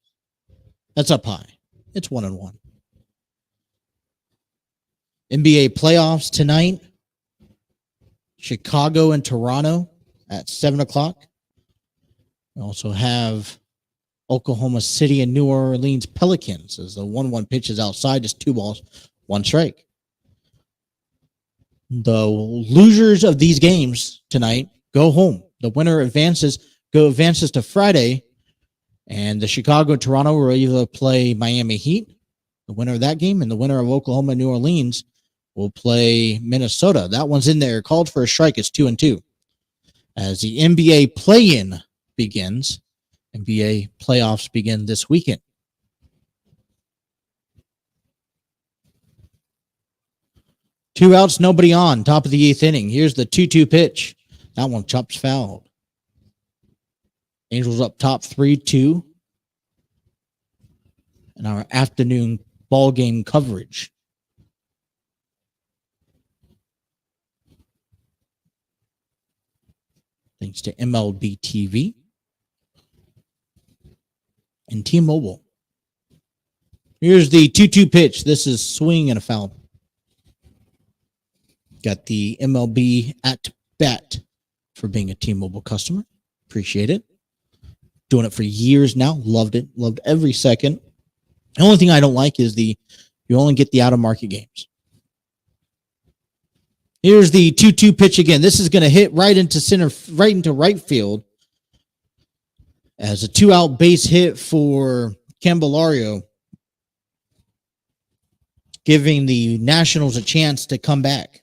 That's up high. It's 1-1. NBA playoffs tonight. Chicago and Toronto at 7 o'clock. We also have Oklahoma City and New Orleans Pelicans as the 1-1 pitch is outside. Just 2 balls, 1 strike. The losers of these games tonight go home. The winner advances to Friday, and the Chicago and Toronto will either play Miami Heat, the winner of that game, and the winner of Oklahoma and New Orleans will play Minnesota. That one's in there. Called for a strike. It's 2-2. As the NBA play-in begins, NBA playoffs begin this weekend. Two outs, nobody on. Top of the 8th inning. Here's the 2-2 pitch. That one chops fouled. Angels up top 3-2 in our afternoon ball game coverage. Thanks to MLB TV and T-Mobile. Here's the 2-2 pitch. This is swing and a foul. Got the MLB at bat for being a T-Mobile customer. Appreciate it. Doing it for years now. Loved it. Loved every second. The only thing I don't like is you only get the out-of-market games. Here's the 2-2 pitch again. This is going to hit right into right field as a 2-out base hit for Candelario, giving the Nationals a chance to come back.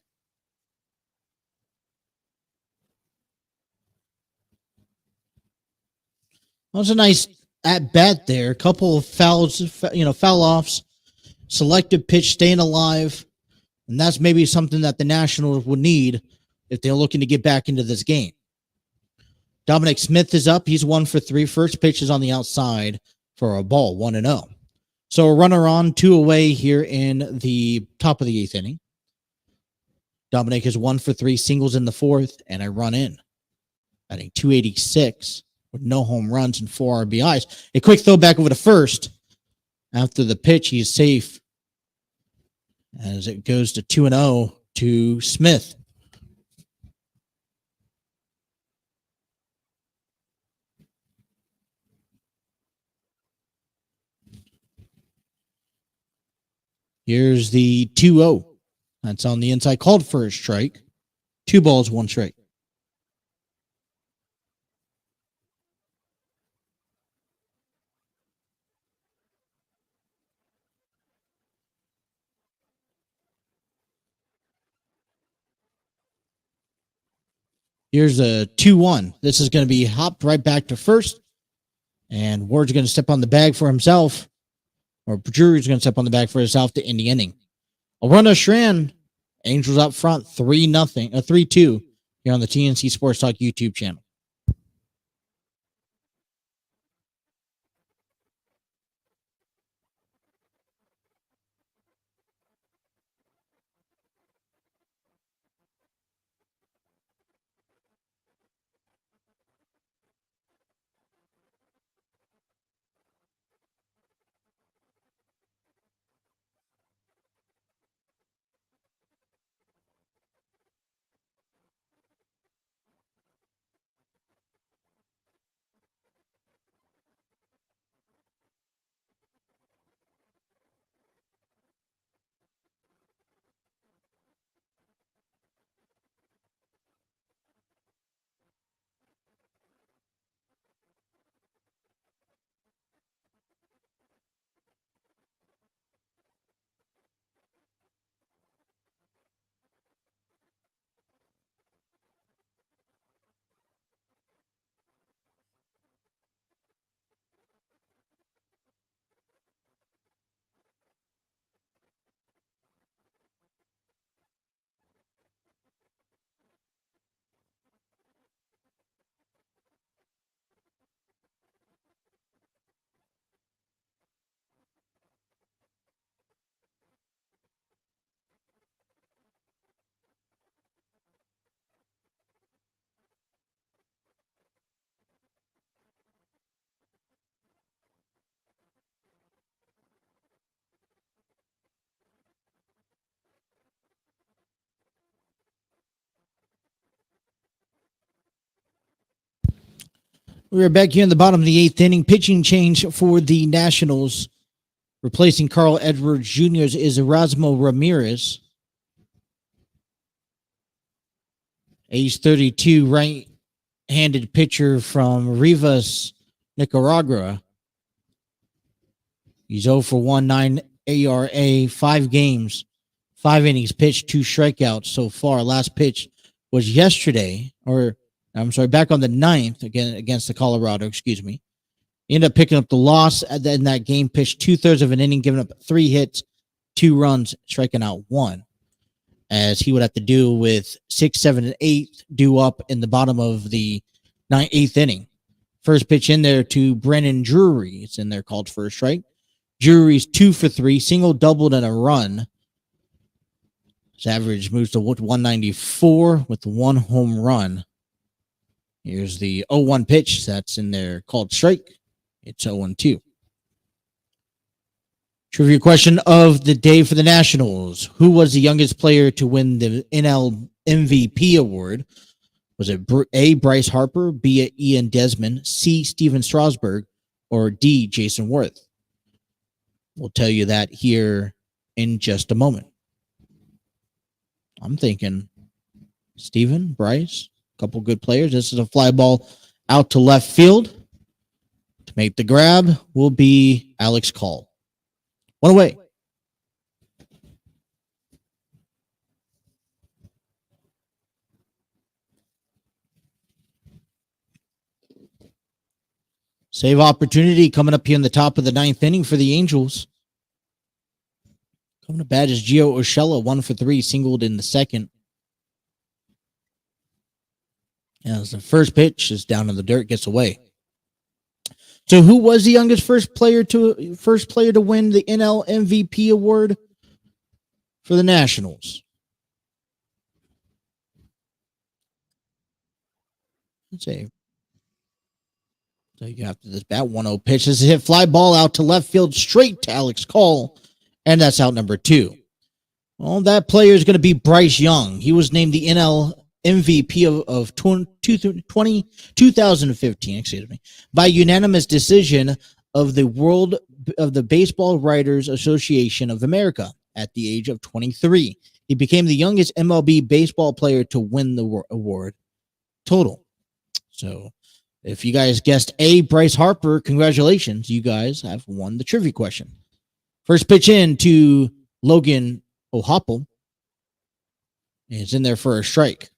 That was a nice at bat there. A couple of fouls, foul offs, selective pitch, staying alive. And that's maybe something that the Nationals would need if they're looking to get back into this game. Dominic Smith is up. He's 1 for 3. First pitch is on the outside for a ball, 1-0. So a runner on, 2 away here in the top of the 8th inning. Dominic is 1 for 3, singles in the 4th, and a run in. Batting .286 with no home runs and 4 RBIs. A quick throw back over to first. After the pitch, he's safe as it goes to 2-0 to Smith. Here's the 2-0. That's on the inside. Called for a strike. 2 balls, 1 strike. Here's a 2-1. This is going to be hopped right back to first. And Ward's going to step on the bag for himself. Or Drury's going to step on the bag for himself to end the inning. A run of Shran. Angels up front 3-2 here on the TNC Sports Talk YouTube channel. We're back here in the bottom of the 8th inning. Pitching change for the Nationals. Replacing Carl Edwards Jr. is Erasmo Ramirez. Age 32, right-handed pitcher from Rivas, Nicaragua. He's 0 for 1, 9 ARA, 5 games, 5 innings pitched, 2 strikeouts so far. Last pitch was yesterday, back on the 9th again against the Colorado, excuse me. He ended up picking up the loss in that game, pitched 2/3 of an inning, giving up 3 hits, 2 runs, striking out 1. As he would have to do with 6, 7, and 8 due up in the bottom of the 8th inning. First pitch in there to Brennan Drury. It's in there called first strike. Drury's 2 for 3, single, doubled, and a run. His average moves to 194 with 1 home run. Here's the 0-1 pitch that's in there called strike. It's 0-2. Trivia question of the day for the Nationals. Who was the youngest player to win the NL MVP award? Was it A, Bryce Harper, B, Ian Desmond, C, Steven Strasburg, or D, Jason Worth? We'll tell you that here in just a moment. I'm thinking Steven, Bryce, a couple good players. This is a fly ball out to left field. To make the grab will be Alex Call. 1 away. Save opportunity coming up here in the top of the 9th inning for the Angels. Coming to bat is Gio Urshela, 1 for 3, singled in the second. As the first pitch is down in the dirt, gets away. So who was the youngest first player to win the NL MVP award for the Nationals? Let's see. So you have to this bat 1-0 pitch. This is a hit fly ball out to left field straight to Alex Call. And that's out number 2. Well, that player is going to be Bryce Young. He was named the NL MVP of 2015, excuse me, by unanimous decision of the Baseball Writers Association of America at the age of 23. He became the youngest MLB baseball player to win the award total. So if you guys guessed A, Bryce Harper, congratulations. You guys have won the trivia question. First pitch in to Logan O'Hoppe. It's in there for a strike.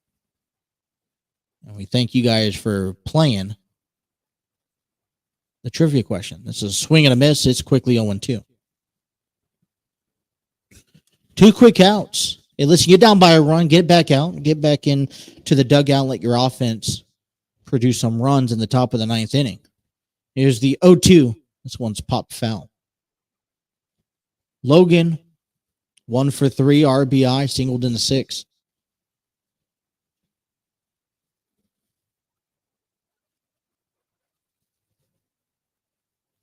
And we thank you guys for playing the trivia question. This is a swing and a miss. It's quickly 0-2. 2 quick outs. Hey, listen, get down by a run, get back out, get back in to the dugout, let your offense produce some runs in the top of the 9th inning. Here's the 0-2. This one's popped foul. Logan, 1 for 3, RBI, singled in the 6th.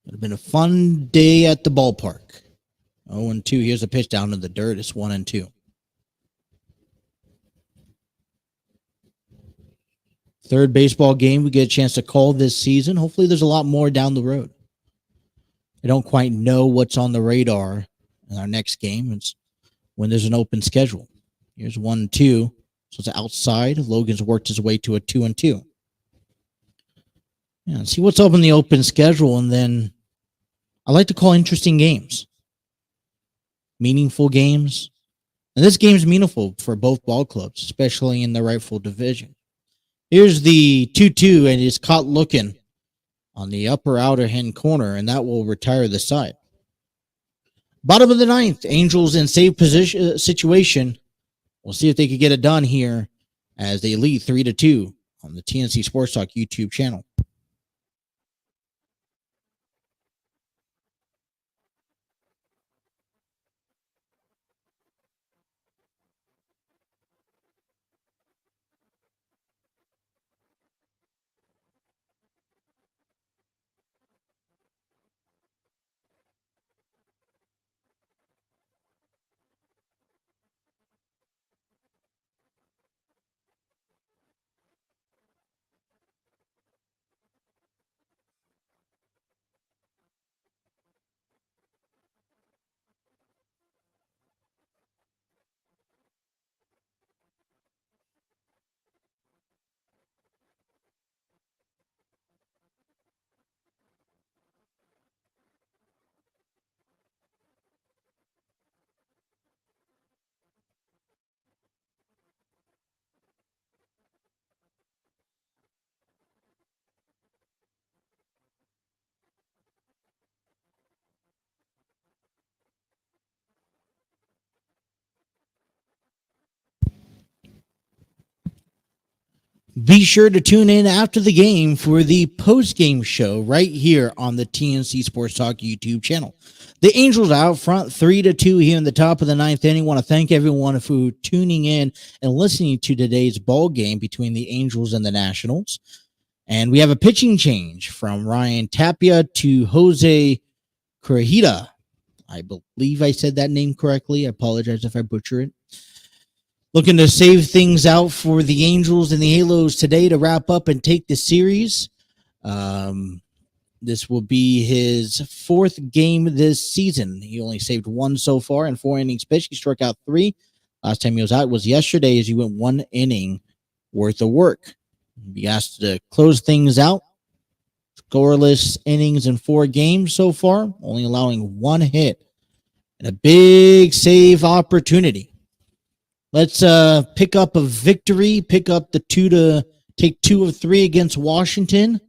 Would have been a fun day at the ballpark. 0-2. Here's a pitch down to the dirt. It's 1-2. Third baseball game we get a chance to call this season. Hopefully there's a lot more down the road. I don't quite know what's on the radar in our next game. It's when there's an open schedule. Here's 1-2. So it's outside. Logan's worked his way to a 2-2. Yeah, see what's up in the open schedule, and then I like to call interesting games. Meaningful games. And this game's meaningful for both ball clubs, especially in the rightful division. Here's the 2-2, and it's caught looking on the upper outer hand corner, and that will retire the side. Bottom of the 9th, Angels in save position situation. We'll see if they can get it done here as they lead 3-2 on the TNC Sports Talk YouTube channel. Be sure to tune in after the game for the post-game show right here on the TNC Sports Talk YouTube channel. The Angels are out front 3-2 here in the top of the 9th inning. I want to thank everyone for tuning in and listening to today's ball game between the Angels and the Nationals. And we have a pitching change from Ryan Tapia to Jose Corrida. I believe I said that name correctly. I apologize if I butcher it. Looking to save things out for the Angels and the Halos today to wrap up and take the series. This will be his 4th game this season. He only saved 1 so far in 4 innings pitched. He struck out 3. Last time he was out was yesterday as he went 1 inning worth of work. He'll be asked to close things out. Scoreless innings in 4 games so far, only allowing 1 hit and a big save opportunity. Let's pick up a victory, pick up the take 2 of 3 against Washington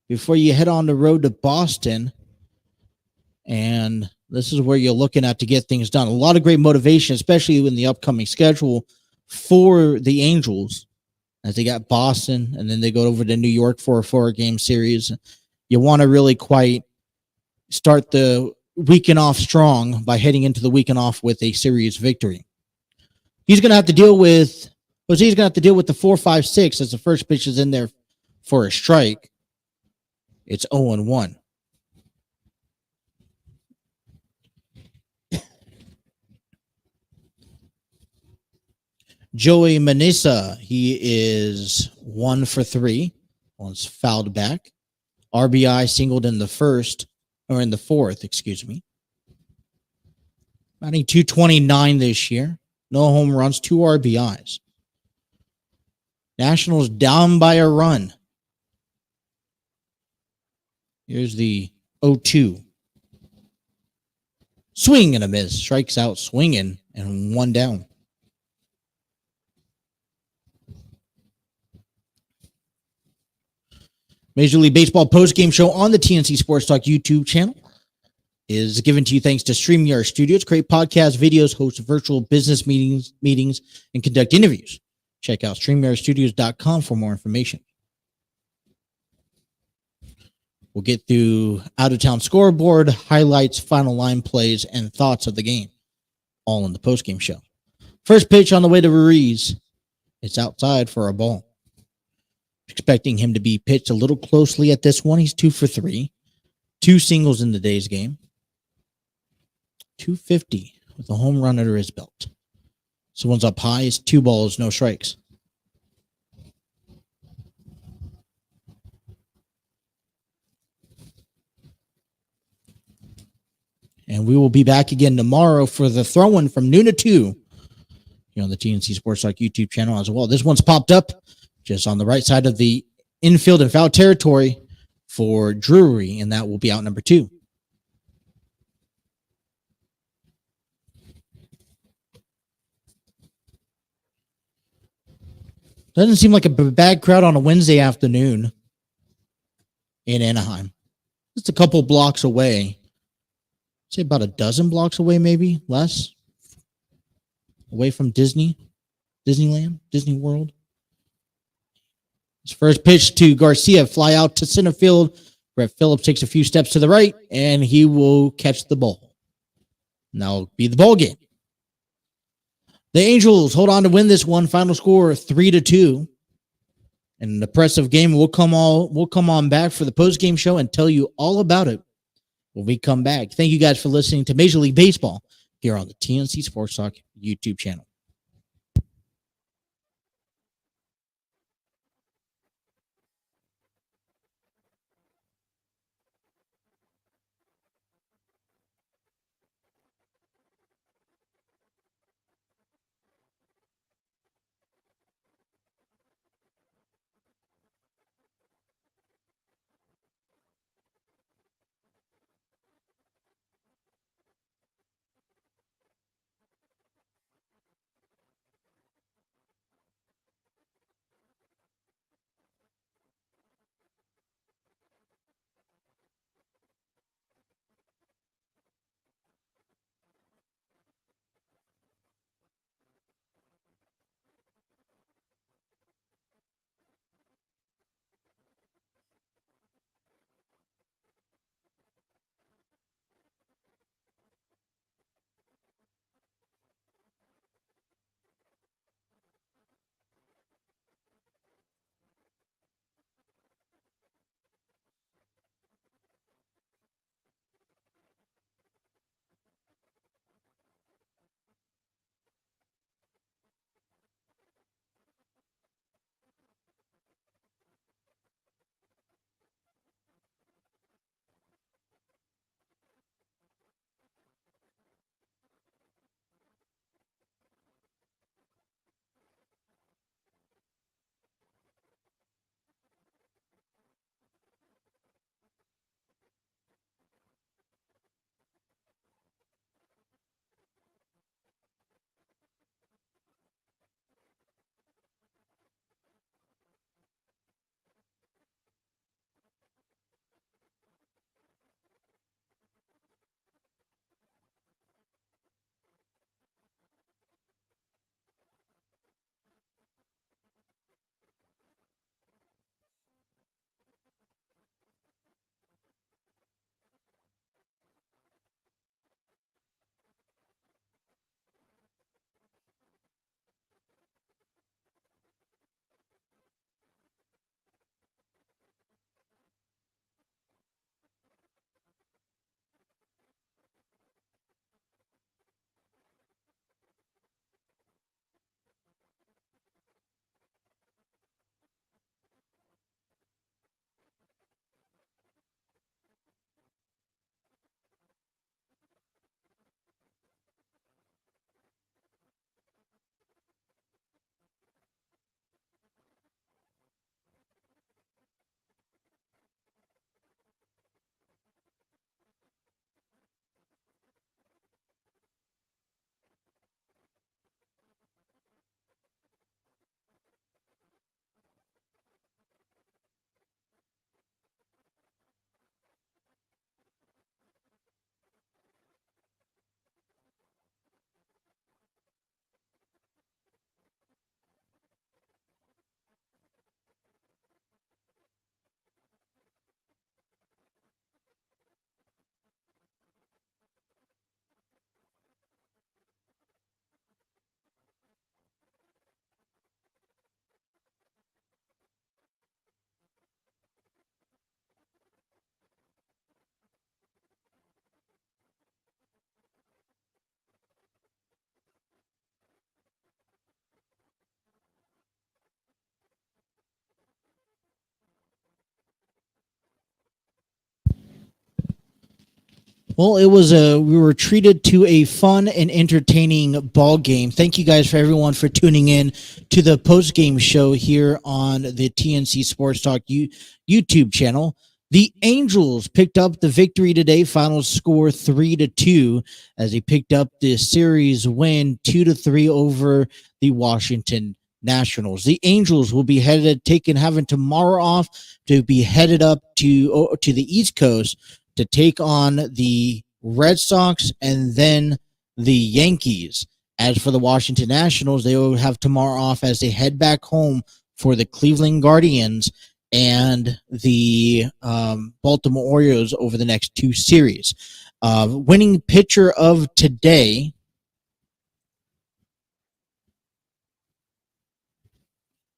before you head on the road to Boston. And this is where you're looking at to get things done. A lot of great motivation, especially in the upcoming schedule for the Angels as they got Boston and then they go over to New York for a 4-game series. You want to really quite start the weekend off strong by heading into the weekend off with a series victory. Jose's going to have to deal with the 4-5-6 as the first pitch is in there for a strike. It's 0-1. Joey Manissa, he is 1 for 3. Once fouled back. RBI singled in the 4th, excuse me. Batting .229 this year. No home runs, 2 RBIs. Nationals down by a run. Here's the 0-2. Swing and a miss. Strikes out swinging and 1 down. Major League Baseball post-game show on the TNC Sports Talk YouTube channel is given to you thanks to StreamYard Studios. Create podcasts, videos, host virtual business meetings, and conduct interviews. Check out StreamYardStudios.com for more information. We'll get through out-of-town scoreboard, highlights, final line plays, and thoughts of the game, all in the post-game show. First pitch on the way to Ruiz. It's outside for a ball. Expecting him to be pitched a little closely at this one. He's 2 for 3. 2 singles in the day's game. 250 with a home run under his belt. So one's up high. It's 2 balls, no strikes. And we will be back again tomorrow for the throw-in from noon to 2 here on the TNC Sports Talk YouTube channel as well. This one's popped up just on the right side of the infield and foul territory for Drury, and that will be out number 2. Doesn't seem like a bad crowd on a Wednesday afternoon in Anaheim. Just a couple blocks away. Say about a dozen blocks away, maybe less. Away from Disneyland, Disney World. His first pitch to Garcia, fly out to center field. Brett Phillips takes a few steps to the right, and he will catch the ball. Now it'll be the ball game. The Angels hold on to win this one. Final score 3-2. And an impressive game. We'll come on back for the post-game show and tell you all about it when we come back. Thank you guys for listening to Major League Baseball here on the TNC Sports Talk YouTube channel. Well, it was we were treated to a fun and entertaining ball game. Thank you guys for everyone for tuning in to the post game show here on the TNC Sports Talk YouTube channel. The Angels picked up the victory today. Final score 3-2 as they picked up the series win 2-3 over the Washington Nationals. The Angels will be having tomorrow off to be headed up to the East Coast to take on the Red Sox and then the Yankees. As for the Washington Nationals, they will have tomorrow off as they head back home for the Cleveland Guardians and the Baltimore Orioles over the next two series. Winning pitcher of today.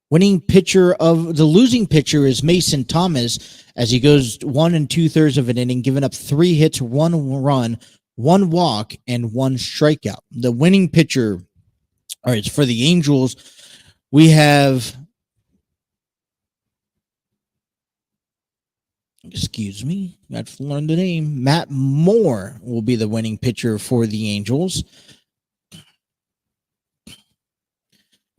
Winning pitcher of the losing pitcher is Mason Thomas as he goes 1 2/3 of an inning, giving up 3 hits, 1 run, 1 walk, and 1 strikeout. The winning pitcher, all right, for the Angels, we have, excuse me, got to learn the name. Matt Moore will be the winning pitcher for the Angels.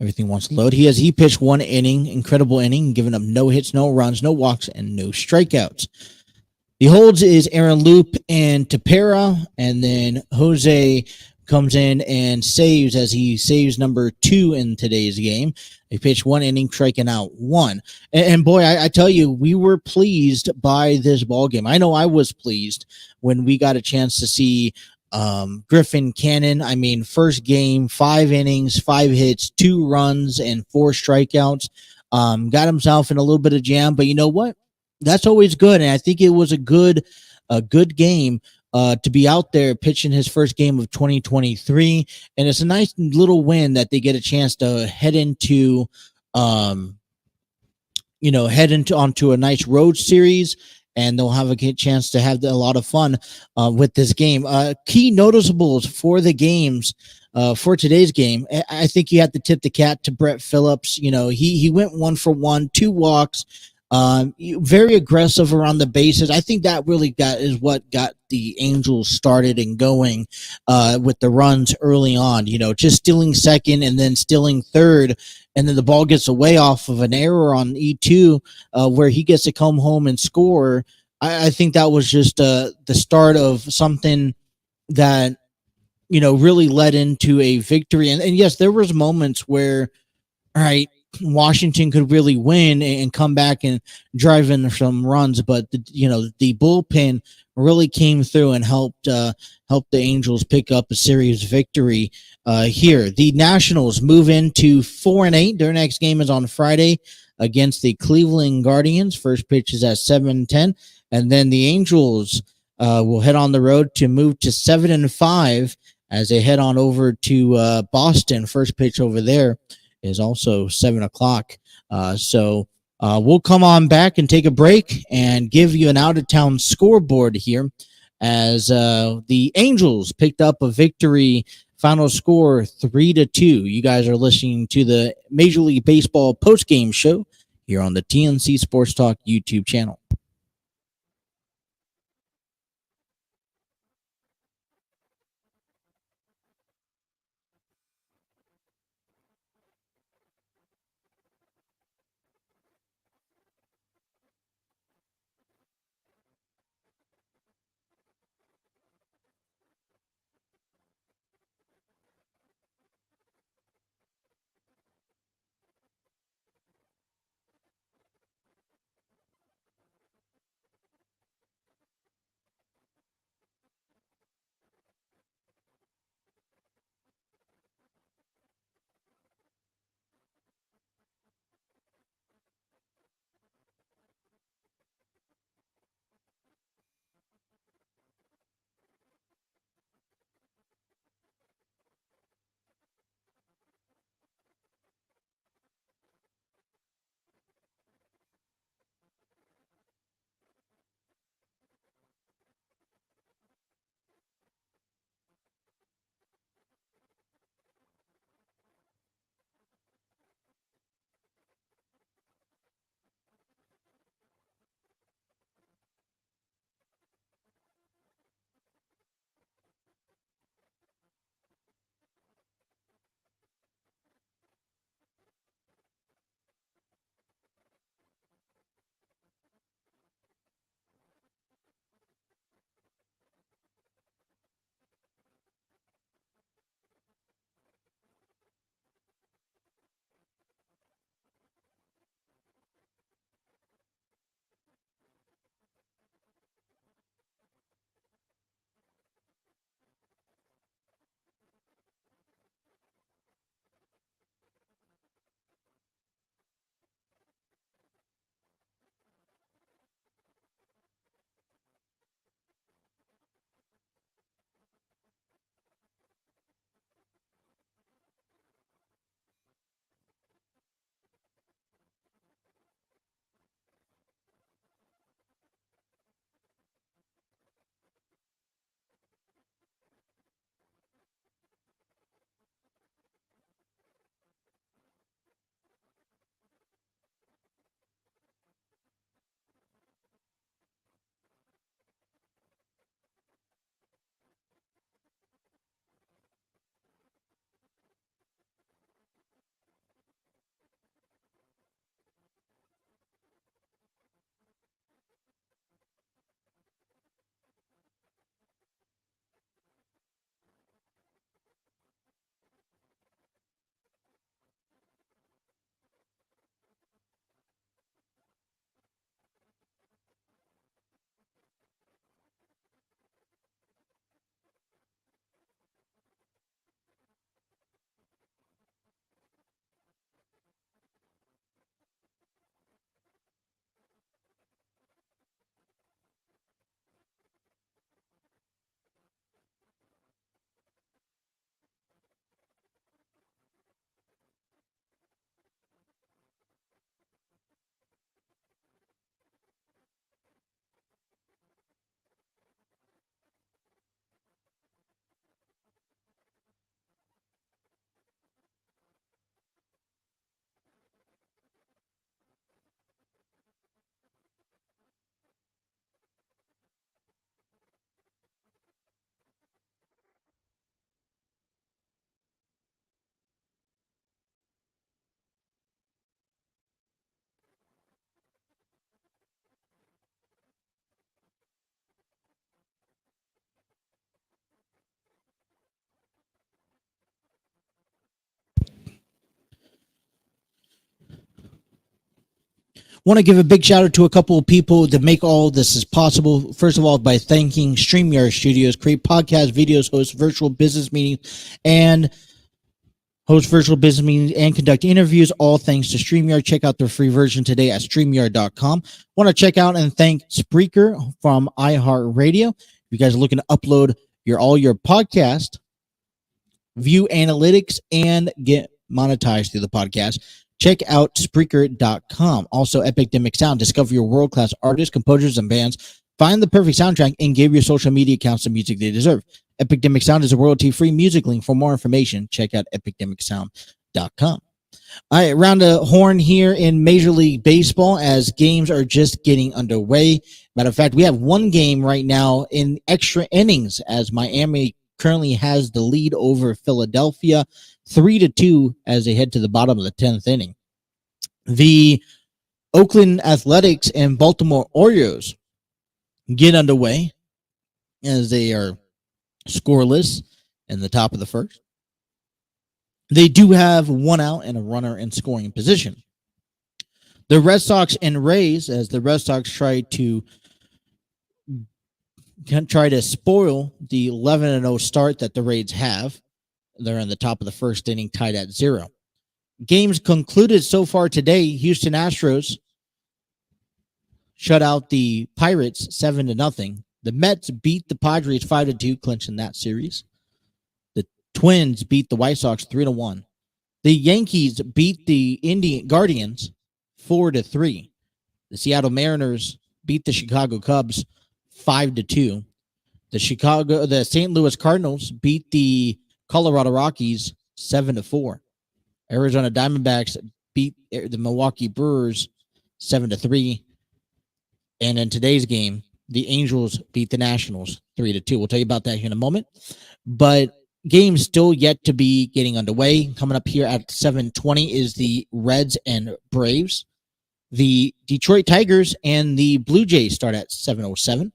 Everything wants to load. He pitched 1 inning, incredible inning, giving up no hits, no runs, no walks, and no strikeouts. The holds is Aaron Loop and Tepera, and then Jose comes in and saves as he saves number 2 in today's game. He pitched 1 inning, striking out 1. And boy, I tell you, we were pleased by this ball game. I know I was pleased when we got a chance to see Griffin Canning. I mean, first game, 5 innings, 5 hits, 2 runs, and 4 strikeouts. Got himself in a little bit of jam, but you know what? That's always good, and I think it was a good game to be out there pitching his first game of 2023, and it's a nice little win that they get a chance to head into onto a nice road series, and they'll have a chance to have a lot of fun with this game. Key noticeables for the games. For today's game, I think you have to tip the cap to Brett Phillips. You know, he went 1 for 1, 2 walks, very aggressive around the bases. I think that really is what got the Angels started and going with the runs early on. You know, just stealing second and then stealing third, and then the ball gets away off of an error on E2 where he gets to come home and score. I think that was just the start of something that really led into a victory. And yes, there was moments where, all right, Washington could really win and come back and drive in some runs, but the bullpen really came through and helped the Angels pick up a series victory here. The Nationals move into 4-8. Their next game is on Friday against the Cleveland Guardians. First pitch is at 7:10, and then the Angels will head on the road to move to 7-5 as they head on over to Boston. First pitch over there is also 7:00. So we'll come on back and take a break and give you an out-of-town scoreboard here as the Angels picked up a victory. Final score 3-2. You guys are listening to the Major League Baseball post-game show here on the TNC Sports Talk YouTube channel. Want to give a big shout out to a couple of people that make all this is possible. First of all, by thanking StreamYard Studios, create podcast videos, host virtual business meetings, and conduct interviews, all thanks to StreamYard. Check out their free version today at StreamYard.com. Want to check out and thank Spreaker from iHeartRadio. If you guys are looking to upload all your podcast, view analytics, and get monetized through the podcast, check out Spreaker.com. Also, Epidemic Sound. Discover your world-class artists, composers, and bands. Find the perfect soundtrack and give your social media accounts the music they deserve. Epidemic Sound is a royalty-free music link. For more information, check out epidemicsound.com. All right, round the horn here in Major League Baseball as games are just getting underway. Matter of fact, we have one game right now in extra innings as Miami currently has the lead over Philadelphia 3-2 as they head to the bottom of the 10th inning. The Oakland Athletics and Baltimore Orioles get underway as they are scoreless in the top of the first. They do have one out and a runner in scoring position. The Red Sox and Rays, as the Red Sox try to spoil the 11-0 start that the Rays have. They're in the top of the first inning, tied at 0. Games concluded so far today. Houston Astros shut out the Pirates 7-0. The Mets beat the Padres 5-2, clinching that series. The Twins beat the White Sox 3-1. The Yankees beat the Indian Guardians 4-3. The Seattle Mariners beat the Chicago Cubs 5-2. The St. Louis Cardinals beat the Colorado Rockies 7-4. Arizona Diamondbacks beat the Milwaukee Brewers 7-3. And in today's game, the Angels beat the Nationals 3-2. We'll tell you about that here in a moment. But games still yet to be getting underway. Coming up here at 7:20 is the Reds and Braves. The Detroit Tigers and the Blue Jays start at 7:07.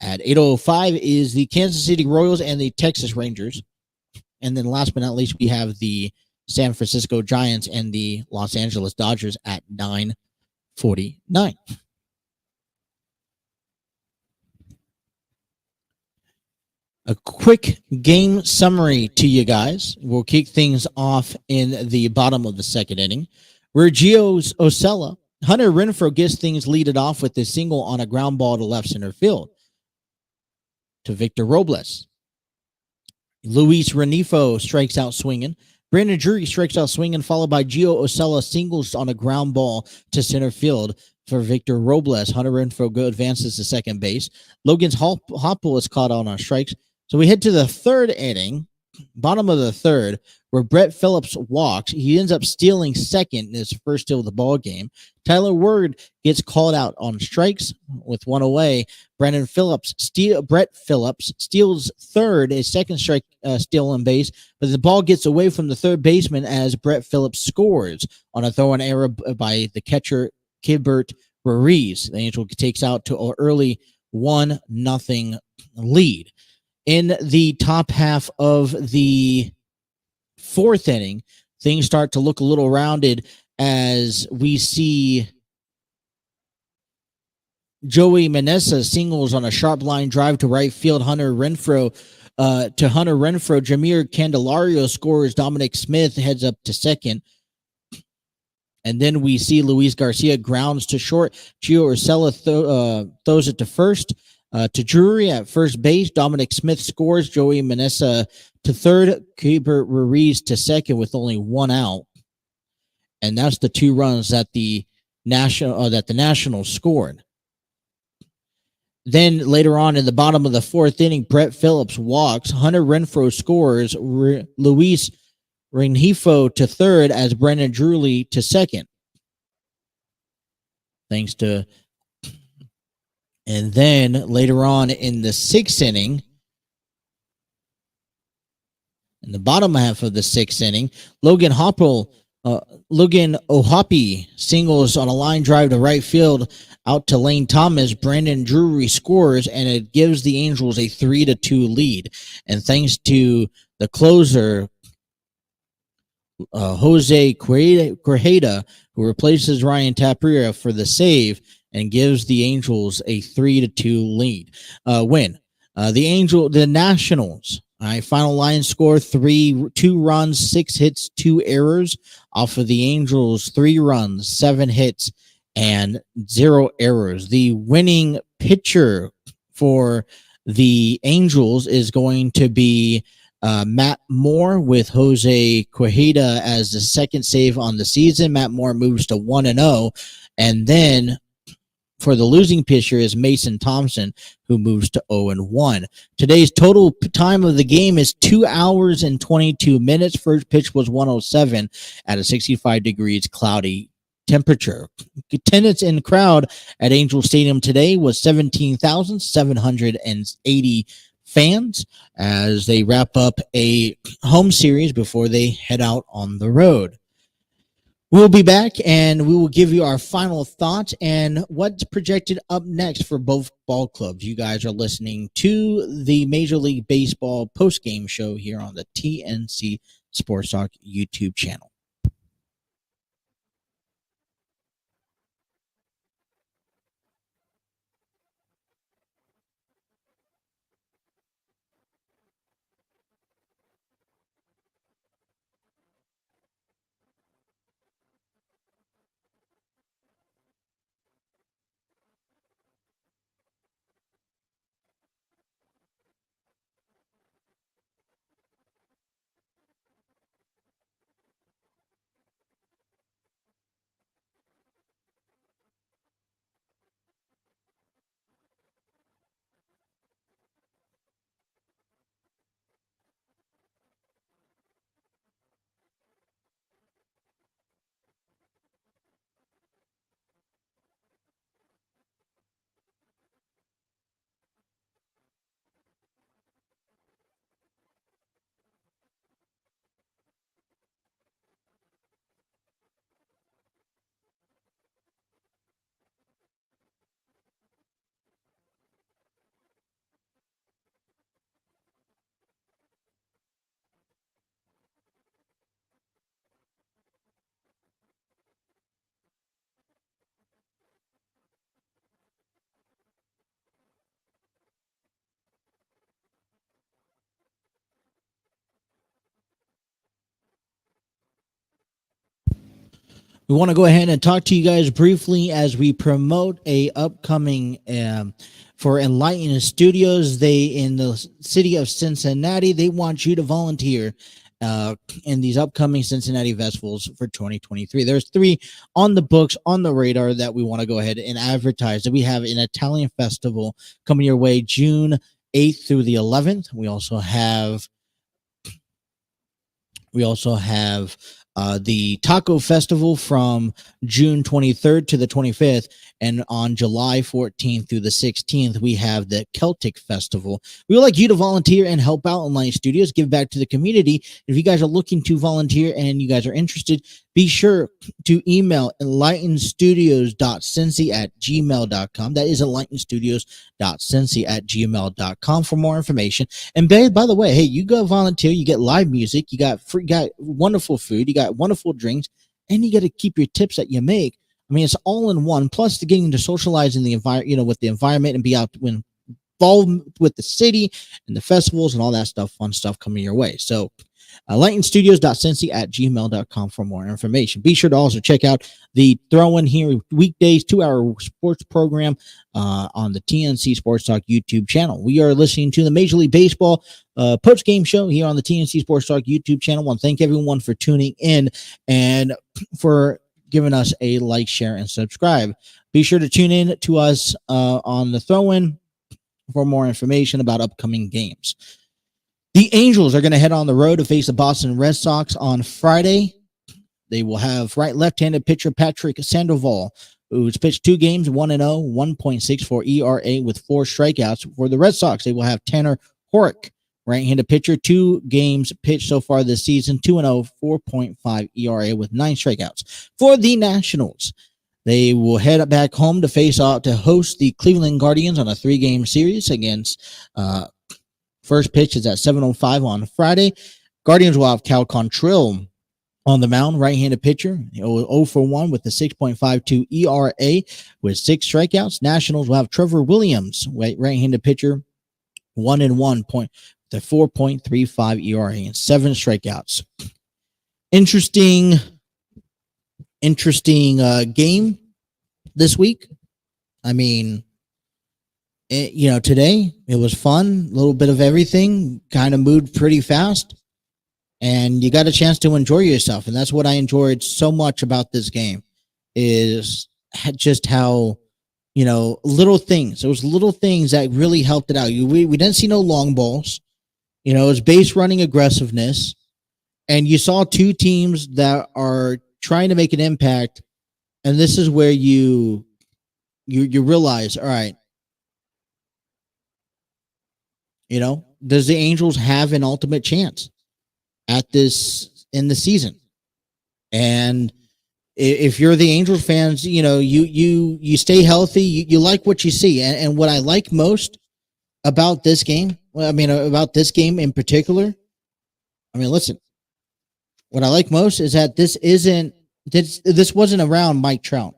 At 8:05 is the Kansas City Royals and the Texas Rangers. And then last but not least, we have the San Francisco Giants and the Los Angeles Dodgers at 9:49. A quick game summary to you guys. We'll kick things off in the bottom of the second inning, where Gio Osella, Hunter Renfroe gets things leaded off with a single on a ground ball to left center field to Victor Robles. Luis Renifo strikes out swinging. Brandon Drury strikes out swinging, followed by Gio Osella singles on a ground ball to center field for Victor Robles. Hunter Renfroe advances to second base. Logan's Hopple is caught on strikes. So we head to the third inning, bottom of the third, where Brett Phillips walks. He ends up stealing second in his first steal of the ball game. Tyler Ward gets called out on strikes with one away. Brett Phillips steals third, a second strike steal on base, but the ball gets away from the third baseman as Brett Phillips scores on a throw-in error by the catcher Kibert Ruiz. The Angel takes out to an early 1-0 lead. In the top half of the fourth inning, things start to look a little rounded as we see Joey Manessa singles on a sharp line drive to right field. Hunter Renfroe, Jameer Candelario scores. Dominic Smith heads up to second. And then we see Luis Garcia grounds to short. Gio Urshela throws it to first. To Drury at first base. Dominic Smith scores. Joey Manessa to third. Kibert Ruiz to second with only one out. And that's the two runs that the Nationals scored. Then later on in the bottom of the fourth inning, Brett Phillips walks. Hunter Renfroe scores. Luis Renifo to third as Brandon Drury to second. And then later on in the sixth inning, in the bottom half of the sixth inning, Logan Ohapi singles on a line drive to right field out to Lane Thomas. Brandon Drury scores, and it gives the Angels a 3-2 lead. And thanks to the closer, Jose Quijada, who replaces Ryan Tapia for the save and gives the Angels a 3-2 win. The Nationals. All right, final line score 2 runs, 6 hits, 2 errors. Off of the Angels, 3 runs, 7 hits, and 0 errors. The winning pitcher for the Angels is going to be Matt Moore, with Jose Quijada as the second save on the season. Matt Moore moves to 1-0. And then for the losing pitcher is Mason Thompson, who moves to 0-1. Today's total time of the game is 2 hours and 22 minutes. First pitch was 107 at a 65 degrees cloudy temperature. Attendance in crowd at Angel Stadium today was 17,780 fans as they wrap up a home series before they head out on the road. We'll be back and we will give you our final thoughts and what's projected up next for both ball clubs. You guys are listening to the Major League Baseball post-game show here on the TNC Sports Talk YouTube channel. We want to go ahead and talk to you guys briefly as we promote a upcoming for Enlighten Studios. They in the city of Cincinnati. They want you to volunteer in these upcoming Cincinnati festivals for 2023. There's 3 on the books, on the radar that we want to go ahead and advertise. That we have an Italian festival coming your way June 8th through the 11th. We also have the Taco Festival from June 23rd to the 25th. And on July 14th through the 16th, we have the Celtic Festival. We would like you to volunteer and help out Enlighten Studios, give back to the community. If you guys are looking to volunteer and you guys are interested, be sure to email enlightenstudios.cincy@gmail.com. That is enlightenstudios.cincy@gmail.com for more information. And by the way, hey, you go volunteer, you get live music, you got wonderful food, you got wonderful drinks, and you got to keep your tips that you make. I mean, it's all in one. Plus, the getting to socialize in the environment, with the environment, and be out involved with the city and the festivals and all that stuff, fun stuff coming your way. So, lightenstudios.cincy@gmail.com for more information. Be sure to also check out the Throw-In here weekdays 2-hour sports program on the TNC Sports Talk YouTube channel. We are listening to the Major League Baseball post-game show here on the TNC Sports Talk YouTube channel. I want to thank everyone for tuning in and for giving us a like, share, and subscribe. Be sure to tune in to us on the Throw-In for more information about upcoming games. The Angels are going to head on the road to face the Boston Red Sox on Friday. They will have left-handed pitcher Patrick Sandoval, who's pitched 2 games, 1-0, 1.64 ERA with 4 strikeouts. For the Red Sox, they will have Tanner Houck, right-handed pitcher, 2 games pitched so far this season, 2-0, 4.5 ERA with 9 strikeouts. For the Nationals, they will head back home to host the Cleveland Guardians on a 3-game series against first pitch is at 7:05 on Friday. Guardians will have Cal Quantrill On the mound, right-handed pitcher, 0 for 1 with a 6.52 ERA with 6 strikeouts. Nationals will have Trevor Williams, right-handed pitcher, 1-1 point, the 4.35 ERA and 7 strikeouts. Interesting game this week. I mean, today it was fun, a little bit of everything, kind of moved pretty fast, and you got a chance to enjoy yourself. And that's what I enjoyed so much about this game, is just how, little things. There was little things that really helped it out. We didn't see no long balls. It was base running aggressiveness, and you saw two teams that are trying to make an impact. And this is where you realize, all right, does the Angels have an ultimate chance at this in the season? And if you're the Angels fans, you stay healthy. You like what you see, and what I like most about this game, about this game in particular, listen. What I like most is that this wasn't around Mike Trout.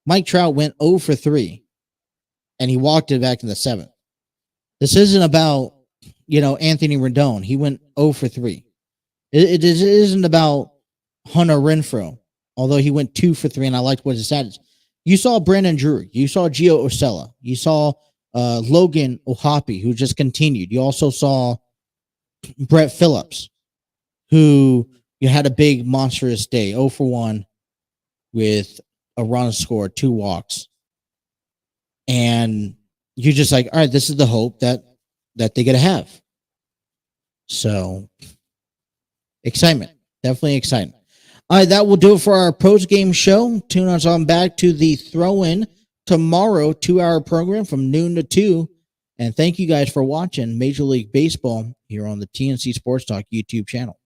Mike Trout went 0 for 3, and he walked it back in the 7th. This isn't about, Anthony Rendon. He went 0 for 3. It isn't about Hunter Renfroe, although he went 2 for 3, and I liked what his stats. You saw Brandon Drury. You saw Gio Urshela. You saw Logan O'Hoppe, who just continued. You also saw Brett Phillips, who had a big monstrous day, 0 for 1 with a run scored, 2 walks. And you're just like, all right, this is the hope that they're going to have. So, excitement. Definitely excitement. All right, that will do it for our post-game show. Tune us on back to the throw-in tomorrow, 2-hour program from noon to 2. And thank you guys for watching Major League Baseball here on the TNC Sports Talk YouTube channel.